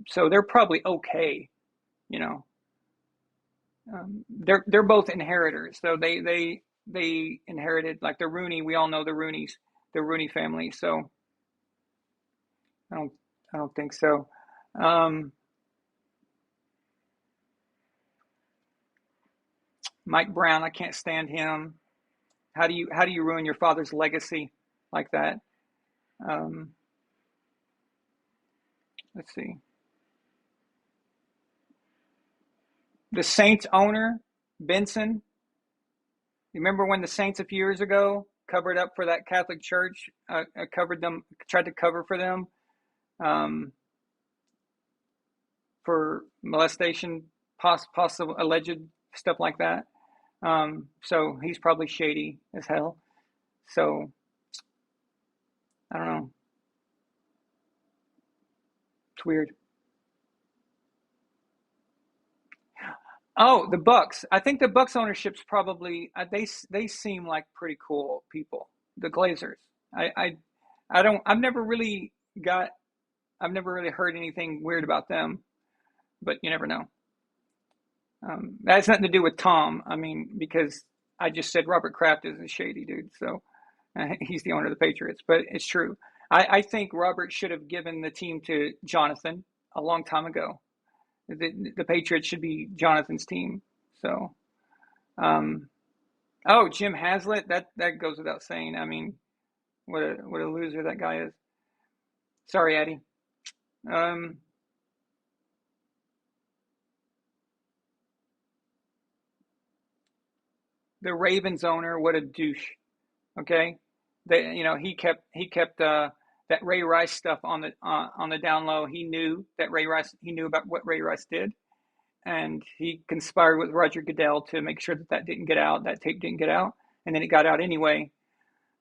So they're probably okay. You know, they're both inheritors. So they inherited like the Rooney. We all know the Rooneys, the Rooney family. So I don't think so. Um, Mike Brown, I can't stand him. How do you ruin your father's legacy like that? Um, let's see. The Saints owner, Benson. You remember when the Saints a few years ago covered up for that Catholic Church, tried to cover for them um, for molestation, possible alleged stuff like that. So he's probably shady as hell. So I don't know. It's weird. Oh, the Bucks. I think the Bucks ownership's probably they seem like pretty cool people. The Glazers. I don't. I've never really heard anything weird about them, but you never know. That has nothing to do with Tom. I mean, because I just said Robert Kraft is a shady dude, so he's the owner of the Patriots. But it's true. I think Robert should have given the team to Jonathan a long time ago. The Patriots should be Jonathan's team. So, um, oh, Jim Haslett, that goes without saying. I mean, what a loser that guy is. Sorry, Eddie. Um, the Ravens owner, what a douche. Okay, he kept that Ray Rice stuff on the down low. He knew about what Ray Rice did, and he conspired with Roger Goodell to make sure that didn't get out, that tape didn't get out, and then it got out anyway.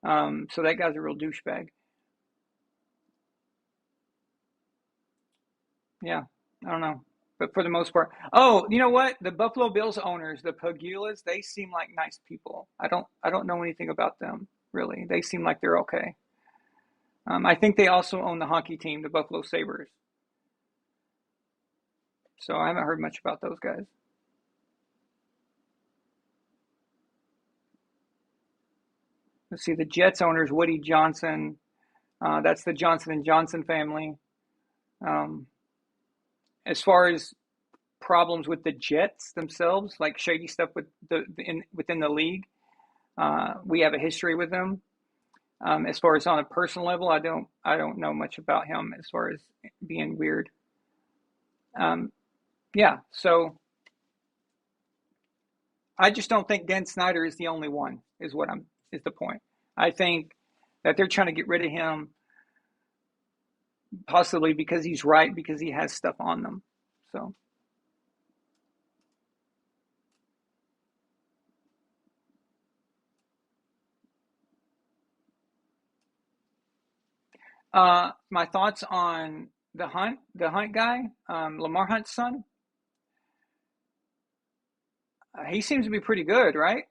So that guy's a real douchebag. Yeah, I don't know, but for the most part, oh, you know what? The Buffalo Bills owners, the Pagulas, they seem like nice people. I don't know anything about them really. They seem like they're okay. I think they also own the hockey team, the Buffalo Sabres. So I haven't heard much about those guys. Let's see, the Jets owners, Woody Johnson. That's the Johnson and Johnson family. Um, as far as problems with the Jets themselves, like shady stuff within the league, we have a history with them. As far as on a personal level, I don't know much about him as far as being weird. Um, yeah, so I just don't think Dan Snyder is the only one. Is the point. I think that they're trying to get rid of him, possibly because he's right, because he has stuff on them. So my thoughts on the Hunt guy, Lamar Hunt's son. He seems to be pretty good, right?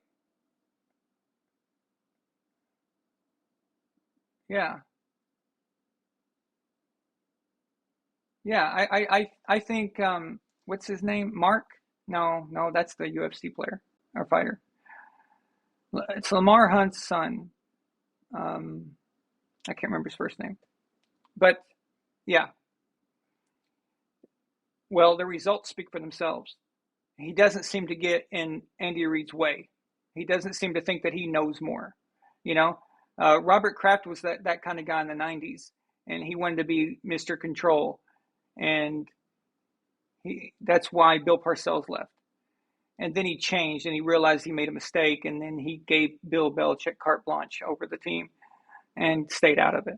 Yeah, yeah. I think what's his name? Mark? No, no, that's the UFC player or fighter. It's Lamar Hunt's son. Um, I can't remember his first name, but yeah. Well, the results speak for themselves. He doesn't seem to get in Andy Reid's way. He doesn't seem to think that he knows more. You know, Robert Kraft was that kind of guy in the '90s, and he wanted to be Mr. Control, and that's why Bill Parcells left. And then he changed and he realized he made a mistake. And then he gave Bill Belichick carte blanche over the team and stayed out of it.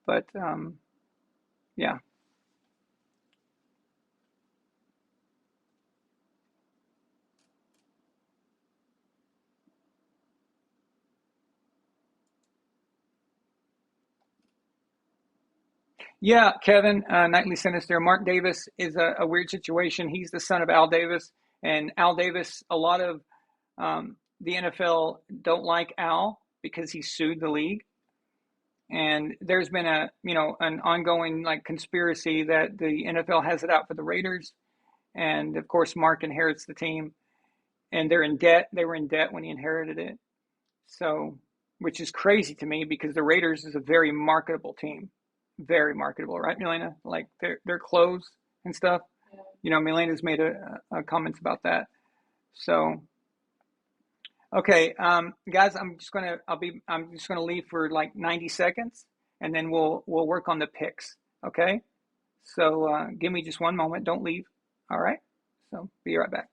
But yeah. Yeah, Kevin, Nightly Sinister. Mark Davis is a weird situation. He's the son of Al Davis. And Al Davis, a lot of the NFL don't like Al because he sued the league. And there's been an ongoing like conspiracy that the NFL has it out for the Raiders. And of course, Mark inherits the team and they're in debt. They were in debt when he inherited it. So, which is crazy to me because the Raiders is a very marketable team. Very marketable, right, Milena? Like their clothes and stuff. Milena's made a comments about that. So, okay, guys, I'm just gonna leave for like 90 seconds, and then we'll work on the picks. Okay, so give me just one moment. Don't leave. All right. So be right back.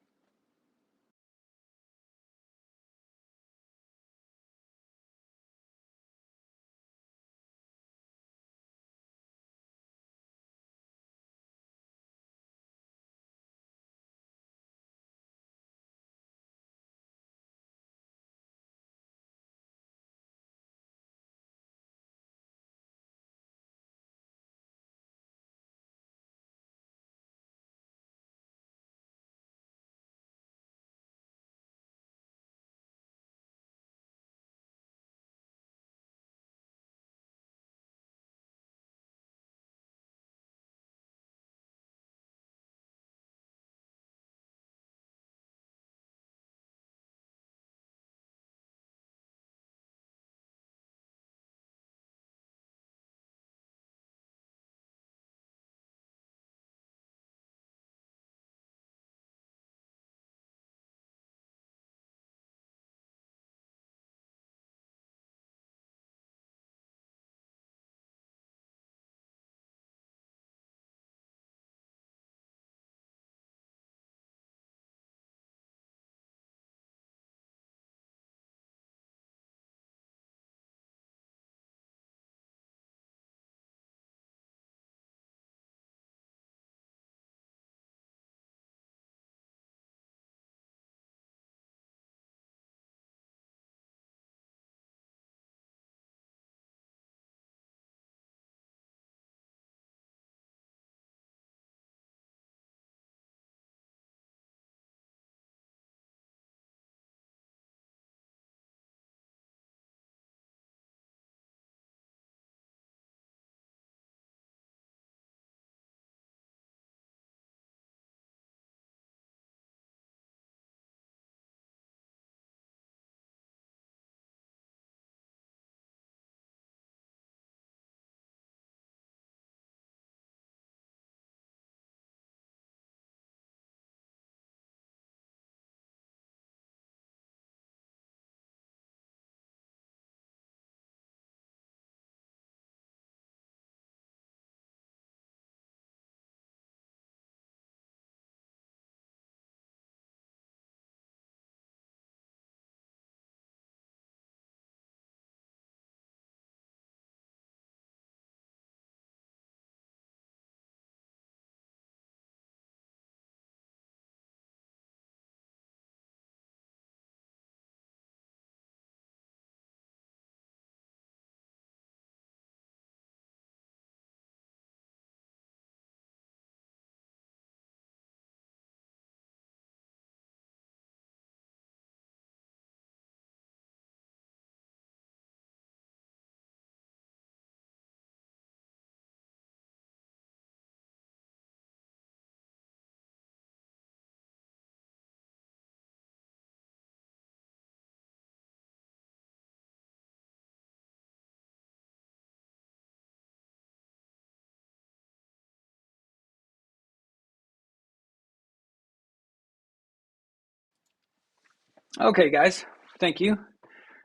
Okay, guys. Thank you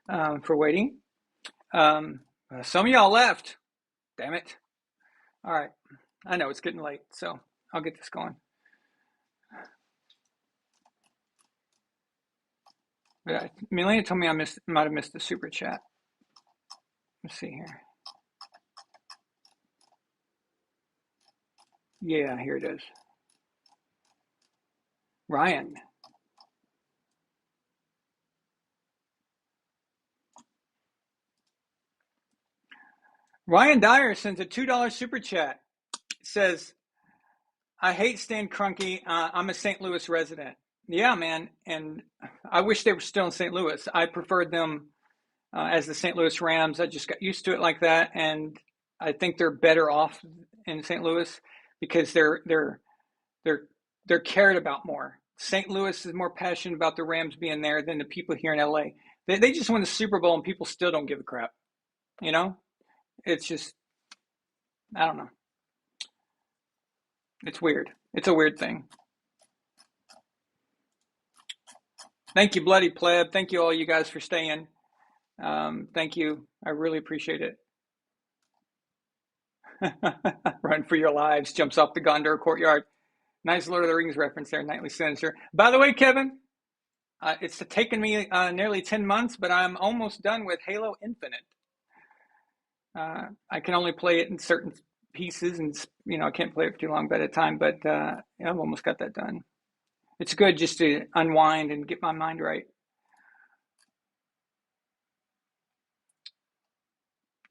for waiting. Some of y'all left. Damn it. All right. I know it's getting late, so I'll get this going. Melania told me I might have missed the super chat. Let's see here. Yeah, here it is. Ryan. Ryan Dyer sends a $2 super chat. It says, I hate Stan Kroenke. I'm a St. Louis resident. Yeah, man. And I wish they were still in St. Louis. I preferred them as the St. Louis Rams. I just got used to it like that. And I think they're better off in St. Louis because they're cared about more. St. Louis is more passionate about the Rams being there than the people here in LA. They just won the Super Bowl and people still don't give a crap. You know? It's just, I don't know. It's weird. It's a weird thing. Thank you, Bloody Pleb. Thank you all you guys for staying. Thank you. I really appreciate it. Run for your lives. Jumps off the Gondor courtyard. Nice Lord of the Rings reference there, Nightly Sinister. By the way, Kevin, it's taken me nearly 10 months, but I'm almost done with Halo Infinite. I can only play it in certain pieces, and I can't play it for too long at a time, but I've almost got that done. It's good just to unwind and get my mind right.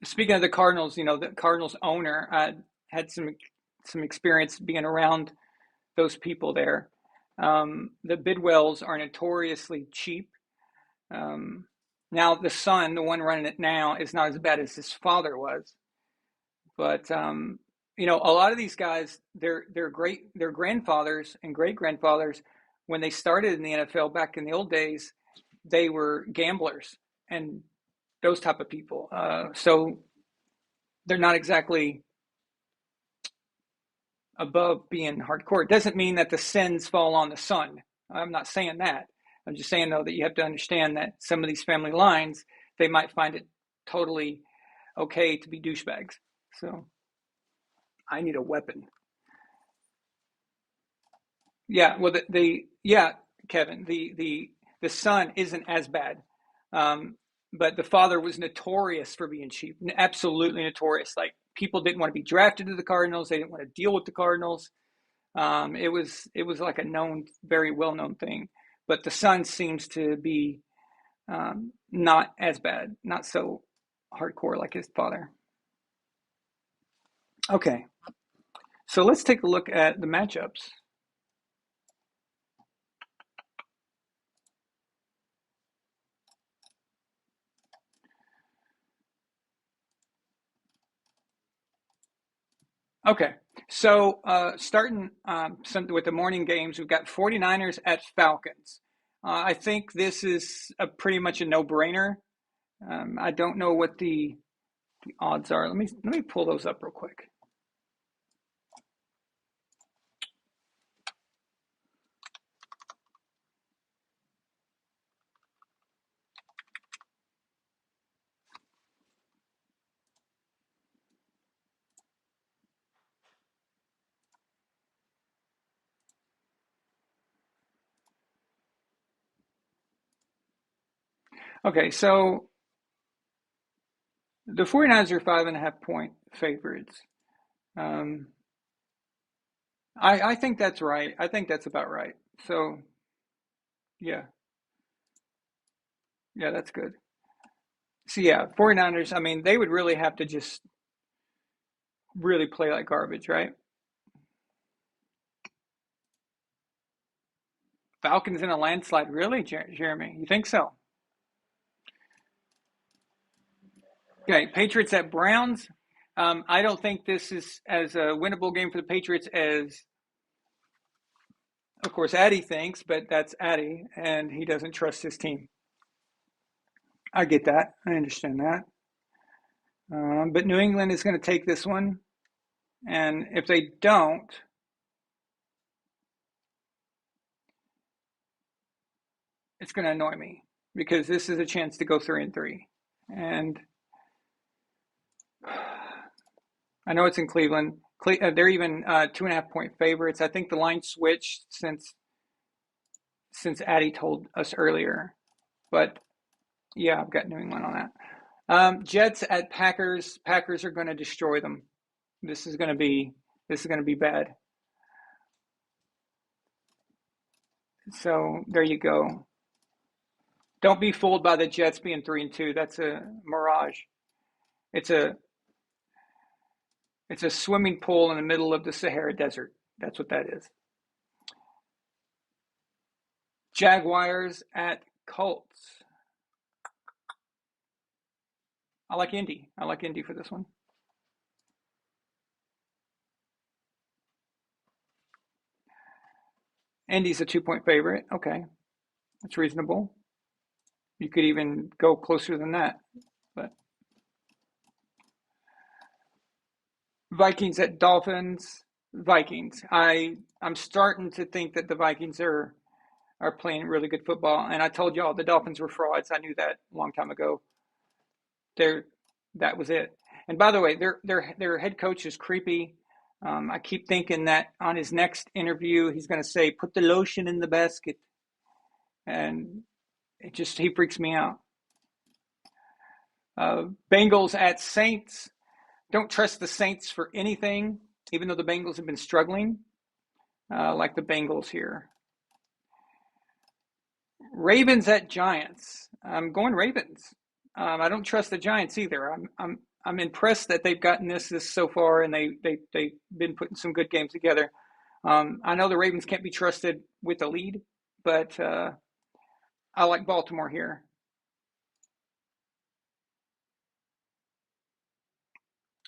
Speaking of the Cardinals, the Cardinals owner had some experience being around those people there. The Bidwells are notoriously cheap. Now the son, the one running it now, is not as bad as his father was. But a lot of these guys, their grandfathers and great grandfathers, when they started in the NFL back in the old days, they were gamblers and those type of people. So they're not exactly above being hardcore. It doesn't mean that the sins fall on the son. I'm not saying that. I'm just saying, though, that you have to understand that some of these family lines, they might find it totally okay to be douchebags. So I need a weapon. Yeah, well, Kevin, the son isn't as bad. But the father was notorious for being cheap, absolutely notorious. Like, people didn't want to be drafted to the Cardinals. They didn't want to deal with the Cardinals. It was like a known, very well-known thing. But the son seems to be not as bad, not so hardcore like his father. Okay, so let's take a look at the matchups. Okay, so starting with the morning games, we've got 49ers at Falcons. I think this is pretty much a no-brainer. I don't know what the odds are. Let me pull those up real quick. Okay, so the 49ers are 5.5-point favorites. I think that's right. I think that's about right. So, yeah, that's good. So, yeah, 49ers, I mean, they would really have to just really play like garbage, right? Falcons in a landslide, really, Jeremy? You think so? Okay, Patriots at Browns. I don't think this is as a winnable game for the Patriots as, of course, Addy thinks, but that's Addy, and he doesn't trust his team. I get that. I understand that. But New England is going to take this one, and if they don't, it's going to annoy me because this is a chance to go 3-3, and I know it's in Cleveland. They're even 2.5-point favorites. I think the line switched since Addy told us earlier. But yeah, I've got New England on that. Jets at Packers. Packers are going to destroy them. This is going to be bad. So there you go. Don't be fooled by the Jets being 3-2. That's a mirage. It's a swimming pool in the middle of the Sahara Desert. That's what that is. Jaguars at Colts. I like Indy. I like Indy for this one. Indy's a 2-point favorite. Okay. That's reasonable. You could even go closer than that. But Vikings at Dolphins. Vikings. I'm starting to think that the Vikings are playing really good football. And I told y'all the Dolphins were frauds. I knew that a long time ago. That was it. And by the way, their head coach is creepy. I keep thinking that on his next interview, he's going to say, "Put the lotion in the basket," and he freaks me out. Bengals at Saints. Don't trust the Saints for anything, even though the Bengals have been struggling. Like the Bengals here. Ravens at Giants. I'm going Ravens. I don't trust the Giants either. I'm impressed that they've gotten this so far, and they've been putting some good games together. I know the Ravens can't be trusted with the lead, but I like Baltimore here.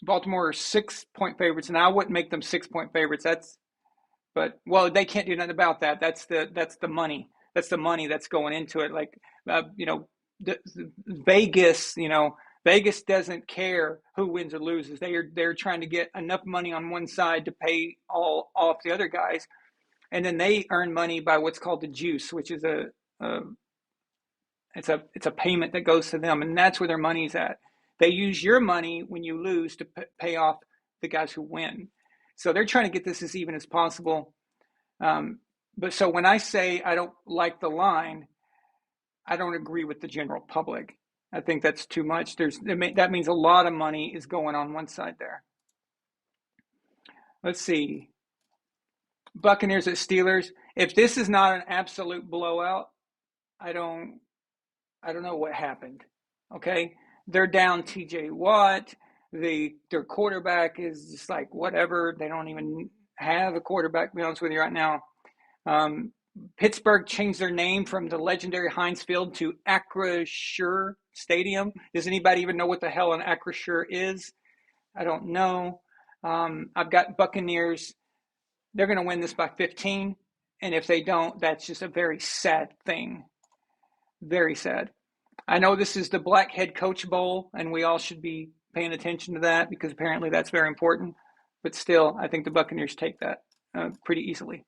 Baltimore are 6-point favorites, and I wouldn't make them 6-point favorites. They can't do nothing about that. That's the money. That's the money that's going into it. Like, Vegas, Vegas doesn't care who wins or loses. They're trying to get enough money on one side to pay all off the other guys, and then they earn money by what's called the juice, which is it's a payment that goes to them, and that's where their money's at. They use your money when you lose to pay off the guys who win. So they're trying to get this as even as possible. But so when I say I don't like the line, I don't agree with the general public. I think that's too much. That means a lot of money is going on one side there. Let's see. Buccaneers at Steelers. If this is not an absolute blowout, I don't know what happened. Okay, they're down T.J. Watt. Their quarterback is just like whatever. They don't even have a quarterback, to be honest with you right now. Pittsburgh changed their name from the legendary Heinz Field to Acrisure Stadium. Does anybody even know what the hell an Acrisure is? I don't know. I've got Buccaneers. They're going to win this by 15. And if they don't, that's just a very sad thing. Very sad. I know this is the Black Head Coach Bowl, and we all should be paying attention to that because apparently that's very important. But still, I think the Buccaneers take that pretty easily.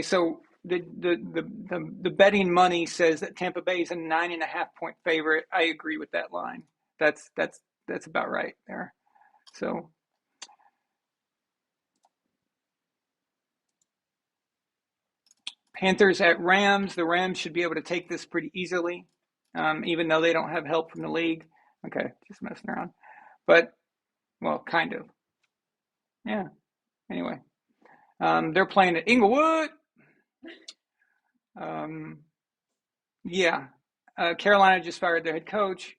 So the betting money says that Tampa Bay is a 9.5-point favorite. I agree with that line. That's about right there. So Panthers at Rams. The Rams should be able to take this pretty easily, even though they don't have help from the league. Okay, just messing around. But, well, kind of. Yeah. Anyway. They're playing at Inglewood. Carolina just fired their head coach.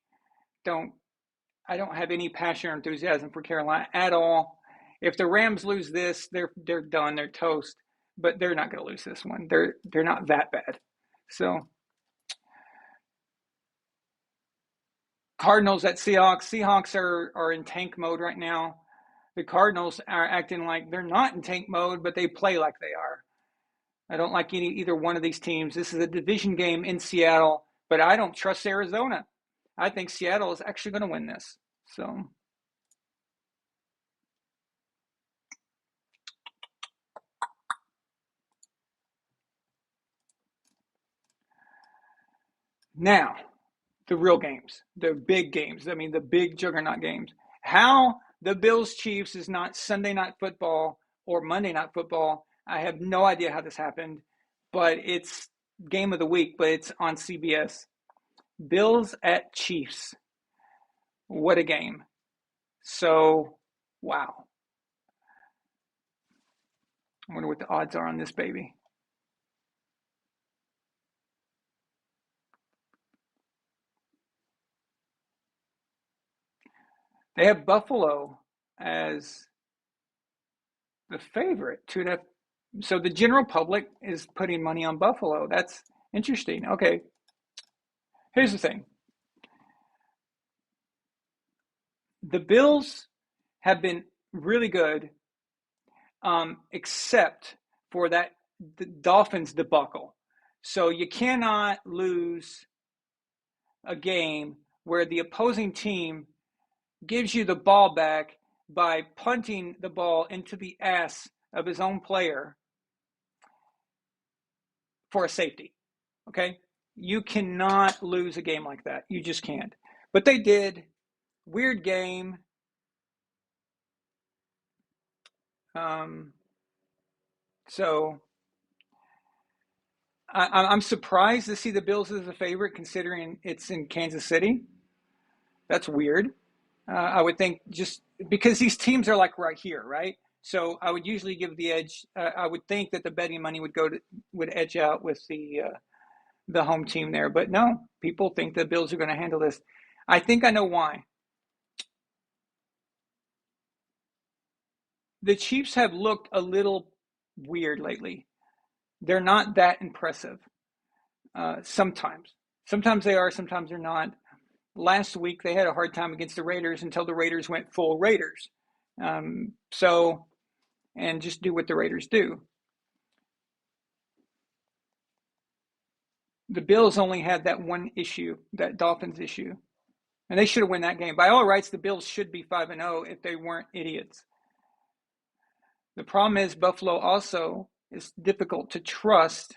I don't have any passion or enthusiasm for Carolina at all. If the Rams lose this, they're done. They're toast. But they're not going to lose this one. They're not that bad. So Cardinals at Seahawks. Seahawks are in tank mode right now. The Cardinals are acting like they're not in tank mode, but they play like they are. I don't like either one of these teams. This is a division game in Seattle, but I don't trust Arizona. I think Seattle is actually going to win this. So now, the real games, the big games. I mean, the big juggernaut games. How the Bills-Chiefs is not Sunday Night Football or Monday Night Football, I have no idea how this happened. but it's game of the week, but it's on CBS. Bills at Chiefs. What a game. So, wow. I wonder what the odds are on this baby. They have Buffalo as the favorite, 2.5. So the general public is putting money on Buffalo. That's interesting. Okay. Here's the thing. The Bills have been really good, except for the Dolphins debacle. So you cannot lose a game where the opposing team gives you the ball back by punting the ball into the ass of his own player for a safety. Okay? You cannot lose a game like that. You just can't. But they did. Weird game. So I'm surprised to see the Bills as a favorite considering it's in Kansas City. That's weird. I would think just because these teams are like right here, right? So I would usually give the edge. I would think that the betting money would edge out with the home team there, but no, people think the Bills are going to handle this. I think I know why. The Chiefs have looked a little weird lately. They're not that impressive. Sometimes they are, sometimes they're not. Last week they had a hard time against the Raiders until the Raiders went full Raiders. And just do what the Raiders do. The Bills only had that one issue, that Dolphins issue, and they should have won that game. By all rights, the Bills should be 5-0 if they weren't idiots. The problem is Buffalo also is difficult to trust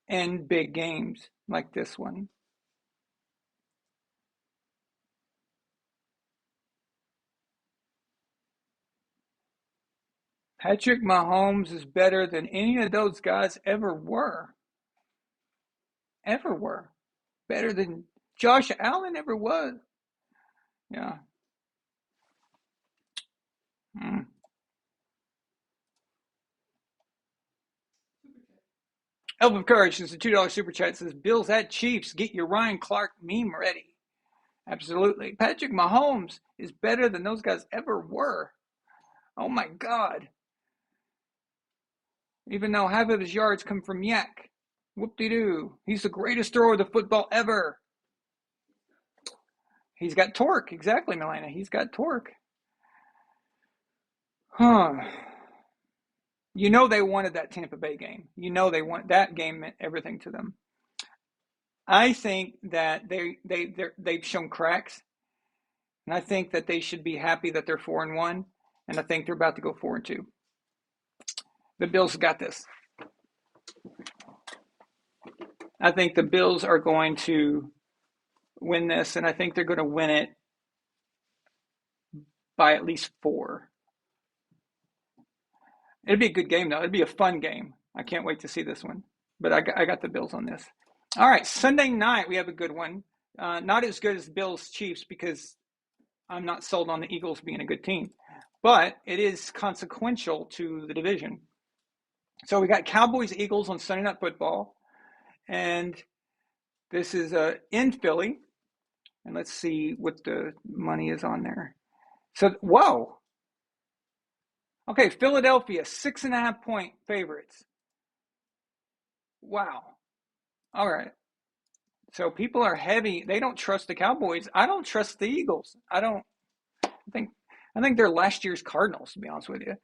in big games like this one. Patrick Mahomes is better than any of those guys ever were. Ever were. Better than Josh Allen ever was. Yeah. Elf of Courage is a $2 super chat. It says, Bills at Chiefs. Get your Ryan Clark meme ready. Absolutely. Patrick Mahomes is better than those guys ever were. Oh my God. Even though half of his yards come from yak. Whoop-de-doo. He's the greatest thrower of the football ever. He's got torque. Exactly, Milena. He's got torque. Huh. You know they wanted that Tampa Bay game. You know they want that game meant everything to them. I think that they've shown cracks, and I think that they should be happy that they're 4-1, and I think they're about to go 4-2. The Bills got this. I think the Bills are going to win this, and I think they're going to win it by at least 4. It'd be a good game, though. It'd be a fun game. I can't wait to see this one. But I got the Bills on this. All right, Sunday night, we have a good one. Not as good as the Bills-Chiefs because I'm not sold on the Eagles being a good team. But it is consequential to the division. So we got Cowboys-Eagles on Sunday Night Football. And this is in Philly. And let's see what the money is on there. So, whoa. Okay, Philadelphia, 6.5-point favorites. Wow. All right. So people are heavy. They don't trust the Cowboys. I don't trust the Eagles. I think they're last year's Cardinals, to be honest with you.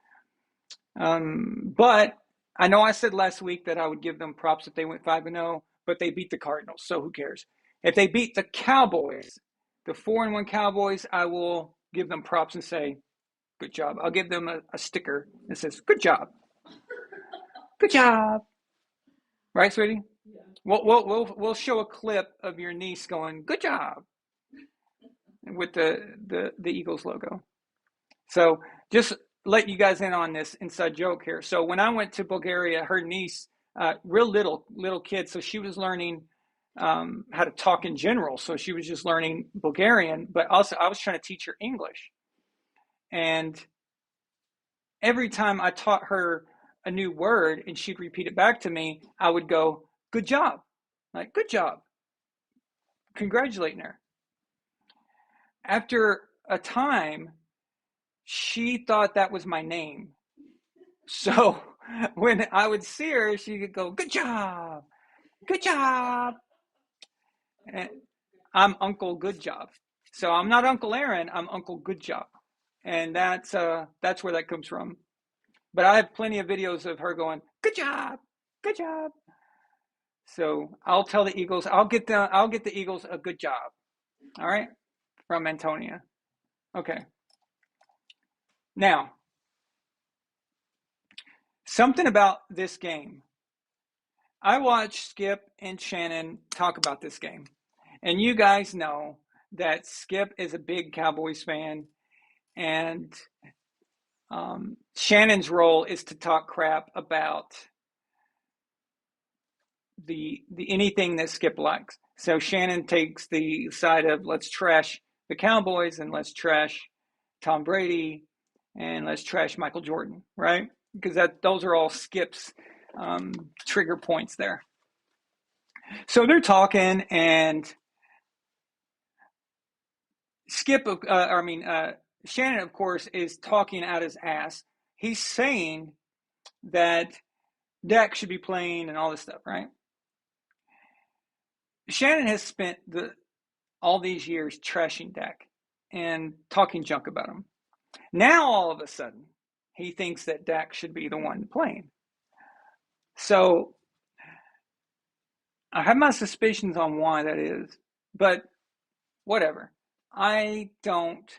But I know I said last week that I would give them props if they went 5-0, but they beat the Cardinals, so who cares? If they beat the Cowboys, the 4-1 Cowboys, I will give them props and say, good job. I'll give them a sticker that says, good job. Good job. Right, sweetie? Yeah. We'll show a clip of your niece going, good job, with the Eagles logo. So just let you guys in on this inside joke here. So when I went to Bulgaria, her niece real little kid. So she was learning how to talk in general. So she was just learning Bulgarian, but also I was trying to teach her English. And every time I taught her a new word and she'd repeat it back to me, I would go, good job. Like, good job. Congratulating her. After a time, she thought that was my name. So when I would see her, she could go, good job. Good job. And I'm Uncle Good Job. So I'm not Uncle Aaron, I'm Uncle Good Job. And that's where that comes from. But I have plenty of videos of her going, good job, good job. So I'll tell the Eagles, I'll get the Eagles a good job. All right? From Antonia. Okay. Now, something about this game. I watched Skip and Shannon talk about this game. And you guys know that Skip is a big Cowboys fan. And Shannon's role is to talk crap about the anything that Skip likes. So Shannon takes the side of let's trash the Cowboys and let's trash Tom Brady and let's trash Michael Jordan, right? Because those are all Skip's trigger points there. So they're talking, and Shannon, of course, is talking out his ass. He's saying that Dak should be playing and all this stuff, right? Shannon has spent all these years trashing Dak and talking junk about him. Now, all of a sudden, he thinks that Dak should be the one playing. So I have my suspicions on why that is, but whatever. I don't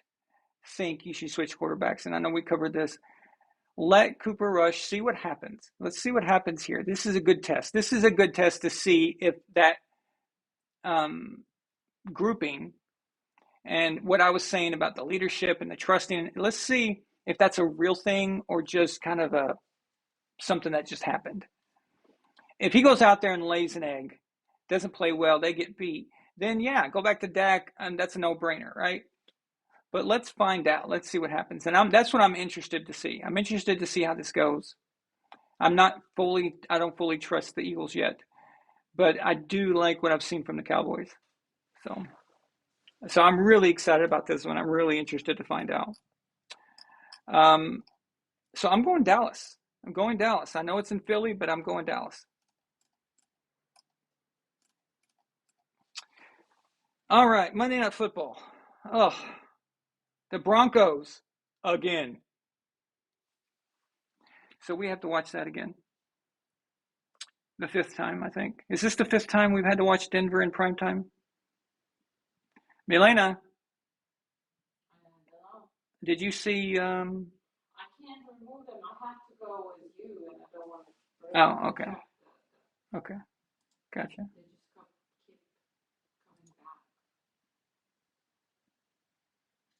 think you should switch quarterbacks, and I know we covered this. Let Cooper Rush see what happens. Let's see what happens here. This is a good test. This is a good test to see if that grouping and what I was saying about the leadership and the trusting, let's see if that's a real thing or just kind of something that just happened. If he goes out there and lays an egg, doesn't play well, they get beat, then yeah, go back to Dak, and that's a no-brainer, right? But let's find out. Let's see what happens. And that's what I'm interested to see. I'm interested to see how this goes. I don't fully trust the Eagles yet, but I do like what I've seen from the Cowboys. So I'm really excited about this one. I'm really interested to find out. So I'm going Dallas. I know it's in Philly, but I'm going Dallas. All right, Monday Night Football. Oh, the Broncos again. So we have to watch that again. The fifth time, I think. Is this the fifth time we've had to watch Denver in primetime? Milena, did you see? I can't remove them. I have to go with you, and I don't want to. Oh, okay. Okay, gotcha. They just keep coming back.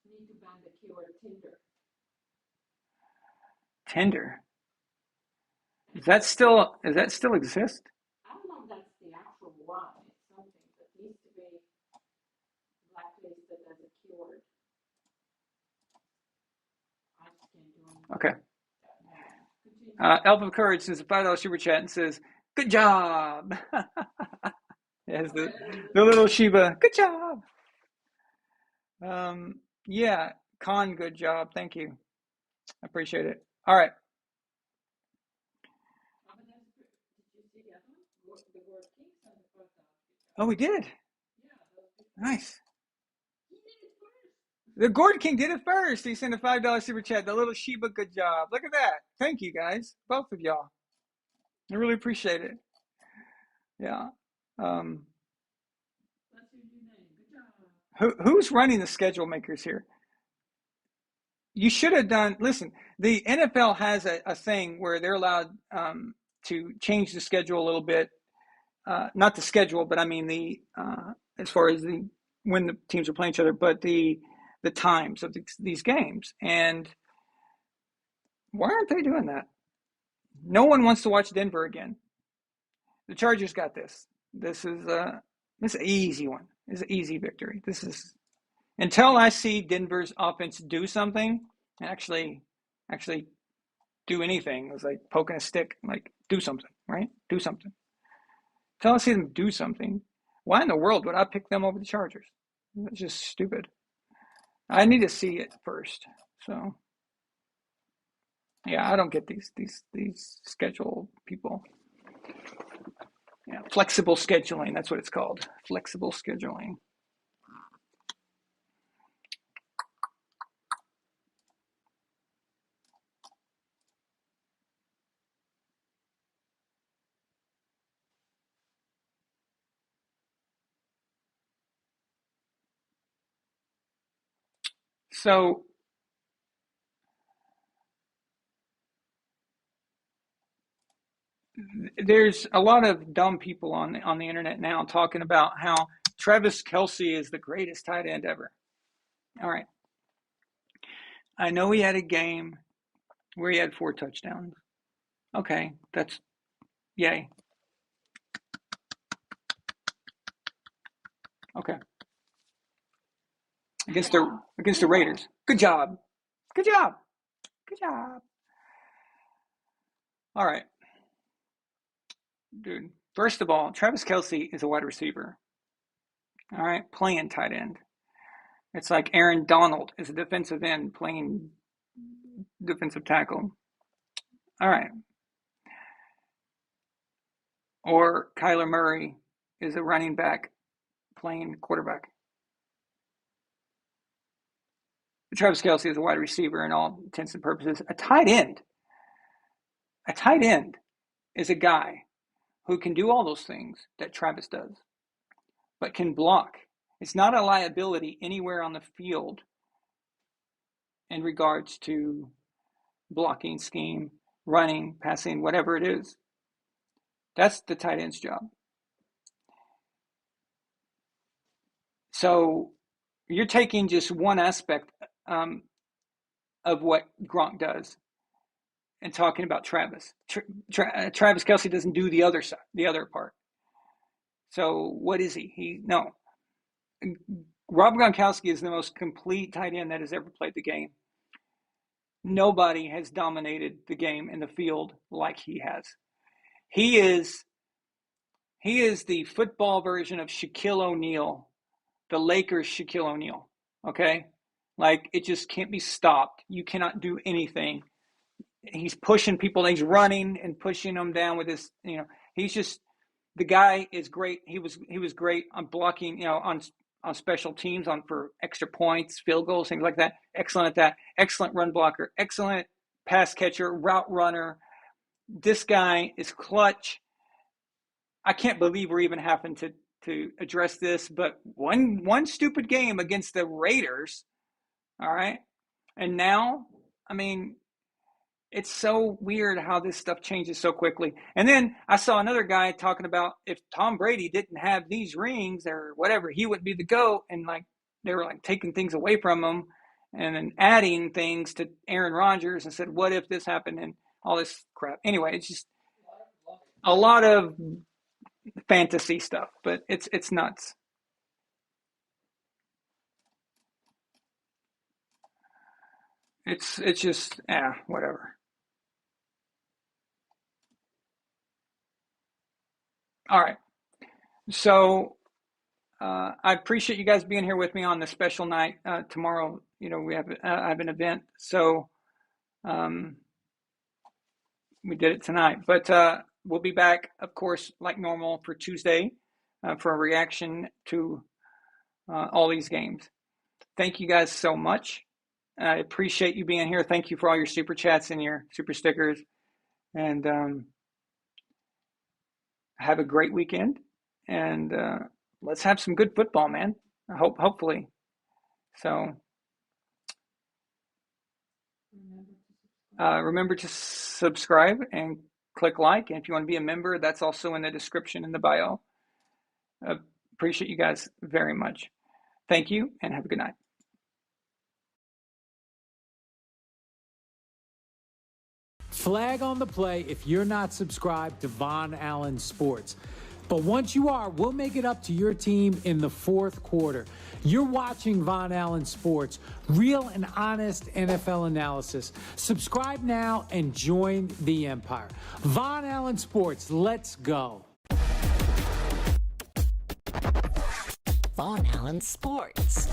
Need to ban the keyword Tinder. Tinder. Does that still exist? I don't know if that's the actual one. It's something that needs to be blacklisted as a keyword. I just can't do anything. Okay. Elf of Courage says a $5 super chat and says, "Good job." It has the little Shiba. Good job. Yeah, Con, good job. Thank you. I appreciate it. All right. Oh, we did. Nice. The Gordon King did it first. He sent a $5 super chat. The little Sheba, good job. Look at that. Thank you, guys. Both of y'all. I really appreciate it. Yeah. Who's running the schedule makers here? You should have done, listen, the NFL has a thing where they're allowed to change the schedule a little bit. Not the schedule, but I mean as far as when the teams are playing each other, but the times of these games. And why aren't they doing that? No one wants to watch Denver again. The Chargers got this. This is an easy one. This is an easy victory. This is until I see Denver's offense do something, actually do anything. It was like poking a stick, like do something, right? Do something. Until I see them do something, why in the world would I pick them over the Chargers? It's just stupid. I need to see it first. So yeah, I don't get these schedule people. Yeah, flexible scheduling, that's what it's called. Flexible scheduling. So there's a lot of dumb people on the internet now talking about how Travis Kelce is the greatest tight end ever. All right. I know he had a game where he had 4 touchdowns. Okay, that's yay. Okay. Against the Raiders. Good job. Good job. Good job. All right. Dude, first of all, Travis Kelce is a wide receiver. All right, playing tight end. It's like Aaron Donald is a defensive end playing defensive tackle. All right. Or Kyler Murray is a running back playing quarterback. Travis Kelce is a wide receiver in all intents and purposes. A tight end is a guy who can do all those things that Travis does, but can block. It's not a liability anywhere on the field in regards to blocking scheme, running, passing, whatever it is. That's the tight end's job. So you're taking just one aspect of what Gronk does and talking about Travis. Travis Kelce doesn't do the other side, the other part. So what is he? Rob Gronkowski is the most complete tight end that has ever played the game. Nobody has dominated the game in the field like he has. He is the football version of Shaquille O'Neal, the Lakers Shaquille O'Neal. Okay? Like, it just can't be stopped. You cannot do anything. He's pushing people. He's running and pushing them down with his, he's just, the guy is great. He was great on blocking, on special teams, for extra points, field goals, things like that. Excellent at that. Excellent run blocker. Excellent pass catcher, route runner. This guy is clutch. I can't believe we're even having to address this, but one stupid game against the Raiders, all right? And now, it's so weird how this stuff changes so quickly. And then I saw another guy talking about if Tom Brady didn't have these rings or whatever, he wouldn't be the GOAT. And they were taking things away from him and then adding things to Aaron Rodgers and said, what if this happened, and all this crap. Anyway, it's just a lot of fantasy stuff, but it's nuts. It's just whatever. All right. So I appreciate you guys being here with me on the special night. Tomorrow, we have I have an event, so we did it tonight. But we'll be back, of course, like normal for Tuesday for a reaction to all these games. Thank you guys so much. I appreciate you being here. Thank you for all your super chats and your super stickers. And have a great weekend. And let's have some good football, man. Hopefully. So remember to subscribe and click like. And if you want to be a member, that's also in the description in the bio. Appreciate you guys very much. Thank you and have a good night. Flag on the play if you're not subscribed to Von Allen Sports. But once you are, we'll make it up to your team in the fourth quarter. You're watching Von Allen Sports, real and honest NFL analysis. Subscribe now and join the empire. Von Allen Sports, let's go. Von Allen Sports.